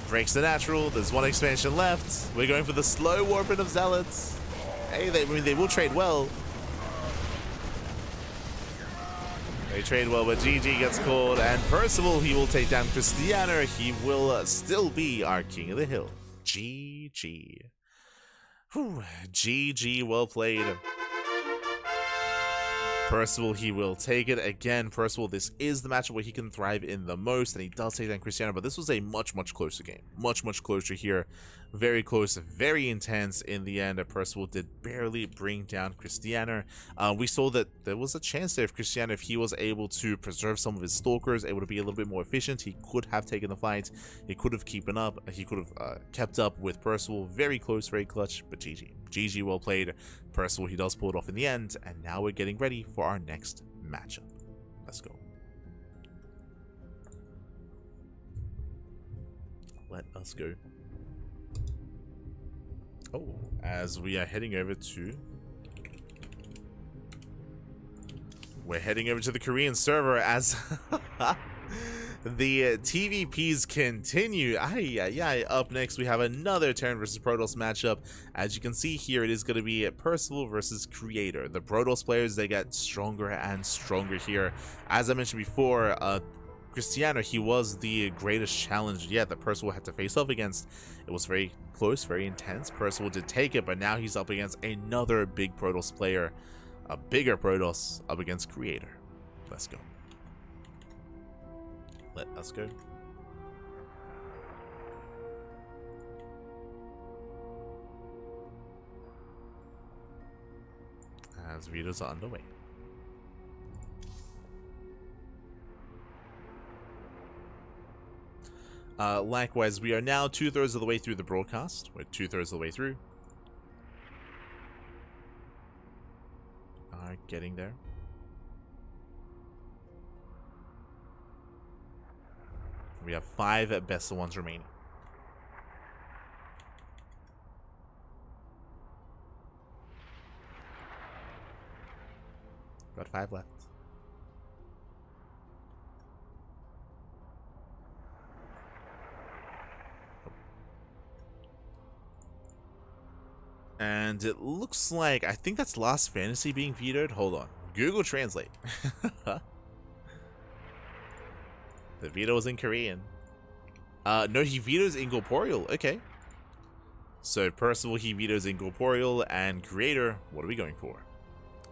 Breaks the natural. There's 1 expansion left. We're going for the slow warping of Zealots. Hey, they will trade well. They trade well, but GG gets called. And Percival, he will take down Cristiano. He will still be our King of the Hill. GG. Whew. GG, well played. Percival, he will take it. Again, Percival, this is the matchup where he can thrive in the most, and he does take down Cristiano, but this was a much closer game. Much closer here. Very close, very intense in the end. Percival did barely bring down Cristiano. We saw that there was a chance there if Cristiano, if he was able to preserve some of his Stalkers, able to be a little bit more efficient, he could have taken the fight. He could have kept up with Percival. Very close, very clutch, but GG. GG, well played. Percival, he does pull it off in the end, and now we're getting ready for our next matchup. Let's go. Let us go. Oh, as we are heading over to... We're heading over to the Korean server as the TVPs continue. Up next, we have another Terran versus Protoss matchup. As you can see here, it is going to be Percival versus Creator. The Protoss players, they get stronger and stronger here. As I mentioned before, Cristiano, he was the greatest challenge yet that Percival had to face off against. It was very close, very intense. Percival did take it, but now he's up against another big Protoss player. A bigger Protoss up against Creator. Let's go. Let us go. As videos are underway. Likewise, we are now 2/3 of the way through the broadcast. We're 2/3 of the way through. Getting there. We have 5 best of ones remaining. Got 5 left. And it looks like, I think that's Lost Fantasy being vetoed. Hold on. Google Translate. The veto is in Korean. No, he vetoes Incorporeal. Okay. So Percival, he vetoes Incorporeal, and Creator, what are we going for?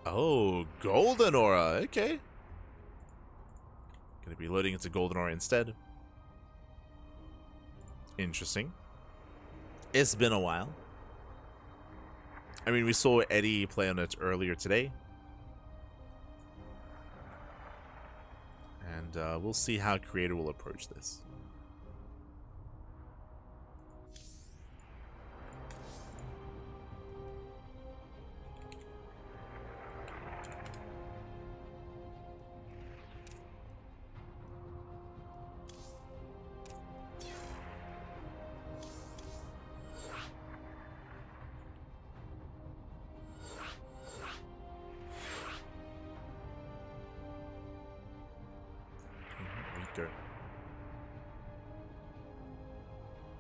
Oh, Golden Aura. Okay. Gonna be loading into Golden Aura instead. Interesting. It's been a while. I mean, we saw Eddie play on it earlier today. And we'll see how Creator will approach this.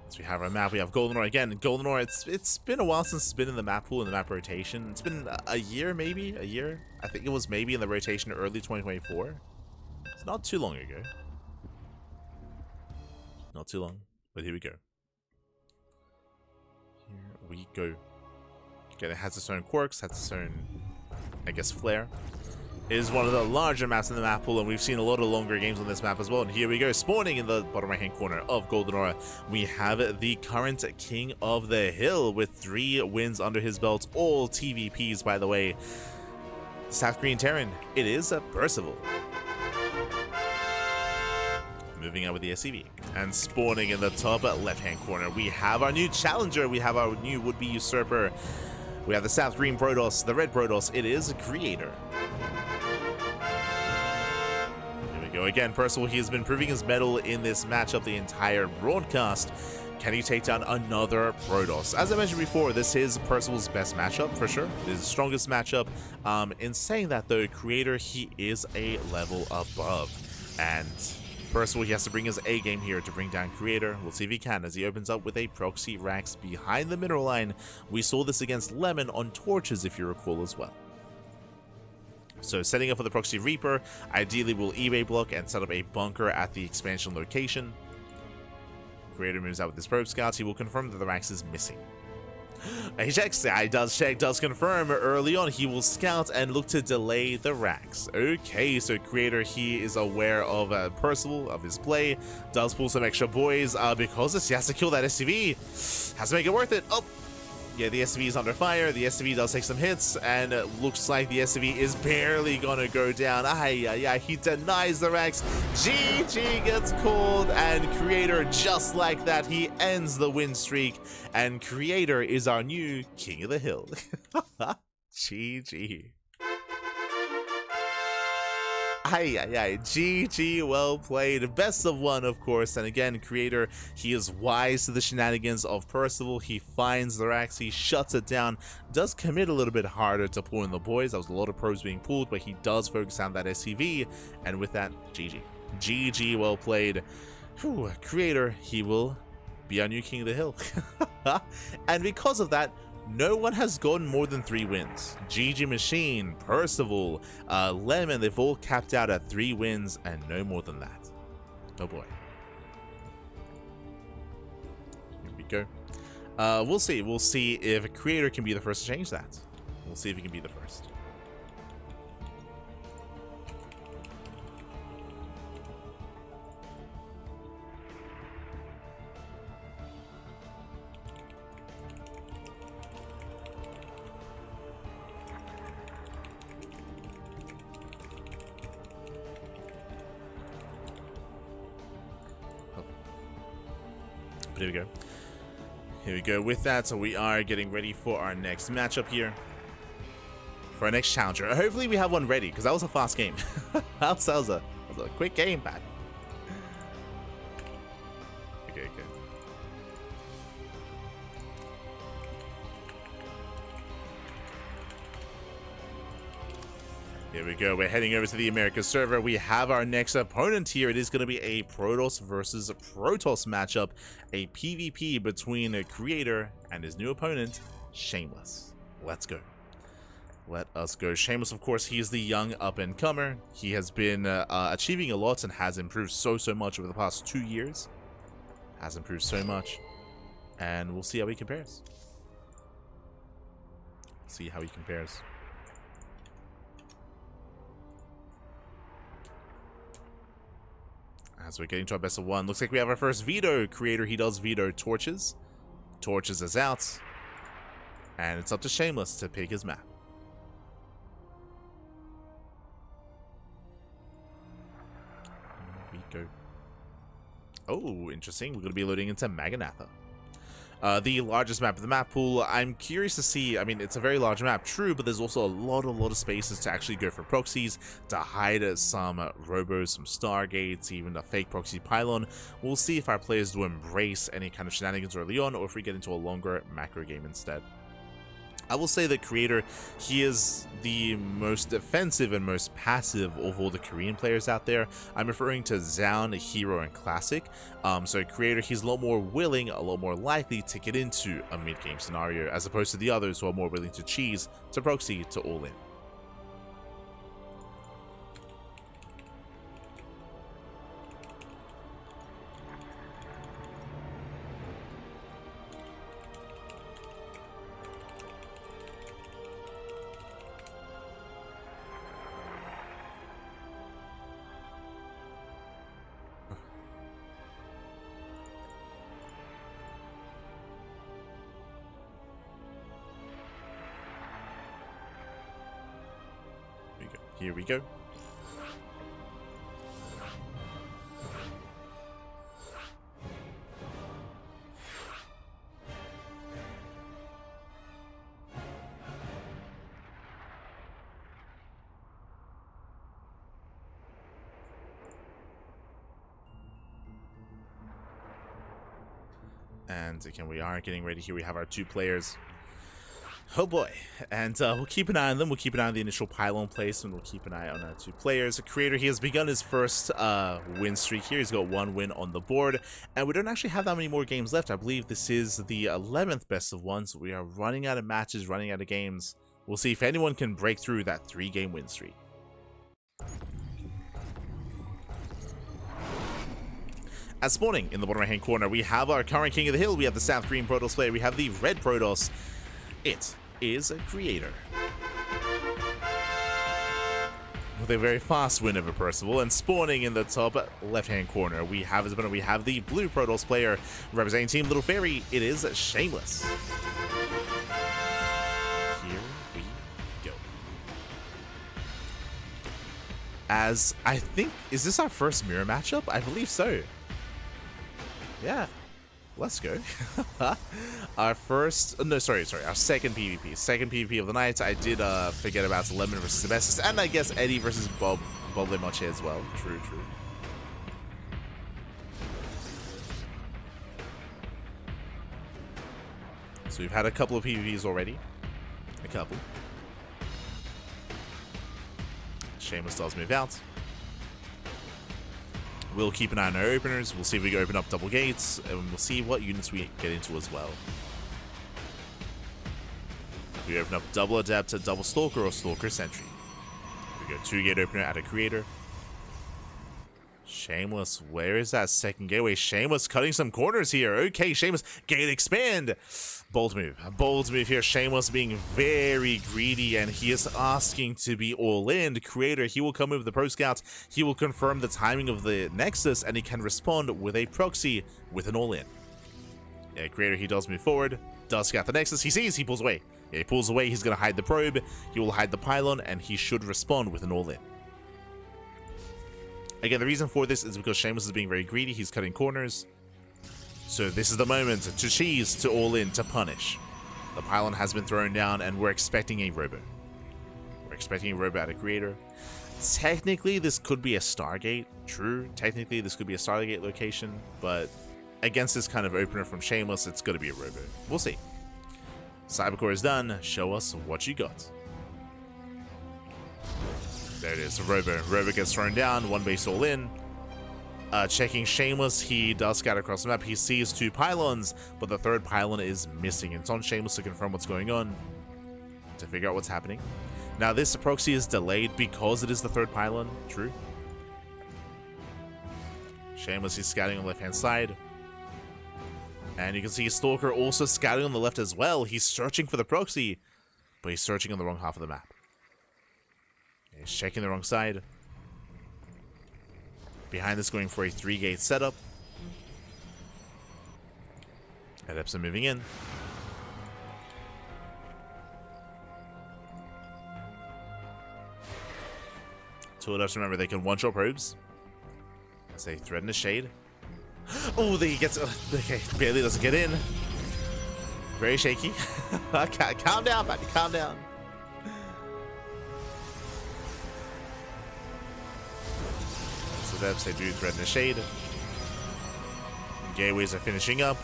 So we have our map, we have Golden Aura again. Golden Aura, it's been a while since it's been in the map pool and the map rotation. It's been a year, maybe? A year? I think it was maybe in the rotation early 2024. It's not too long ago. Not too long, but here we go. Here we go. Again, it has its own quirks, has its own, I guess, flair. It is one of the larger maps in the map pool, and we've seen a lot of longer games on this map as well. And here we go, spawning in the bottom right hand corner of Golden Aura, we have the current King of the Hill with 3 wins under his belt, all TVPs, by the way. South Green Terran, it is a Percival. Moving out with the SCV. And spawning in the top left hand corner, we have our new challenger, we have our new would-be usurper. We have the South Green Protoss, the Red Protoss, it is a Creator. Again, Percival, he has been proving his mettle in this matchup the entire broadcast. Can he take down another Protoss? As I mentioned before, this is Percival's best matchup, for sure. It is the strongest matchup. In saying that, though, Creator, he is a level above. And Percival, he has to bring his A game here to bring down Creator. We'll see if he can, as he opens up with a proxy Rax behind the mineral line. We saw this against Lemon on Torches, if you recall, as well. So setting up for the Proxy Reaper, ideally we'll eBay block and set up a bunker at the expansion location. Creator moves out with his probe scouts. He will confirm that the Rax is missing. He checks, does confirm early on. He will scout and look to delay the Rax. Okay, so Creator, he is aware of Percival, of his play, does pull some extra boys because he has to kill that SCV. Has to make it worth it. Oh! Yeah, the SCV is under fire. The SCV does take some hits, and it looks like the SCV is barely gonna go down. He denies the Rax. GG gets called, and Creator, just like that, he ends the win streak, and Creator is our new King of the Hill. GG. GG, well played. Best of 1, of course. And again, Creator, he is wise to the shenanigans of Percival. He finds the Rax, he shuts it down, does commit a little bit harder to pull in the boys. There was a lot of probes being pulled, but he does focus on that SCV. And with that, GG. GG, well played. Whew, Creator, he will be our new King of the Hill. And because of that, no one has gotten more than 3 wins. GgMaChine, Percival, Lemon, they've all capped out at 3 wins and no more than that. Oh boy. Here we go. We'll see. We'll see if Creator can be the first to change that. We'll see if he can be the first. Here we go. Here we go with that. So we are getting ready for our next matchup here. For our next challenger. Hopefully we have one ready, because that was a fast game. that was a quick game, Pat. Okay. Here we go. We're heading over to the Americas server. We have our next opponent here. It is going to be a Protoss versus Protoss matchup. A PvP between a Creator and his new opponent, Shameless. Let's go. Let us go. Shameless, of course, he is the young up-and-comer. He has been achieving a lot and has improved so much over the past 2 years. Has improved so much. And we'll see how he compares. See how he compares. As we're getting to our best of 1, looks like we have our first veto. Creator, he does veto Torches. Torches is out. And it's up to Shameless to pick his map. Here we go. Oh, interesting. We're going to be loading into Maganatha. The largest map of the map pool. I'm curious to see, I mean, it's a very large map, true, but there's also a lot of spaces to actually go for proxies, to hide some robos, some stargates, even a fake proxy pylon. We'll see if our players do embrace any kind of shenanigans early on, or if we get into a longer macro game instead. I will say that Creator, he is the most defensive and most passive of all the Korean players out there. I'm referring to Zaun, Hero, and Classic. So Creator, he's a lot more willing, a lot more likely to get into a mid-game scenario, as opposed to the others who are more willing to cheese, to proxy, to all-in. Here we go. And again, we are getting ready here. We have our 2 players. Oh boy, and we'll keep an eye on them. We'll keep an eye on the initial pylon place, and we'll keep an eye on our 2 players. The Creator, he has begun his first win streak here. He's got 1 win on the board, and we don't actually have that many more games left. I believe this is the 11th best of 1, so we are running out of matches, running out of games. We'll see if anyone can break through that 3-game win streak. At spawning in the bottom right-hand corner, we have our current King of the Hill. We have the South Green Protoss player. We have the Red Protoss. It is a Creator. With a very fast win over Percival, and spawning in the top left-hand corner, we have the Blue Protoss player representing Team Little Fairy. It is Shameless. Here we go. As I think, is this our first mirror matchup? I believe so. Yeah. Let's go. Our first, no, sorry, our second PvP. Second PvP of the night. I did forget about Lemon versus Nemesis, and I guess Eddie versus Bob Lemoche as well. True. So we've had a couple of PvPs already. A couple. Shameless does move out. We'll keep an eye on our openers. We'll see if we can open up double gates, and we'll see what units we get into as well. If we open up double Adept, double Stalker, or Stalker Sentry. We go 2-gate opener at a Creator. Shameless, where is that second gateway? Shameless cutting some corners here. Okay, Shameless, gate expand. Bold move here. Shameless being very greedy, and he is asking to be all in. Creator, he will come over the Pro Scouts. He will confirm the timing of the Nexus, and he can respond with a proxy with an all in. Yeah, Creator, he does move forward, does scout the Nexus. He sees, he pulls away. Yeah, he pulls away. He's going to hide the probe. He will hide the pylon, and he should respond with an all in. Again, the reason for this is because Shameless is being very greedy. He's cutting corners. So this is the moment to cheese, to all in, to punish. The pylon has been thrown down, and we're expecting a robo. We're expecting a robo out of Creator. Technically, this could be a Stargate. True. Technically, this could be a Stargate location. But against this kind of opener from Shameless, it's going to be a robo. We'll see. Cybercore is done. Show us what you got. There it is, a robo. Robo gets thrown down, 1 base all in. Checking Shameless, he does scout across the map. He sees 2 pylons, but the 3rd pylon is missing. It's on Shameless to confirm what's going on, to figure out what's happening. Now, this proxy is delayed because it is the 3rd pylon. True. Shameless is scouting on the left-hand side. And you can see Stalker also scouting on the left as well. He's searching for the proxy, but he's searching on the wrong half of the map. He's checking the wrong side. Behind this, going for a 3-gate setup. Adepts are moving in. Two Adepts, remember, they can one-shot probes. As they threaten the shade. Oh, he gets... okay, barely doesn't get in. Very shaky. Calm down, buddy, calm down. So Adepts, they do threaten the shade. Gateways are finishing up.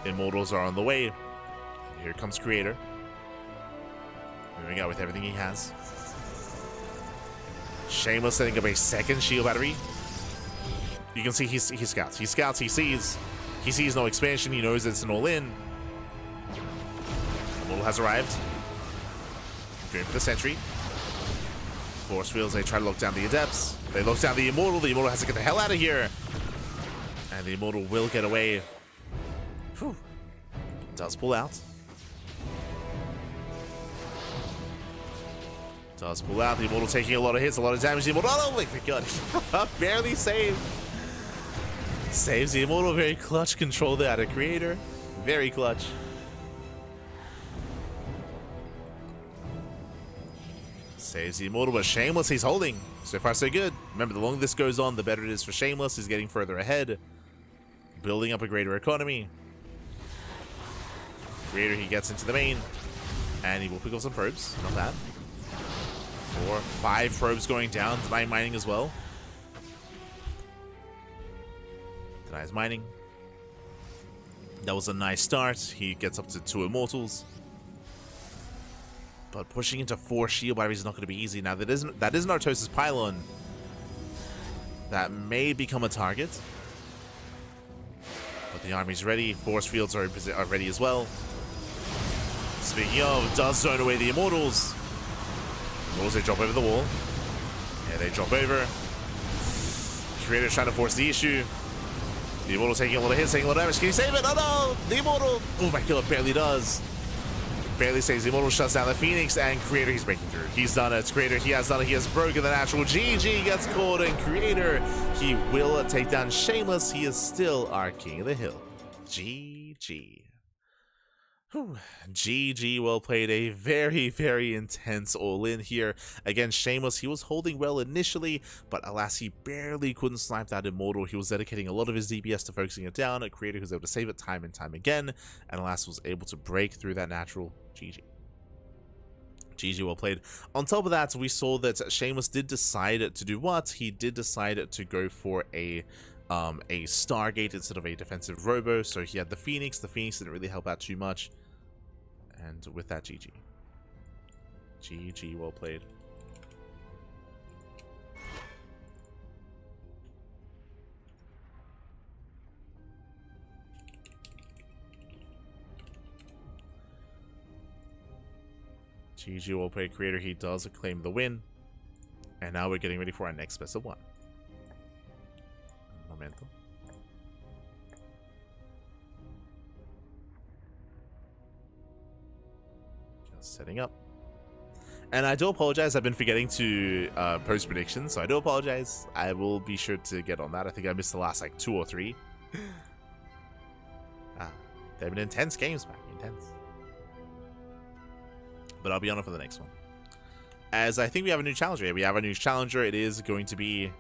Immortals are on the way. Here comes Creator. Moving out with everything he has. Shameless setting up a second shield battery. You can see he scouts. He scouts, he sees. He sees no expansion, he knows it's an all-in. Immortal has arrived. Going for the sentry. Force fields, they try to lock down the Adepts. They lock down the Immortal has to get the hell out of here. And the Immortal will get away. Whew. Does pull out. Does pull out. The Immortal taking a lot of hits, a lot of damage. The Immortal, oh my god, barely saved. Saves the Immortal. Very clutch control there out of Creator. Very clutch. Saves the Immortal, but Shameless, he's holding. So far, so good. Remember, the longer this goes on, the better it is for Shameless. He's getting further ahead. Building up a greater economy. Creator, he gets into the main. And he will pick up some probes. Not bad. 4, 5 probes going down. Deny mining as well. Denies mining. That was a nice start. He gets up to 2 Immortals. But pushing into 4 shield batteries is not going to be easy. Now, that is Nartosis Pylon. That may become a target. But the army's ready. Force fields are ready as well. Speaking of, does zone away the Immortals. Immortals, they drop over the wall. Yeah, they drop over. Creator's trying to force the issue. The Immortal taking a lot of hits, taking a lot of damage. Can he save it? Oh no! The Immortal! Oh my god, barely does. Barely saves. The Immortal shuts down the Phoenix, and Creator, he's breaking through. He's done it. Creator, he has done it. He has broken the natural. GG gets caught, and Creator, he will take down Shameless. He is still our King of the Hill. GG. Whew. GG, well played. A very, very intense all-in here. Again, Shameless, he was holding well initially, but alas, he barely couldn't snipe that Immortal. He was dedicating a lot of his DPS to focusing it down. A Creator who was able to save it time and time again, and alas, was able to break through that natural. GG. GG, well played. On top of that, we saw that Shameless did decide to do what? He did decide to go for a Stargate instead of a defensive Robo, so he had the Phoenix. The Phoenix didn't really help out too much. And with that, GG. GG, well played. GG, well played. Creator, he does claim the win. And now we're getting ready for our next best of 1. Momento. Setting up. And I do apologize, I've been forgetting to post predictions, so I do apologize. I will be sure to get on that. I think I missed the last like 2 or 3. They've been intense games, man. Intense. But I'll be on it for the next one. As I think we have a new challenger here. We have a new challenger. It is going to be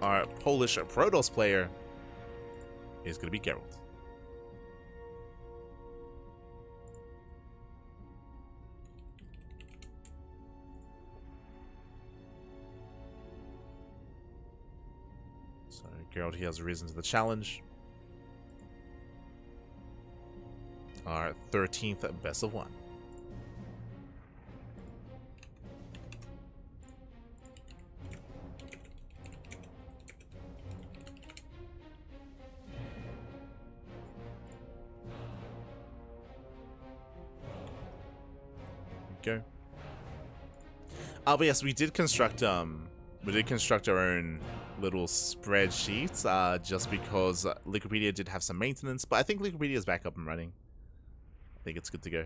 our Polish Protoss player. Is going to be Gerald. So Gerald, he has risen to the challenge. Our 13th best of 1. Go. But yes, we did construct our own little spreadsheet, just because Liquipedia did have some maintenance, but I think Liquipedia is back up and running. I think it's good to go.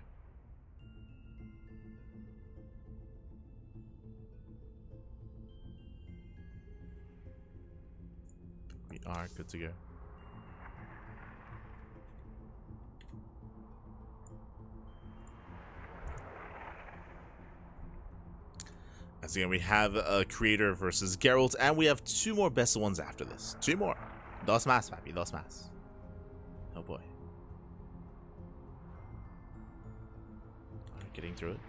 We are good to go. As again, we have a Creator versus Gerald, and we have 2 more best of ones after this. 2 more. Dos más, papi, dos más. Oh boy. Alright, getting through it.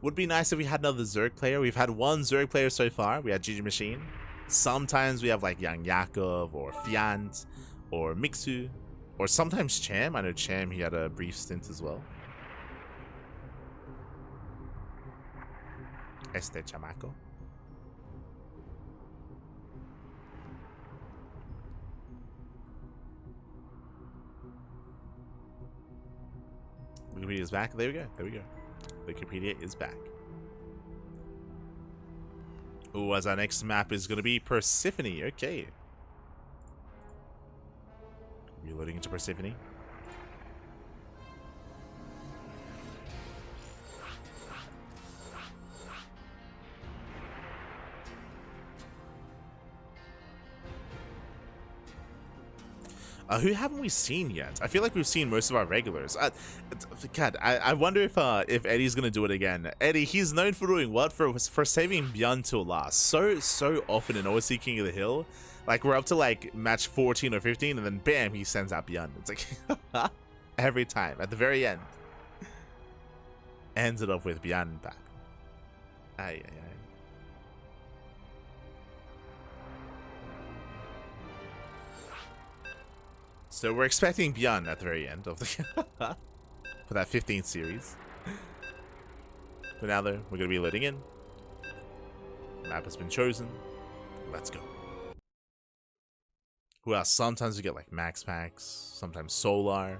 Would be nice if we had another Zerg player. We've had 1 Zerg player so far. We had GgMaChine. Sometimes we have like Yang Yakov or Fiant or Mixu. Or sometimes Cham. I know Cham, he had a brief stint as well. Este chamaco. Wikipedia is back. There we go. There we go. Wikipedia is back. Oh, as our next map is going to be Persephone. Okay. Reloading into Persephone. Who haven't we seen yet? I feel like we've seen most of our regulars. God, I wonder if Eddie's gonna do it again. Eddie, he's known for doing what? For saving Bjorn till last. So often in OSC King of the Hill. Like, we're up to like match 14 or 15, and then bam, he sends out Bjorn. It's like every time at the very end. Ends it off with Bjorn back. Ay. So we're expecting Bjorn at the very end of the for that 15th series. But now though, we're gonna be letting in. Map has been chosen. Let's go. Who else? Sometimes we get like Max Packs, sometimes Solar.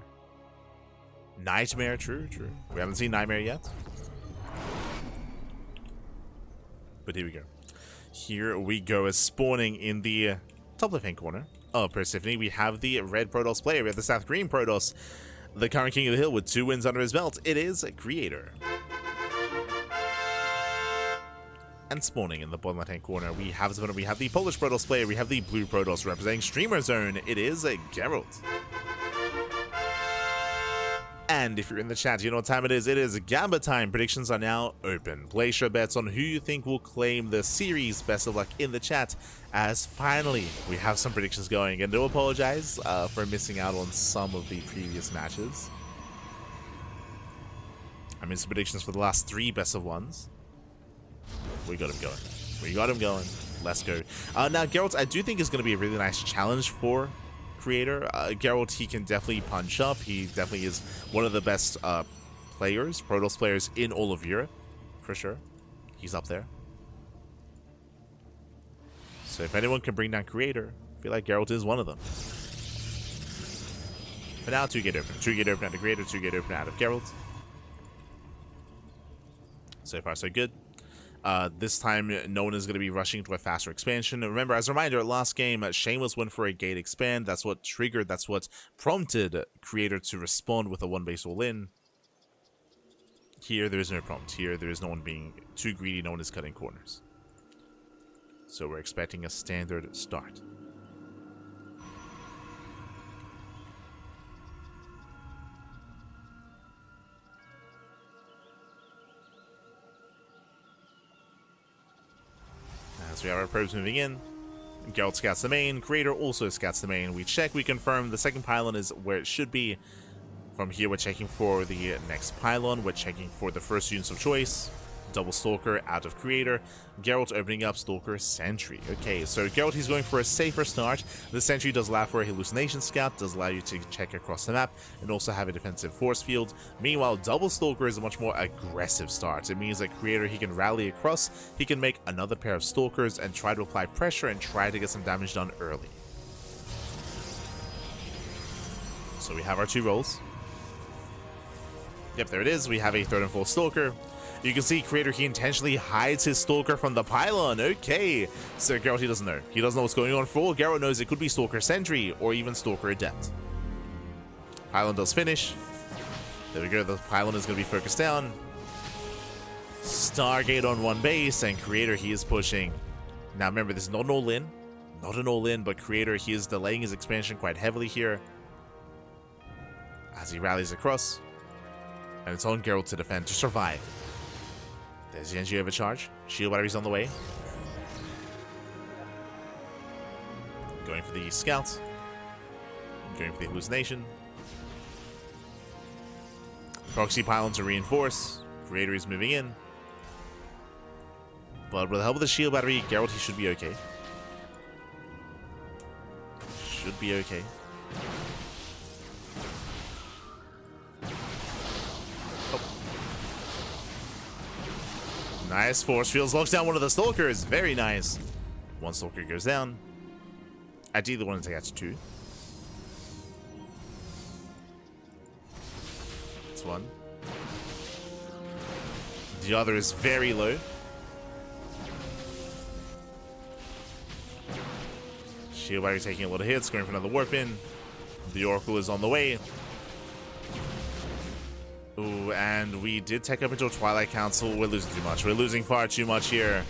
Nightmare, true. We haven't seen Nightmare yet. But here we go. Here we go as spawning in the top left hand corner. Oh, Persephone, we have the red Protoss player. We have the South Green Protoss, the current King of the Hill with 2 wins under his belt. It is a Creator. And spawning in the bottom left-hand corner, we have the Polish Protoss player. We have the blue Protoss representing Streamer Zone. It is a Gerald. And if you're in the chat, you know what time it is. It is Gamba time. Predictions are now open. Place your bets on who you think will claim the series. Best of luck in the chat, as finally we have some predictions going. And do apologize for missing out on some of the previous matches. I missed predictions for the last 3 best of ones. We got him going. Let's go. Now, Gerald, I do think is going to be a really nice challenge for Creator. Gerald, he can definitely punch up. He definitely is one of the best players, Protoss players in all of Europe, for sure. He's up there. So if anyone can bring down Creator, I feel like Gerald is one of them. But now 2 gate open. 2 gate open out of Creator, 2 gate open out of Gerald. So far, so good. This time, no one is going to be rushing to a faster expansion. Remember, as a reminder, last game, Shameless went for a gate expand. That's what triggered, that's what prompted Creator to respond with a 1 base all-in. Here, there is no prompt. Here, there is no one being too greedy. No one is cutting corners. So we're expecting a standard start. As we have our probes moving in, Gerald scouts the main, Creator also scouts the main. We check, we confirm the second pylon is where it should be. From here, we're checking for the next pylon, we're checking for the first units of choice. Double Stalker out of Creator. Gerald opening up Stalker Sentry. Okay, so Gerald, he's going for a safer start. The Sentry does allow for a hallucination scout, does allow you to check across the map, and also have a defensive force field. Meanwhile, Double Stalker is a much more aggressive start. It means that Creator, he can rally across, he can make another pair of Stalkers and try to apply pressure and try to get some damage done early. So we have our 2 rolls. Yep, there it is. We have a 3rd and 4th Stalker. You can see Creator, he intentionally hides his Stalker from the pylon. Okay, so Gerald, he doesn't know. He doesn't know what's going on. For all Gerald knows, it could be Stalker Sentry or even Stalker Adept. Pylon does finish. There we go, the pylon is going to be focused down. Stargate on one base, and Creator, he is pushing. Now remember, this is not an all-in. Not an all-in, but Creator, he is delaying his expansion quite heavily here as he rallies across. And it's on Gerald to defend, to survive. There's the energy overcharge. Shield batteries on the way. Going for the scout. Going for the hallucination. Proxy pylon to reinforce. Creator is moving in. But with the help of the shield battery, Gerald, he should be okay. Should be okay. Oh. Nice. Force fields locks down one of the Stalkers. Very nice. One Stalker goes down. Ideally, want to take out to 2. That's 1. The other is very low. Shield battery taking a lot of hits, going for another warp in. The Oracle is on the way. Ooh, and we did take up into a Twilight Council. We're losing too much. We're losing far too much here.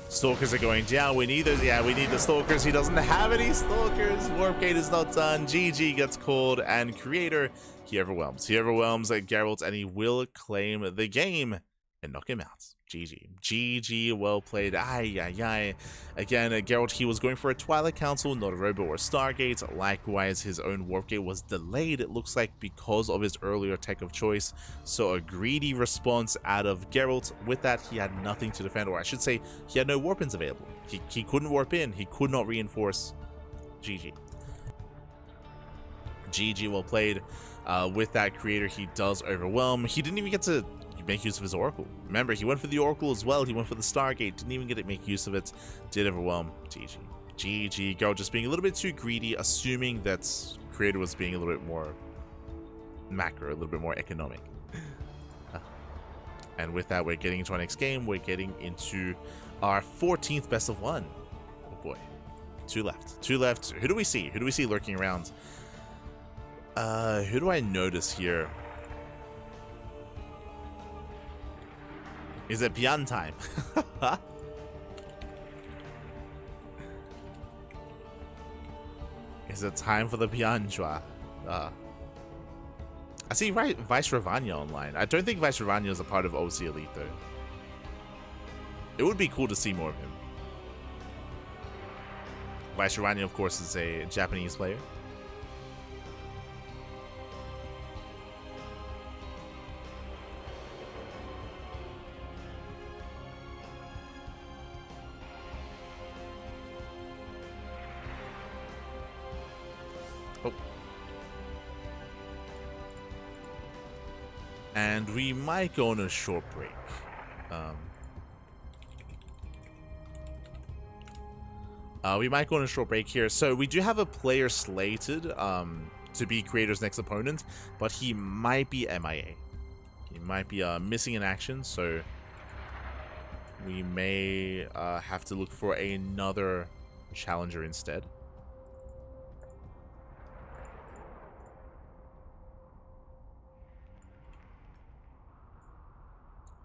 Stalkers are going down. We need those. Yeah, we need the Stalkers. He doesn't have any Stalkers. Warp gate is not done. GG gets called, and Creator, he overwhelms. He overwhelms Geralt, and he will claim the game and knock him out. GG. GG, well played. Ay, ay, ay. Again, Geralt, he was going for a Twilight Council, not a Robo or Stargate. Likewise, his own Warp Gate was delayed, it looks like, because of his earlier tech of choice. So a greedy response out of Geralt. With that, he had nothing to defend, or I should say, he had no warp-ins available. He couldn't warp in. He could not reinforce. GG. GG, well played. With that, Creator, he does overwhelm. He didn't even get to make use of his Oracle. Remember, he went for the Oracle as well. He went for the Stargate. Didn't even get to make use of it. Did overwhelm. GG. GG. Gerald just being a little bit too greedy, assuming that Creator was being a little bit more macro, a little bit more economic. And with that, we're getting into our next game. We're getting into our 14th best of 1. Oh boy. 2 left. 2 left. Who do we see? Who do we see lurking around? Who do I notice here? Is it Pian time? Is it time for the Pianjua? I see Vice Ravanya online. I don't think Vice Ravanya is a part of OSC Elite though. It would be cool to see more of him. Vice Ravanya, of course, is a Japanese player. And we might go on a short break. We might go on a short break here. So we do have a player slated to be Creator's next opponent, but he might be MIA. He might be missing in action, so we may have to look for another challenger instead.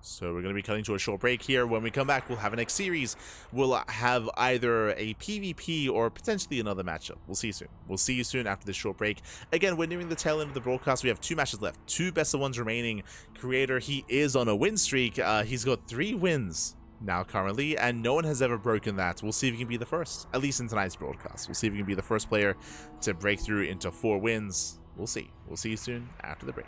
So we're going to be cutting to a short break here. When we come back, we'll have a next series. We'll have either a PvP or potentially another matchup. We'll see you soon. We'll see you soon after this short break. Again, we're nearing the tail end of the broadcast. We have 2 matches left. 2 best of 1s remaining. Creator, he is on a win streak. He's got 3 wins now currently, and no one has ever broken that. We'll see if he can be the first, at least in tonight's broadcast. We'll see if he can be the first player to break through into 4 wins. We'll see. We'll see you soon after the break.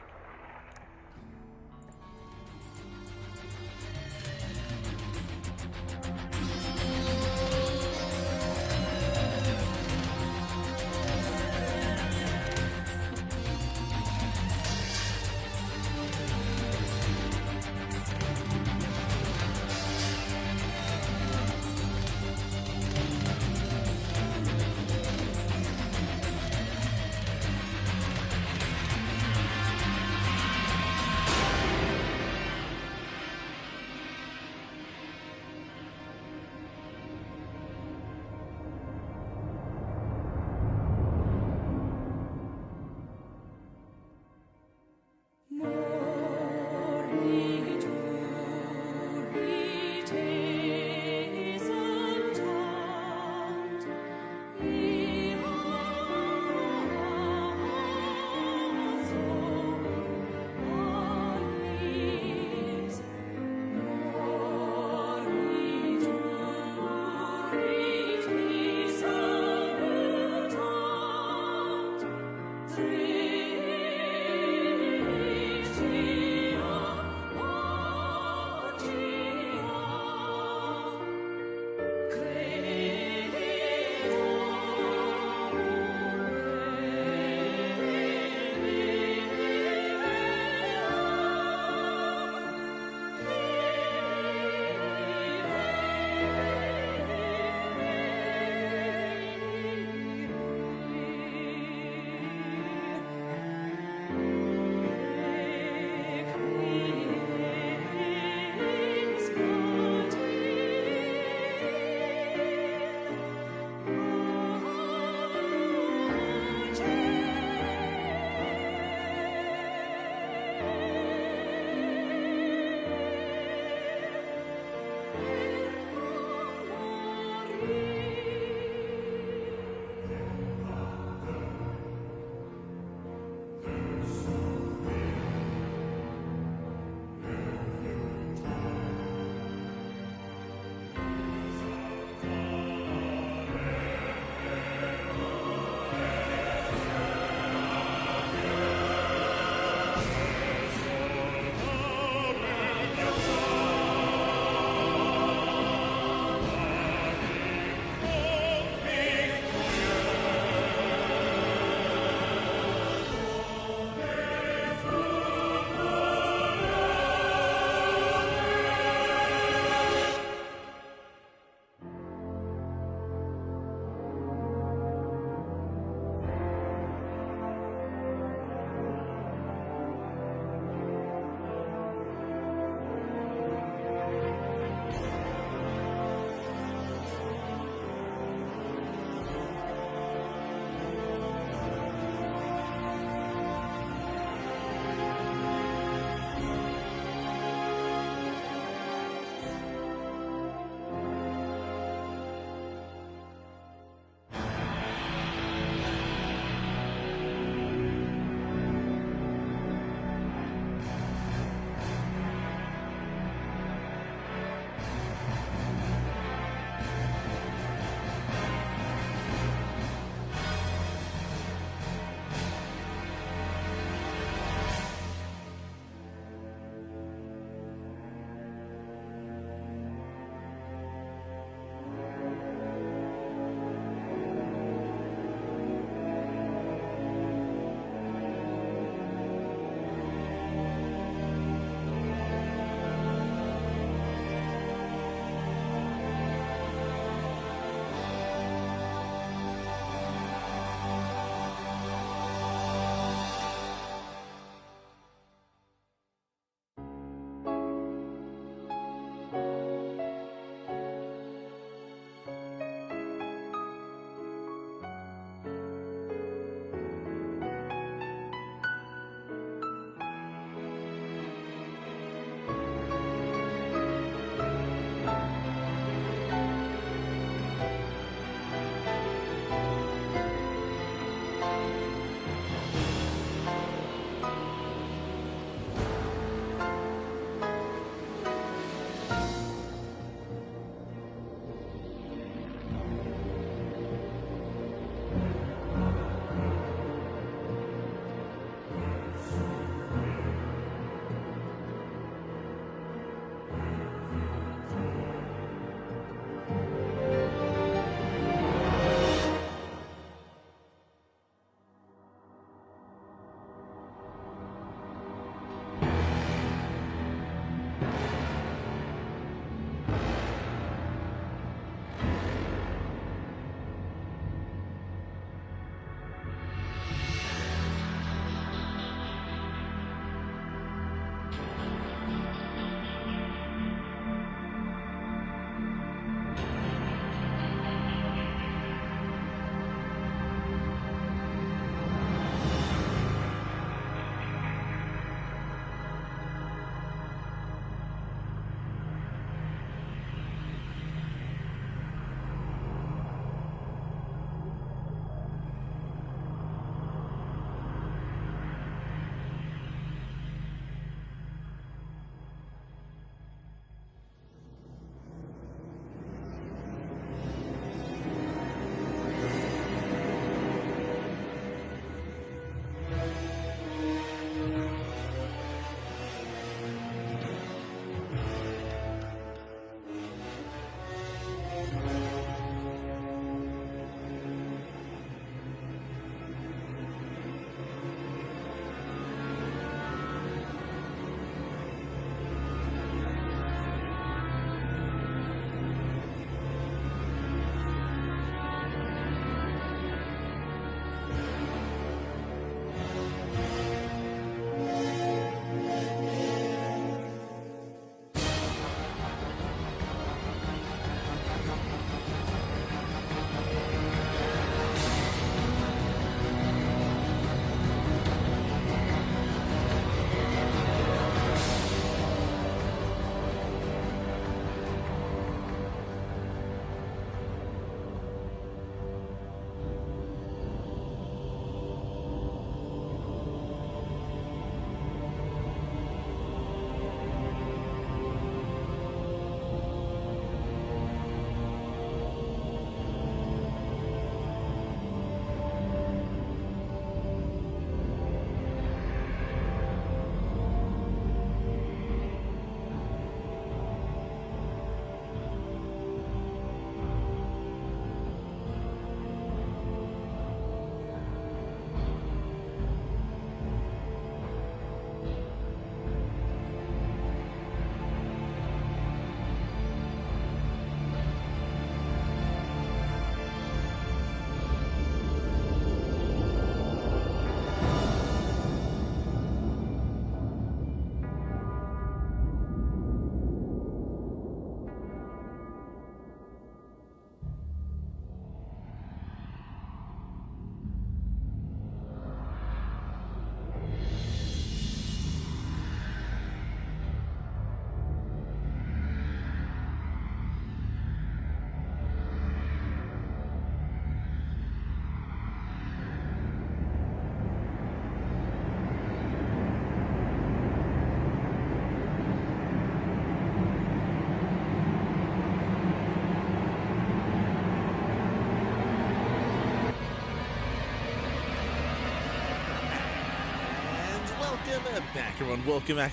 Welcome back, everyone. Welcome back.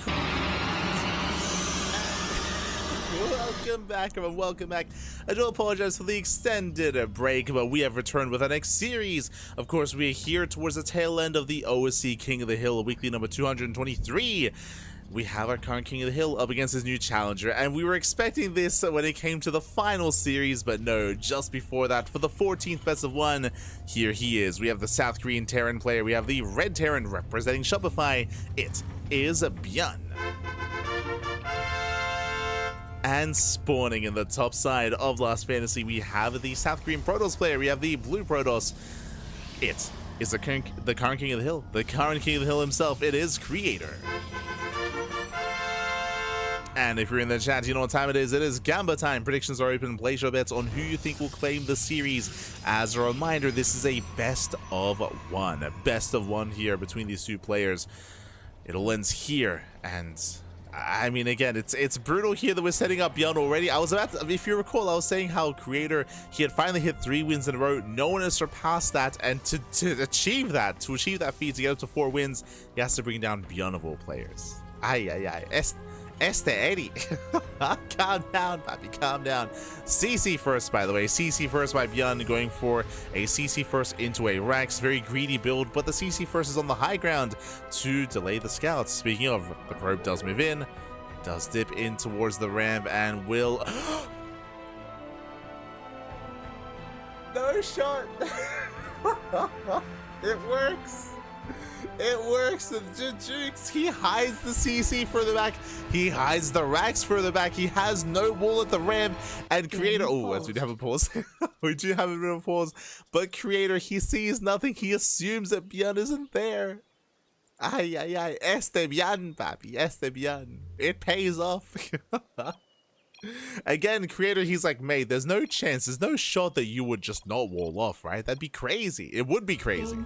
Welcome back, everyone. Welcome back. I do apologize for the extended break, but we have returned with our next series. Of course, we are here towards the tail end of the OSC King of the Hill, weekly number 223. We have our current King of the Hill up against his new challenger, and we were expecting this when it came to the final series, but no, just before that, for the 14th best of one, here he is. We have the South Korean Terran player, we have the Red Terran representing Shopify. It is Byun. And spawning in the top side of Last Fantasy, we have the South Korean Protoss player, we have the Blue Protoss. It is the current King of the Hill, the current King of the Hill himself. It is Creator. And if you're in the chat, you know what time it is. It is Gamba time. Predictions are open. Place your bets on who you think will claim the series. As a reminder, this is a best of one. A best of one here between these two players. It all ends here. And I mean, again, it's brutal here that we're setting up Byun already. I was about to, if you recall, I was saying how Creator, he had finally hit 3 wins in a row. No one has surpassed that. And to achieve that feat, to get up to 4 wins, he has to bring down Byun of all players. Este 80. Calm down, papi, calm down. CC first, by the way. CC first by Byun, going for a CC first into a Rex. Very greedy build, but the CC first is on the high ground to delay the scouts. Speaking of, the probe does move in, does dip in towards the ramp, and will... No shot! It works! It works. The Jukes, he hides the CC further back. He hides the Rax further back. He has no wall at the ramp. And Creator, oh, as we do have a pause. We do have a bit of a pause. But Creator, he sees nothing. He assumes that Byun isn't there. Este Byun, papi. Este Byun. It pays off. Again, Creator, he's like, mate, there's no chance. There's no shot that you would just not wall off, right? That'd be crazy. It would be crazy.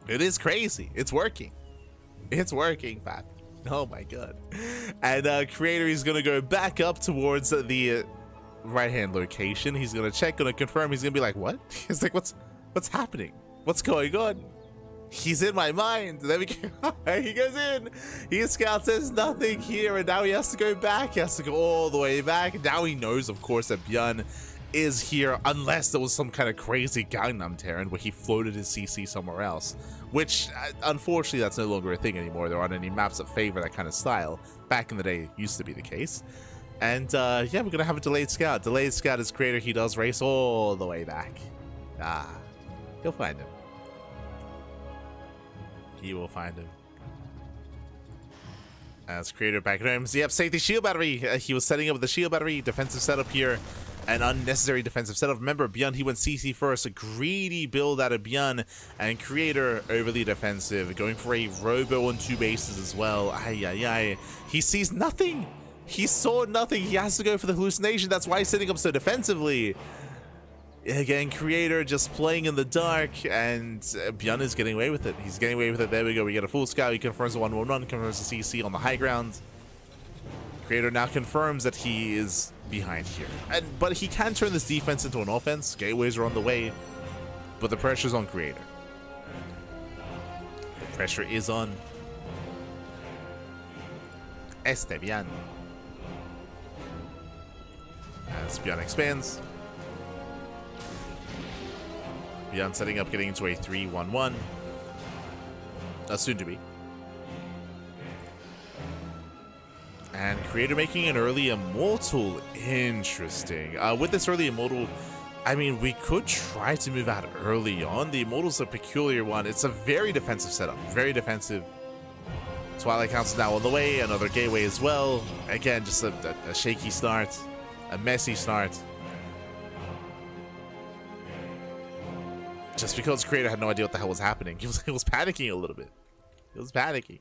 It is crazy. It's working. It's working, Pat. Oh my god. And Creator is going to go back up towards the right-hand location. He's going to check, going to confirm. He's going to be like, what? He's like, what's happening? What's going on? He's in my mind. There we go. He goes in. He scouts. There's nothing here. And now he has to go back. He has to go all the way back. Now he knows, of course, that Byun is here, unless there was some kind of crazy Gangnam Terran where he floated his CC somewhere else, which unfortunately that's no longer a thing anymore. There aren't any maps that favor that kind of style. Back in the day, it used to be the case. And yeah, we're gonna have a delayed scout. Delayed scout is Creator. He does race all the way back. He'll find him. He will find him. As Creator back at home. So yep, safety shield battery. He was setting up the shield battery. Defensive setup here. An unnecessary defensive setup. Remember, Byun, he went CC first. A greedy build out of Byun. And Creator overly defensive. Going for a Robo on 2 bases as well. He sees nothing. He saw nothing. He has to go for the hallucination. That's why he's setting up so defensively. Again, Creator just playing in the dark. And Byun is getting away with it. He's getting away with it. There we go. We get a full scout. He confirms the 1-1-1. Confirms the CC on the high ground. Creator now confirms that he is behind here, but he can turn this defense into an offense. Gateways are on the way, but the pressure's on Creator. The pressure is on Este Byun. As Byun expands, Byun setting up, getting into a 3-1-1. Soon to be. And Creator making an early Immortal. Interesting. With this early Immortal, I mean, we could try to move out early on. The Immortal's a peculiar one. It's a very defensive setup. Very defensive. Twilight Council now on the way. Another gateway as well. Again, just a shaky start. A messy start. Just because Creator had no idea what the hell was happening. He was panicking a little bit. He was panicking.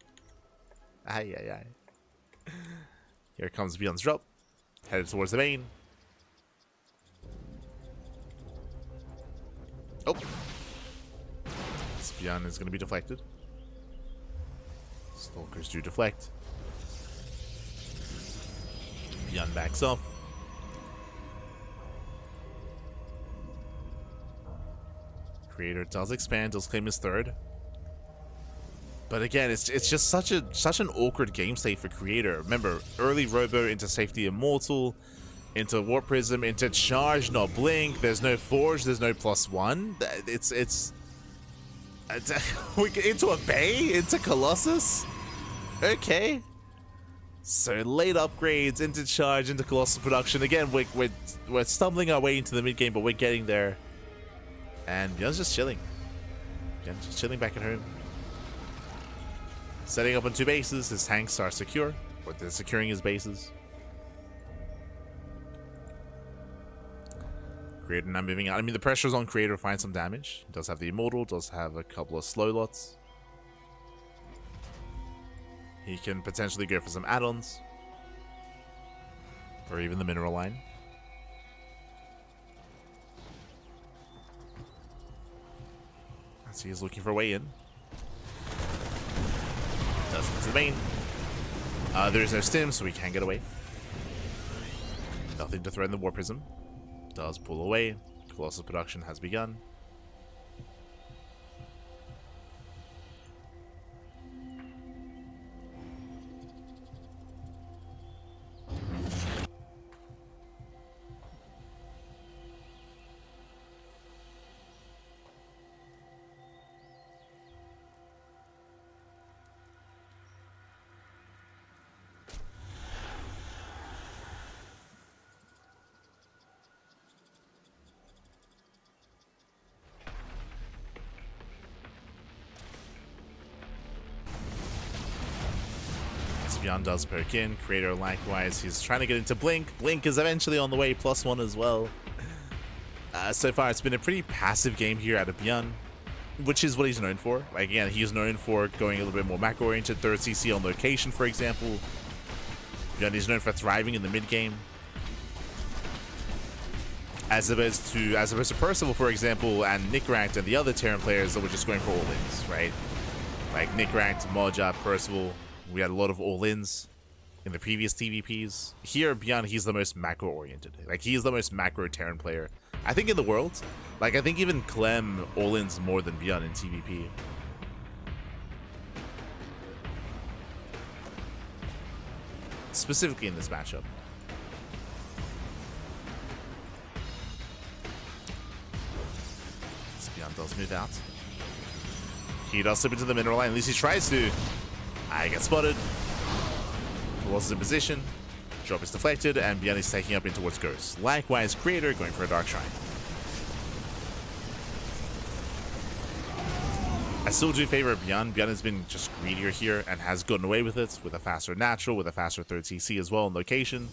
Here comes Byun's drop. Headed towards the main. Oh. Byun is going to be deflected. Stalkers do deflect. Byun backs off. Creator does expand, does claim his third. But again, it's just such an awkward game state for Creator. Remember, early Robo into Safety Immortal, into Warp Prism, into Charge, not Blink. There's no Forge, there's no +1. It's into a Bay, into Colossus. Okay. So late upgrades into Charge, into Colossus production. Again, we're stumbling our way into the mid game, but we're getting there. And Beyond's just chilling. Beyond's just chilling back at home. Setting up on 2 bases, his tanks are secure, or they're securing his bases. Creator now moving out. I mean, the pressure's on Creator to find some damage. He does have the Immortal, does have a couple of slow lots. He can potentially go for some add-ons. Or even the mineral line. As he is looking for a way in. Does get to the main. There is no stim, so we can get away. Nothing to threaten the Warp Prism. Does pull away. Colossus production has begun. Beyond does perk in. Creator likewise. He's trying to get into Blink. Blink is eventually on the way. +1 as well. So far, it's been a pretty passive game here out of Beyond, which is what he's known for. Like, again, he's known for going a little bit more macro-oriented. 3rd CC on location, for example. Beyond is known for thriving in the mid game. As opposed to Percival, for example, and Nick Ranked and the other Terran players that were just going for all-ins, right? Like Nick Ranked, Moja, Percival. We had a lot of all-ins in the previous TVPs. Here, Beyond, he's the most macro-oriented. Like, he's the most macro Terran player, I think, in the world. Like, I think even Clem all-ins more than Beyond in TVP. Specifically in this matchup. As Beyond does move out. He does slip into the mineral line. At least he tries to. I get spotted. Colossus in position. Drop is deflected, and Beyond is taking up in towards Ghost. Likewise, Creator going for a Dark Shrine. I still do favor Beyond. Beyond has been just greedier here and has gotten away with it with a faster natural, with a faster 3rd CC as well in location.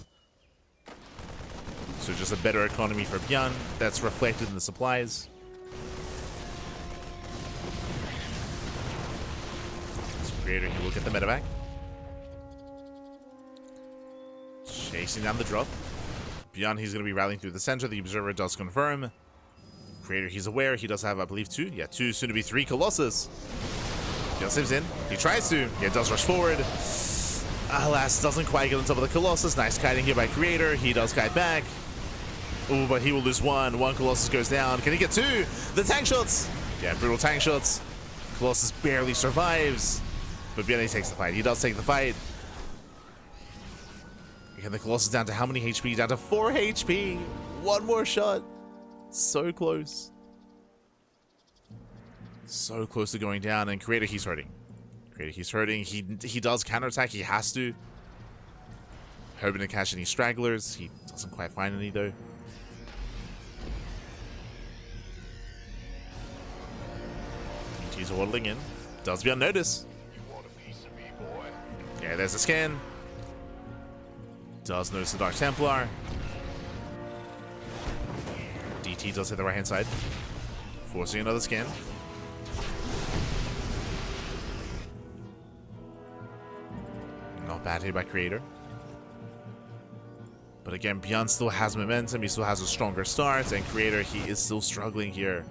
So just a better economy for Beyond that's reflected in the supplies. Creator, he will get the medevac. Chasing down the drop. Beyond, he's going to be rallying through the center. The Observer does confirm. Creator, he's aware. He does have, I believe, 2. Yeah, 2, soon to be 3 Colossus. Beyond saves in. He tries to. Yeah, does rush forward. Alas, doesn't quite get on top of the Colossus. Nice kiting here by Creator. He does kite back. Oh, but he will lose 1. 1 Colossus goes down. Can he get 2? The tank shots. Yeah, brutal tank shots. Colossus barely survives. But Beyond takes the fight. He does take the fight. Again, the Colossus down to how many HP? Down to 4 HP. 1 more shot. So close. So close to going down. And Creator, he's hurting. Creator, he's hurting. He does counterattack. He has to. Hoping to catch any stragglers. He doesn't quite find any, though. He's waddling in. Does Beyond notice. Yeah, there's a scan. Does notice the Dark Templar. DT does hit the right-hand side. Forcing another scan. Not bad hit by Creator. But again, Beyond still has momentum. He still has a stronger start. And Creator, he is still struggling here.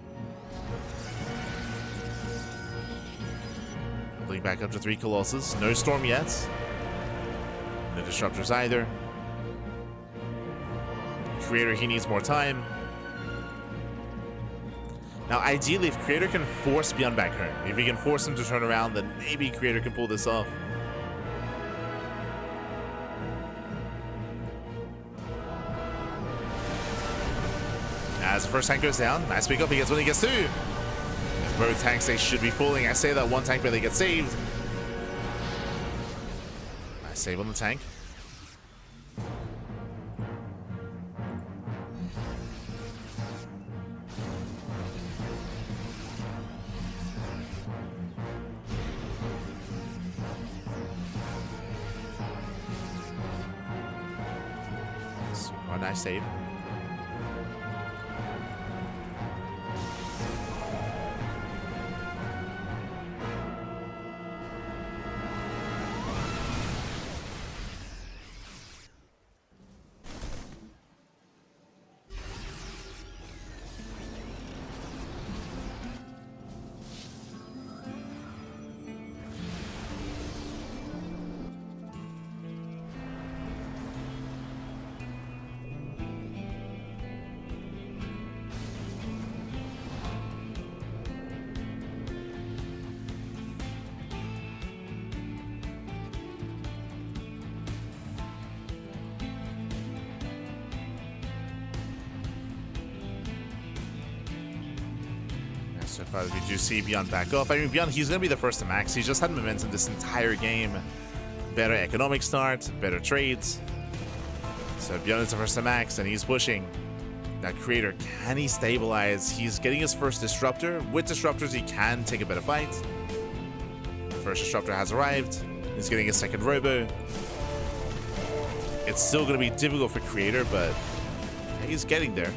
Building back up to 3 Colossus. No Storm yet. No Disruptors either. Creator, he needs more time. Now, ideally, if Creator can force Beyond back home, if he can force him to turn around, then maybe Creator can pull this off. As the first tank goes down, nice pick up, he gets when he gets two. And both tanks, they should be falling. I say that one tank barely gets saved. Nice save on the tank. Nice save. So far, we do see Beyond back off. I mean, Beyond, he's going to be the first to max. He's just had momentum this entire game. Better economic start, better trades. So Beyond is the first to max, and he's pushing. That Creator, can he stabilize? He's getting his first Disruptor. With Disruptors, he can take a better fight. The first Disruptor has arrived. He's getting his second Robo. It's still going to be difficult for Creator, but he's getting there.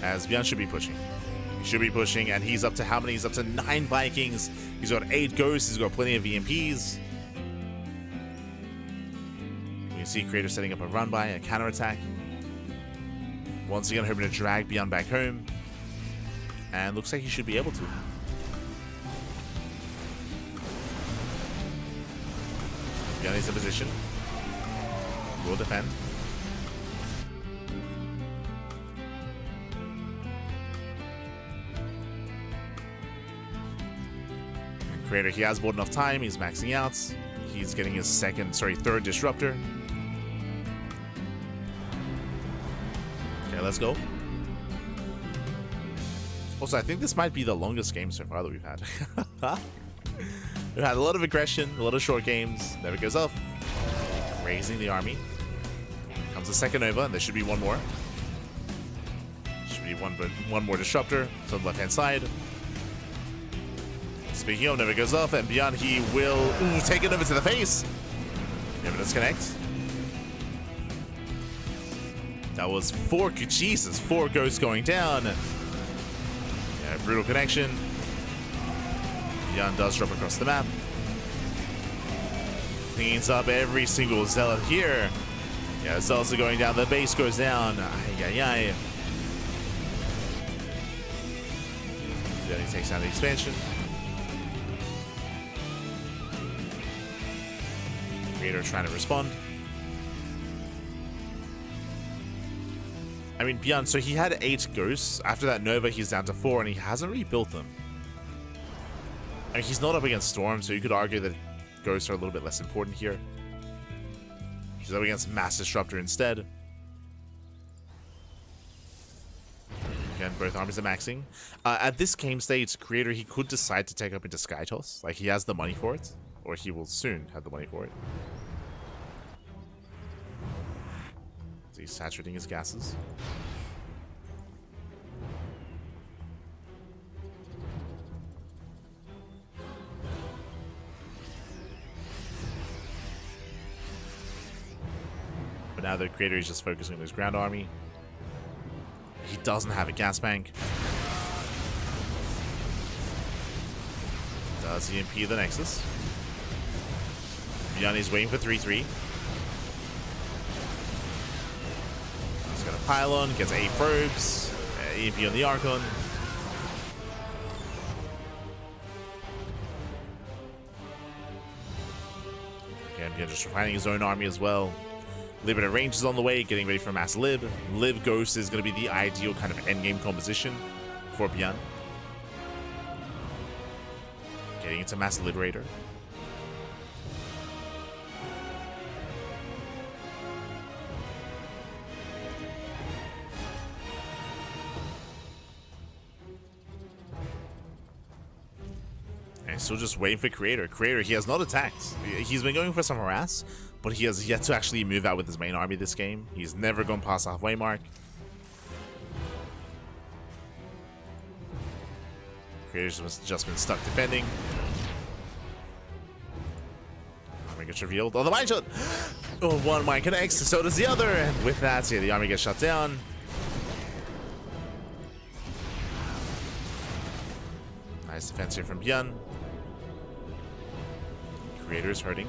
As Beyond should be pushing. He should be pushing, and he's up to how many? He's up to 9 Vikings. He's got 8 Ghosts. He's got plenty of EMPs. You can see Creator setting up a run by, a counterattack. Once again, hoping to drag Beyond back home. And looks like he should be able to. Beyond is in position. Will defend. Creator, he has bought enough time. He's maxing out. He's getting his third Disruptor. Okay, let's go. Also, I think this might be the longest game so far that we've had. We've had a lot of aggression, a lot of short games. There it goes off. Raising the army. Comes a second Nova, and there should be one more. Should be one more Disruptor to the left-hand side. Speaking of, Nova goes off, and Beyond, he will take it over to the face. Never does connect. That was 4 Ghosts going down. Yeah, brutal connection. Beyond does drop across the map. Cleans up every single Zealot here. Yeah, Zealots are going down. The base goes down. Then he takes down the expansion. Creator trying to respond. I mean, Beyond, so he had 8 Ghosts. After that Nova, he's down to 4, and he hasn't rebuilt them. I mean, he's not up against Storm, so you could argue that Ghosts are a little bit less important here. He's up against Mass Disruptor instead. Again, both armies are maxing. At this game stage, Creator, he could decide to take up into Sky Toss. Like, he has the money for it. Or he will soon have the money for it. So he's saturating his gases. But now the Creator is just focusing on his ground army. He doesn't have a gas bank. Does EMP the Nexus? Beyond is waiting for 3-3. He's got a pylon, gets 8 probes, EMP on the Archon. Again, just refining his own army as well. Liberator Range is on the way, getting ready for Mass Lib. Lib Ghost is going to be the ideal kind of endgame composition for Byan. Getting into Mass Liberator. And still just waiting for Creator. Creator, he has not attacked. He's been going for some harass, but he has yet to actually move out with his main army this game. He's never gone past the halfway mark. Creator's just been stuck defending. Army gets revealed. Oh, the mine shot! Oh, one mine connects, so does the other. And with that, yeah, the army gets shut down. Nice defense here from Byan. Creator's hurting.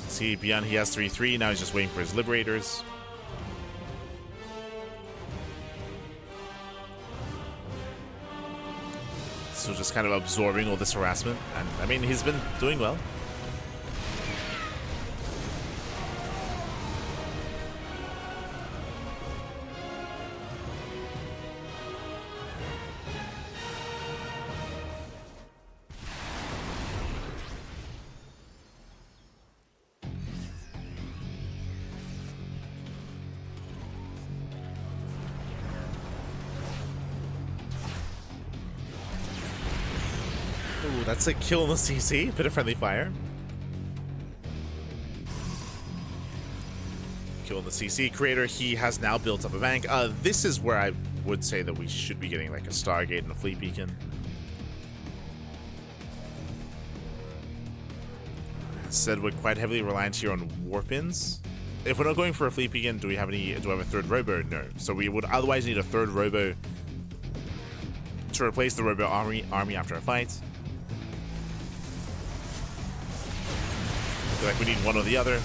See, Byan, he has 3-3. Now he's just waiting for his Liberators. So just kind of absorbing all this harassment. And, I mean, he's been doing well. Ooh, that's a kill on the CC. Bit of friendly fire. Kill on the CC. Creator, he has now built up a bank. This is where I would say that we should be getting like a Stargate and a Fleet Beacon. Instead, we're quite heavily reliant here on Warpins. If we're not going for a Fleet Beacon, do we have a third Robo? No. So we would otherwise need a third Robo to replace the Robo army after a fight. Like we need one or the other.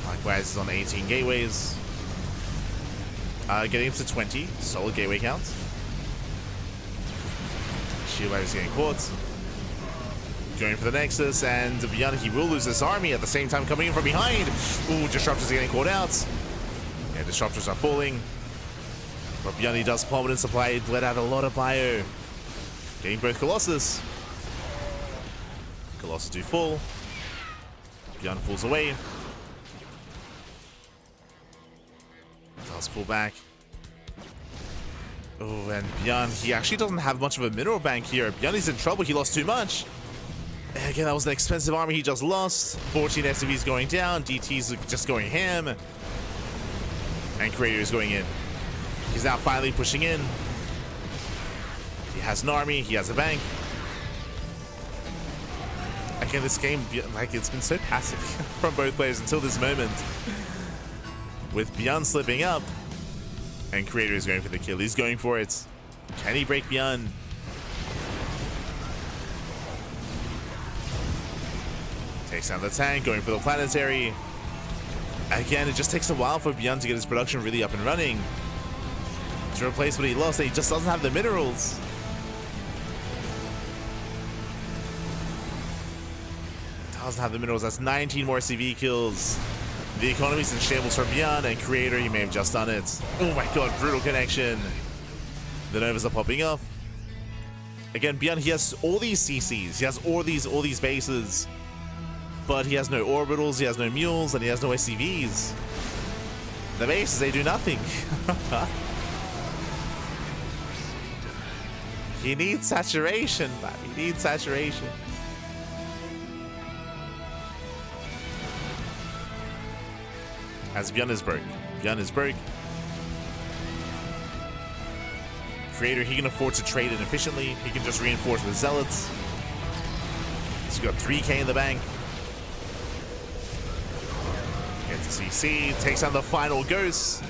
Likewise, is on 18 gateways. Getting up to 20. Solid gateway count. Shield is getting caught. Going for the Nexus, and Byan, he will lose this army at the same time coming in from behind. Ooh, Disruptors are getting caught out. Yeah, Disruptors are falling. But Byan, he does plummet in supply. It bled out a lot of bio. Getting both Colossus. Colossus do fall. Byan pulls away. Does pull back. Oh, and Byan, he actually doesn't have much of a mineral bank here. Byan is in trouble. He lost too much. And again, that was an expensive army he just lost. 14 SCVs going down. DT's just going ham. And Creator is going in. He's now finally pushing in. He has an army. He has a bank. Again, this game, like, it's been so passive from both players until this moment. With Byan slipping up, and Creator is going for the kill. He's going for it. Can he break Byan? Takes down the tank, going for the planetary. Again, it just takes a while for Byan to get his production really up and running. To replace what he lost, he just doesn't have the minerals. Doesn't have the minerals. That's 19 more CV kills. The economy's in shambles for Byan, and Creator, he may have just done it. Oh my god, brutal connection. The Novas are popping off. Again, Byan, he has all these CCs. He has all these bases. But he has no orbitals, he has no mules, and he has no SCVs. The bases, they do nothing. He needs saturation, man. He needs saturation. As Byan is broke. Byan is broke. Creator, he can afford to trade it efficiently. He can just reinforce with Zealots. He's got 3k in the bank. Gets a CC, takes down the final ghosts.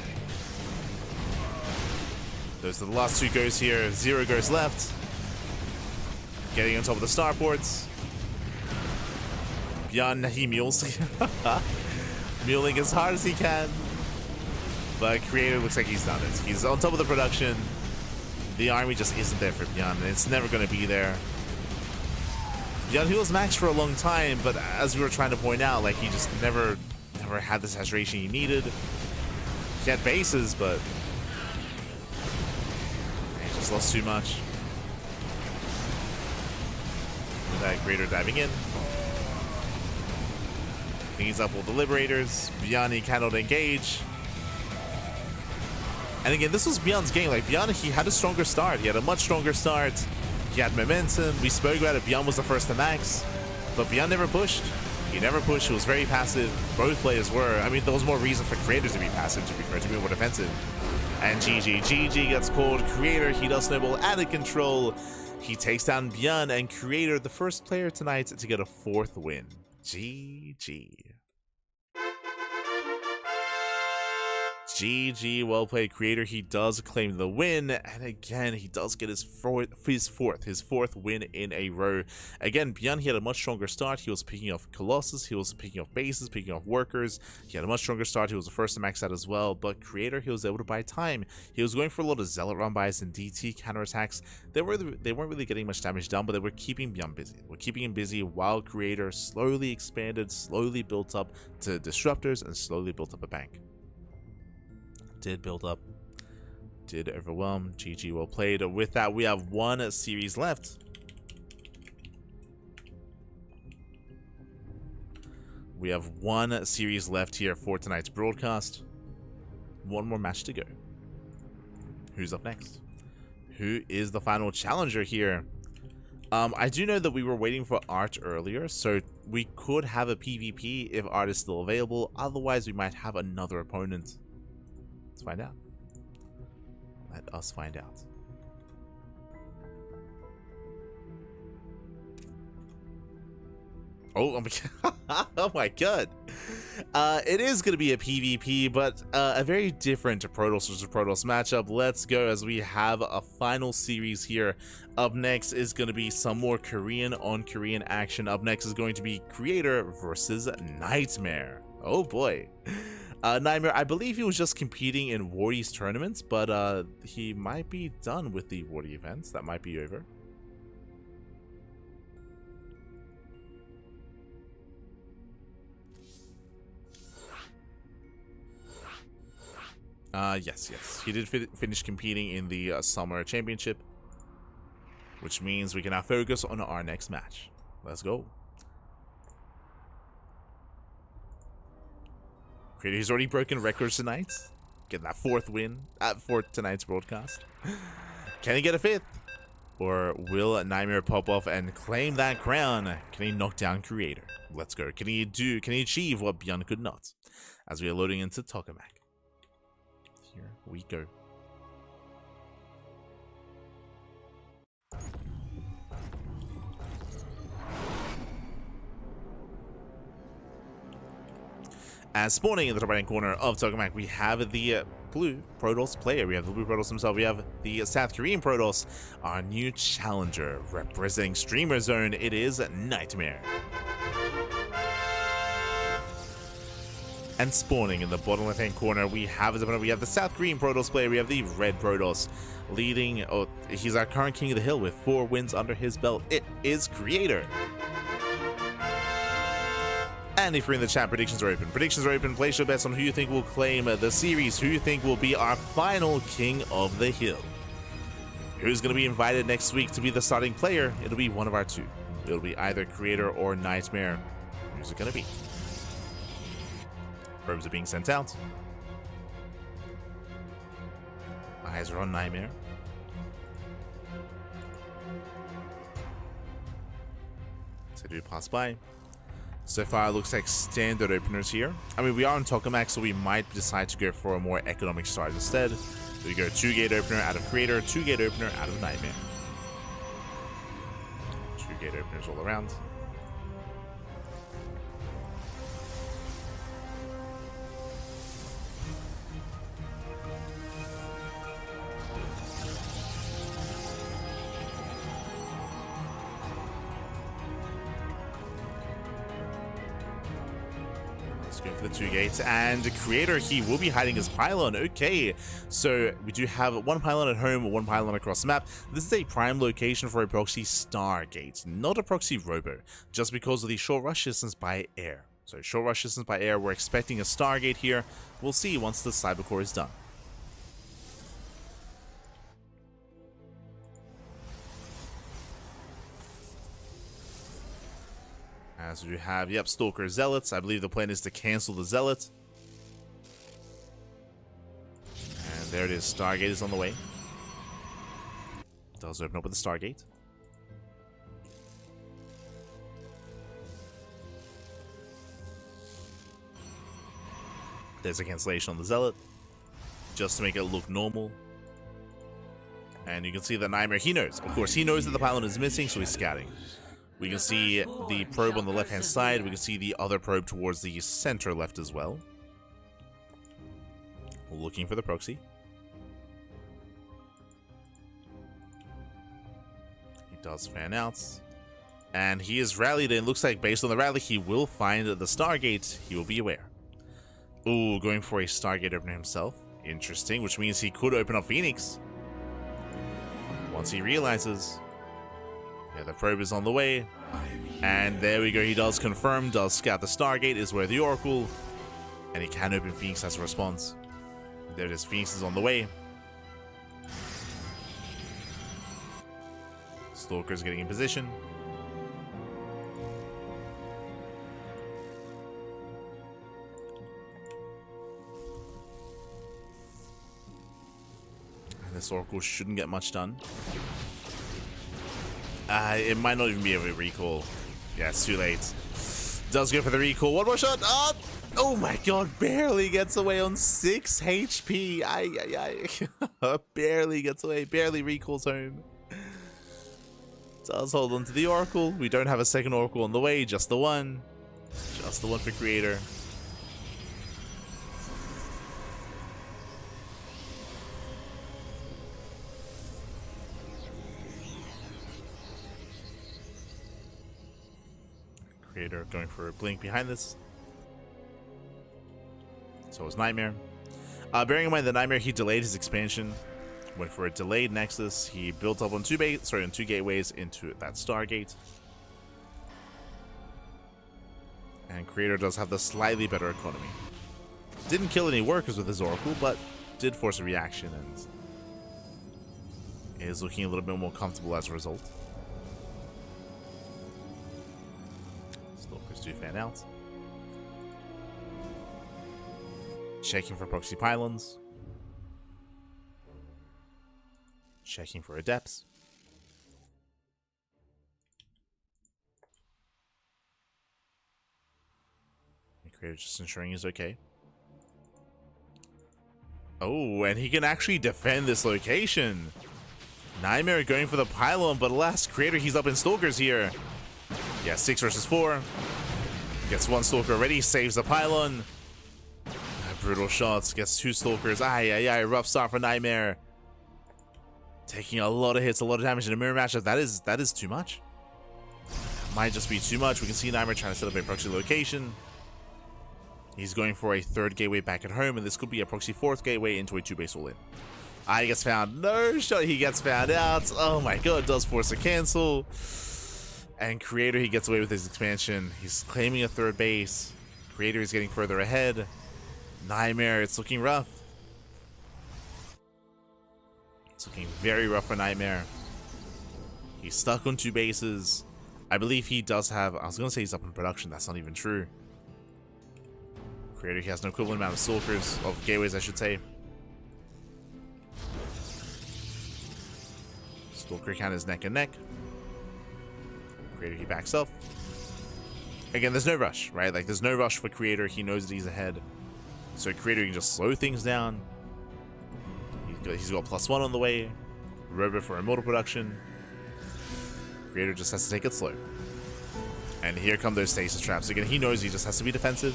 Those are the last two ghosts here. 0 ghosts left. Getting on top of the starports. Byan, he mules. Muling as hard as he can. But Creator looks like he's done it. He's on top of the production. The army just isn't there for Beyond, and it's never going to be there. Beyond, he was maxed for a long time, but as we were trying to point out, like, he just never had the saturation he needed. He had bases, but he just lost too much. With that Greater diving in. Cleans up all the Liberators. Beyond, he cannot engage. And again, this was Beyond's game. Like, Beyond, he had a stronger start. He had a much stronger start. He had momentum. We spoke about it. Beyond was the first to max. But Beyond never pushed. He never pushed. He was very passive. Both players were. I mean, there was more reason for Creator to be passive, to be fair, to be more defensive. And GG gets called. Creator, he does snowball out of control. He takes down Beyond, and Creator, the first player tonight to get a 4th win. GG. GG, well played, Creator. He does claim the win, and again, he does get his fourth win in a row. Again, Beyond, he had a much stronger start. He was picking off Colossus, he was picking off bases, picking off workers. He had a much stronger start. He was the first to max out as well, but Creator, he was able to buy time. He was going for a lot of Zealot run buys and DT counterattacks. They weren't really getting much damage done, but they were keeping Beyond busy. We're keeping him busy while Creator slowly expanded, slowly built up to disruptors, and slowly built up a bank. Did build up, did overwhelm. GG, well played. With that, we have one series left. We have one series left here for tonight's broadcast. One more match to go. Who's up next? Who is the final challenger here? I do know that we were waiting for Art earlier, so we could have a PvP if Art is still available. Otherwise, we might have another opponent. Let's find out. Let us find out. Oh my god. Oh my god. It is going to be a PvP, but a very different Protoss versus Protoss matchup. Let's go, as we have a final series here. Up next is going to be some more Korean on Korean action. Up next is going to be Creator versus Nightmare. Oh boy. Nightmare, I believe he was just competing in Wardy's tournaments, but he might be done with the Wardy events. That might be over. Yes. He did finish competing in the Summer Championship, which means we can now focus on our next match. Let's go. He's already broken records tonight. Getting that 4th win for tonight's broadcast. Can he get a 5th? Or will Nightmare pop off and claim that crown? Can he knock down Creator? Let's go. Can he achieve what Beyond could not? As we are loading into Tokamak. Here we go. As spawning in the top right hand corner of Tokamak, we have the blue Protoss player. We have the blue Protoss himself. We have the South Korean Protoss, our new challenger, representing Streamer Zone. It is Nightmare. And spawning in the bottom left hand corner, we have the South Korean Protoss player. We have the red Protoss leading. Oh, he's our current king of the hill with 4 wins under his belt. It is Creator. And if you're in the chat, predictions are open. Predictions are open. Place your bets on who you think will claim the series, who you think will be our final king of the hill. Who's going to be invited next week to be the starting player? It'll be one of our two. It'll be either Creator or Nightmare. Who's it going to be? Probes are being sent out. Eyes are on Nightmare. So do pass by. So far, it looks like standard openers here. I mean, we are on Tokamak, so we might decide to go for a more economic start instead. We go 2-gate opener out of Creator, 2-gate opener out of Nightmare. 2-gate openers all around. Let's go for the 2 gates. And the Creator, he will be hiding his pylon. Okay, so we do have 1 pylon at home, 1 pylon across the map. This is a prime location for a proxy Stargate, not a proxy Robo, just because of the short rush distance by air. So short rush distance by air, we're expecting a Stargate here. We'll see once the Cybercore is done. As we have, yep, Stalker Zealots. I believe the plan is to cancel the Zealot. And there it is. Stargate is on the way. Does open up with the Stargate. There's a cancellation on the Zealot, just to make it look normal. And you can see that Nightmare, he knows. Of course, he knows that the pylon is missing, so he's scouting. We can see the probe on the left-hand side. We can see the other probe towards the center left as well. Looking for the proxy. He does fan out. And he is rallied, and it looks like based on the rally, he will find the Stargate. He will be aware. Ooh, going for a Stargate opener himself. Interesting, which means he could open up Phoenix. Once he realizes. Yeah, the probe is on the way. And there we go, he does confirm, does scout the Stargate, is where the Oracle. And he can open Phoenix as a response. There it is, Phoenix is on the way. Stalker's getting in position. And this Oracle shouldn't get much done. It might not even be able to recall. Yeah, it's too late. Does go for the recall. One more shot. Oh my god, barely gets away on 6 HP. Barely gets away, barely recalls home. Does hold on to the Oracle. We don't have a second Oracle on the way, just the one. Just the one for Creator. Creator going for a blink behind this. So is Nightmare. Bearing in mind that Nightmare, he delayed his expansion. Went for a delayed Nexus. He built up on 2 gateways into that Stargate. And Creator does have the slightly better economy. Didn't kill any workers with his Oracle, but did force a reaction and is looking a little bit more comfortable as a result. Do fan out. Checking for proxy pylons. Checking for adepts. The Creator just ensuring he's okay. Oh, and he can actually defend this location. Nightmare going for the pylon, but alas, Creator, he's up in Stalkers here. Yeah, 6 versus 4. Gets 1 Stalker already, saves the pylon. Brutal shots, gets 2 Stalkers. Rough start for Nightmare. Taking a lot of hits, a lot of damage in a mirror matchup. That is too much. Might just be too much. We can see Nightmare trying to set up a proxy location. He's going for a 3rd gateway back at home, and this could be a proxy 4th gateway into a 2-base all-in. He gets found. No shot, he gets found out. Oh my god, does force a cancel. And Creator, he gets away with his expansion. He's claiming a 3rd base. Creator is getting further ahead. Nightmare, it's looking rough. It's looking very rough for Nightmare. He's stuck on 2 bases. I believe he does have... I was going to say he's up in production. That's not even true. Creator, he has no equivalent amount of Stalkers. Of gateways, I should say. Stalker count is neck and neck. Creator, he backs up. Again, there's no rush, right? Like, there's no rush for Creator. He knows that he's ahead. So Creator can just slow things down. He's got +1 on the way. Robo for immortal production. Creator just has to take it slow. And here come those stasis traps. Again, he knows he just has to be defensive.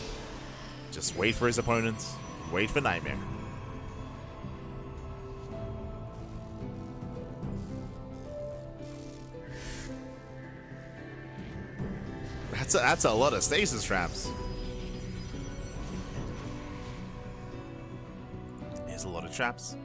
Just wait for his opponents. Wait for Nightmare. That's a lot of stasis traps. traps.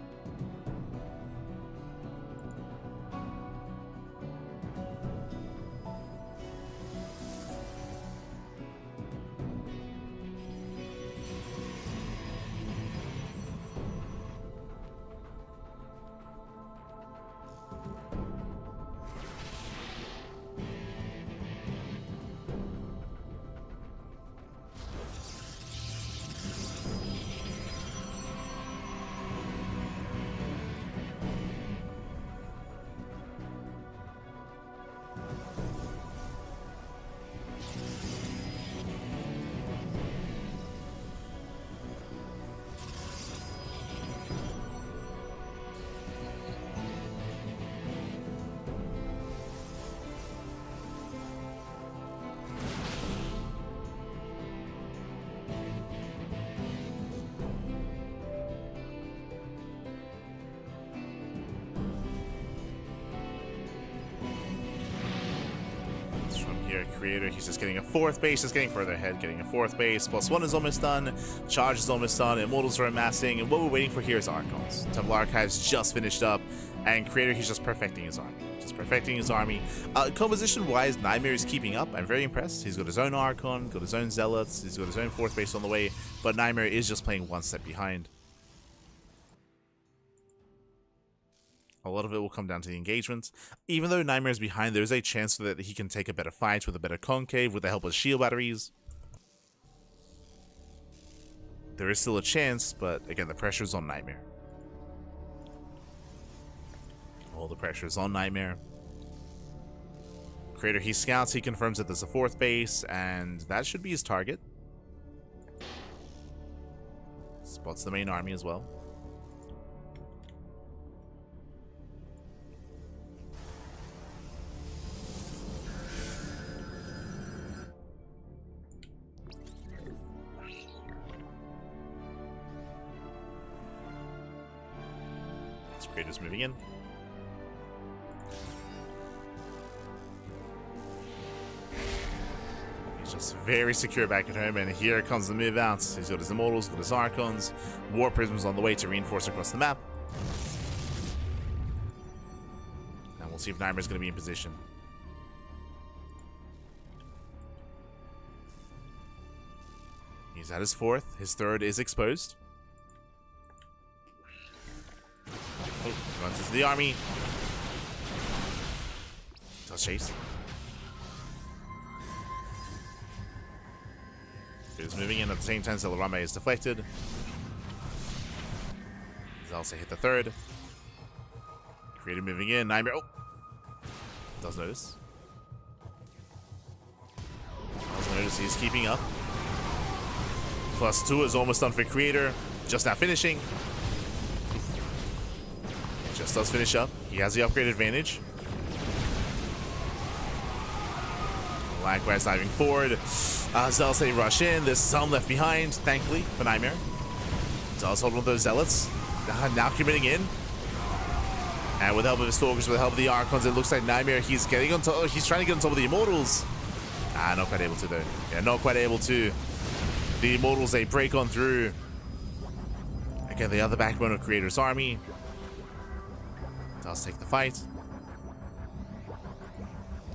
Creator, he's just getting a 4th base, just getting further ahead, getting a 4th base. +1 is almost done, Charge is almost done, Immortals are amassing, and what we're waiting for here is Archons. Temple Archives just finished up, and Creator, he's just perfecting his army. Composition-wise, Nightmare is keeping up. I'm very impressed. He's got his own Archon, got his own Zealots, he's got his own 4th base on the way, but Nightmare is just playing one step behind. A lot of it will come down to the engagement. Even though Nightmare is behind, there is a chance that he can take a better fight with a better concave, with the help of shield batteries. There is still a chance, but again, the pressure is on Nightmare. All the pressure is on Nightmare. Creator, he scouts, he confirms that there's a 4th base, and that should be his target. Spots the main army as well. Creator's moving in. He's just very secure back at home, and here comes the move out. He's got his Immortals, got his Archons, War Prisms on the way to reinforce across the map. And we'll see if Nightmare's going to be in position. He's at his 4th, his 3rd is exposed. Runs into the army. Does chase. He's moving in at the same time, so Larame is deflected. He's also hit the 3rd. Creator moving in. Nightmare. Oh! Does notice. Does notice he's keeping up. +2 is almost done for Creator. Just now finishing. Just does finish up. He has the upgrade advantage. Likewise, diving forward. Zealots, they rush in. There's some left behind, thankfully, for Nightmare. Zealots holding on those Zealots. Now committing in. And with the help of his Stalkers, with the help of the Archons, it looks like Nightmare, he's getting on top. He's trying to get on top of the Immortals. Not quite able to, though. Yeah, not quite able to. The Immortals, they break on through. Again, the other backbone of Creator's army. Does take the fight.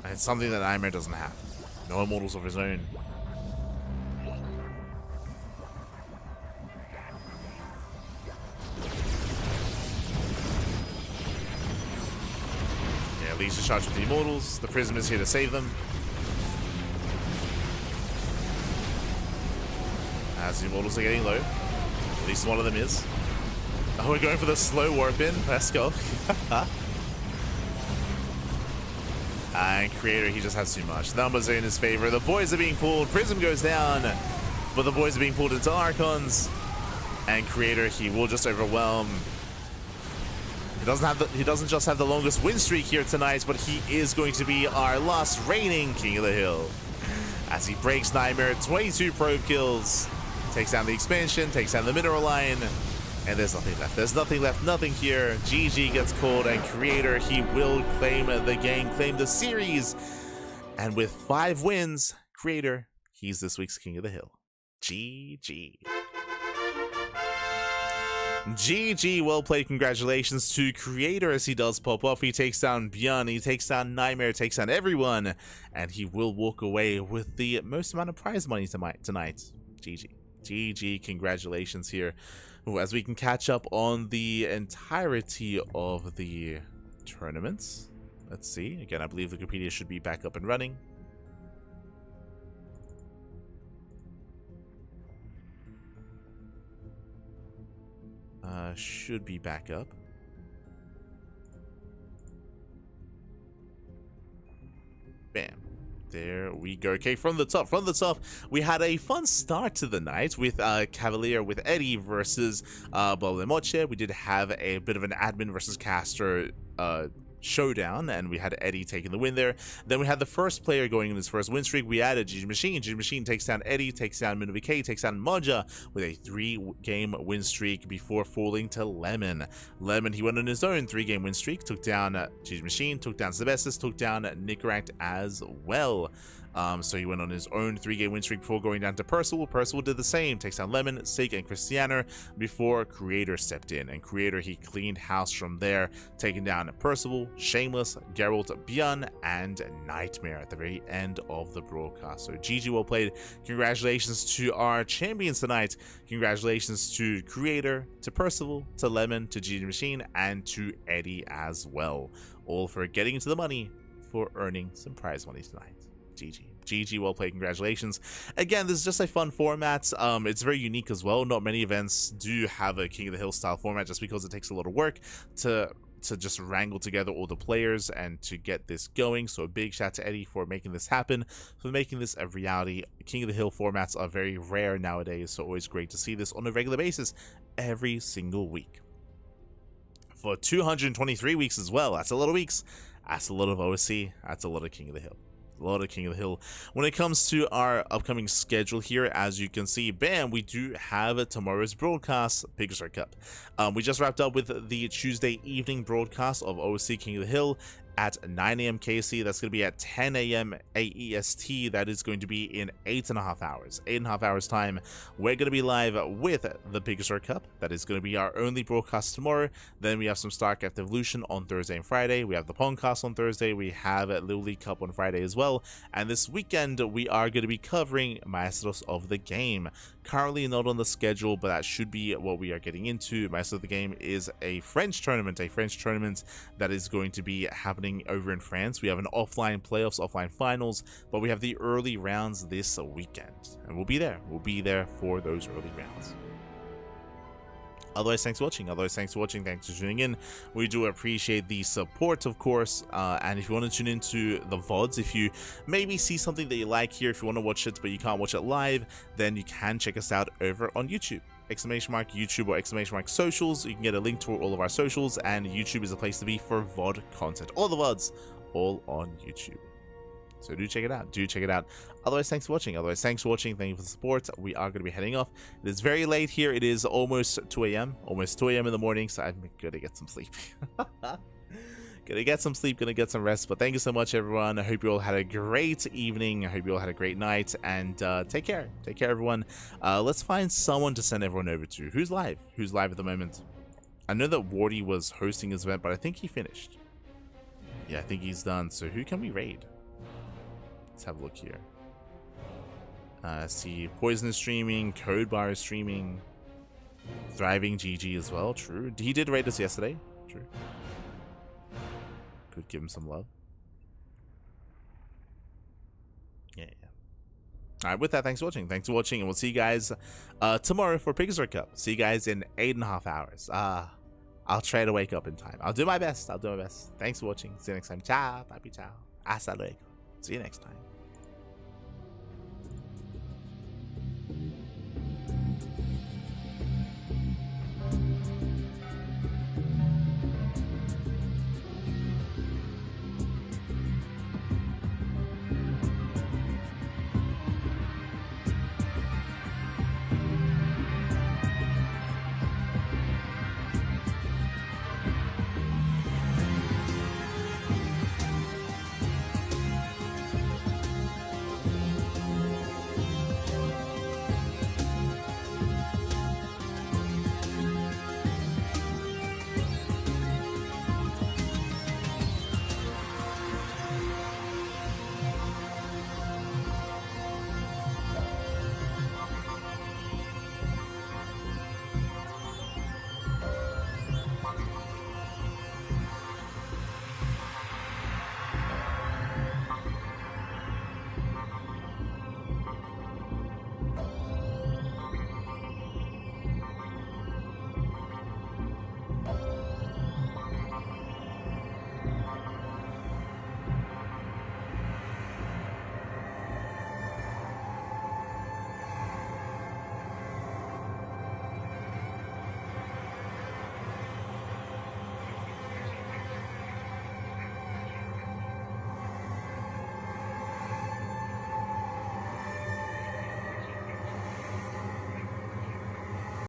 And it's something that Nightmare doesn't have. No Immortals of his own. Yeah, leads to charge with the Immortals. The Prism is here to save them. As the Immortals are getting low. At least one of them is. Oh, we're going for the slow warp in. Let's go. And Creator, he just has too much. Numbers are in his favor. The boys are being pulled. Prism goes down. But the boys are being pulled into Archons. And Creator, he will just overwhelm. He doesn't just have the longest win streak here tonight, but he is going to be our last reigning King of the Hill. As he breaks Nightmare, 22 probe kills. Takes down the expansion, takes down the mineral line. And there's nothing left. There's nothing left. Nothing here. GG gets called, and Creator, he will claim the game, claim the series. And with 5 wins, Creator, he's this week's King of the Hill. GG. GG, well played. Congratulations to Creator as he does pop off. He takes down Björn, he takes down Nightmare, takes down everyone, and he will walk away with the most amount of prize money tonight. GG. GG, congratulations here. Ooh, as we can catch up on the entirety of the tournaments. Let's see. Again, I believe Wikipedia should be back up and running. Should be back up. Bam. There we go. Okay, from the top, we had a fun start to the night with Cavalier with Eddie versus Bolemoche. We did have a bit of an admin versus caster showdown, and we had Eddie taking the win there. Then we had the first player going in his first win streak. We added GgMaChine. GgMaChine takes down Eddie, takes down MinoVK, takes down Moja with a 3-game win streak before falling to Lemon. Lemon, he went on his own 3-game win streak, took down GgMaChine, took down Sebestis, took down Nickrankt as well. So he went on his own 3-game win streak before going down to Percival. Percival did the same, takes down Lemon, Sig, and Christianer before Creator stepped in. And Creator, he cleaned house from there, taking down Percival, Shameless, Gerald, Björn, and Nightmare at the very end of the broadcast. So GG, well played. Congratulations to our champions tonight. Congratulations to Creator, to Percival, to Lemon, to GgMaChine, and to Eddie as well. All for getting into the money for earning some prize money tonight. GG. GG, well played, congratulations. Again, this is just a fun format. It's very unique as well. Not many events do have a King of the Hill style format just because it takes a lot of work to just wrangle together all the players and to get this going. So a big shout out to Eddie for making this happen, for making this a reality. King of the Hill formats are very rare nowadays, so always great to see this on a regular basis every single week. For 223 weeks as well. That's a lot of weeks. That's a lot of OSC. That's a lot of King of the Hill. A lot of King of the Hill. When it comes to our upcoming schedule here, as you can see, bam, we do have tomorrow's broadcast, Pegasus Cup. We just wrapped up with the Tuesday evening broadcast of OSC King of the Hill at 9 AM KC. That's going to be at 10 AM AEST. That is going to be in 8.5 hours. 8.5 hours time. We're going to be live with the Pegasus Cup. That is going to be our only broadcast tomorrow. Then we have some StarCraft Evolution on Thursday and Friday. We have the Pongcast on Thursday. We have Little League Cup on Friday as well. And this weekend, we are going to be covering Maestros of the Game. Currently not on the schedule, but that should be what we are getting into. Maestros of the Game is a French tournament that is going to be happening over in France. We have an offline playoffs, offline finals, but we have the early rounds this weekend, and we'll be there. We'll be there for those early rounds. Otherwise, thanks for watching. Thanks for tuning in. We do appreciate the support, of course. And if you want to tune into the VODs, if you maybe see something that you like here, if you want to watch it but you can't watch it live, then you can check us out over on YouTube. !YouTube or ! Socials. You can get a link to all of our socials, and YouTube is a place to be for VOD content. All the VODs, all on YouTube. So do check it out. Otherwise, thanks for watching. Thank you for the support. We are going to be heading off. It is very late here. It is almost 2 AM. Almost 2 AM in the morning, so I'm going to get some sleep. Gonna get some sleep, gonna get some rest. But thank you so much, everyone. I hope you all had a great evening. I hope you all had a great night. And take care, everyone. Let's find someone to send everyone over to. Who's live at the moment? I know that Wardy was hosting his event, but I think he finished. Yeah, I think he's done. So who can we raid? Let's have a look here. See, Poison is streaming, Codebar is streaming, Thriving GG as well. True, he did raid us yesterday. True, could give him some love. Yeah. All right, with that, thanks for watching, and we'll see you guys tomorrow for Pegasus Cup. See you guys in 8.5 hours. I'll try to wake up in time. I'll do my best. Thanks for watching. See you next time. Ciao, papi, ciao. Hasta luego. See you next time.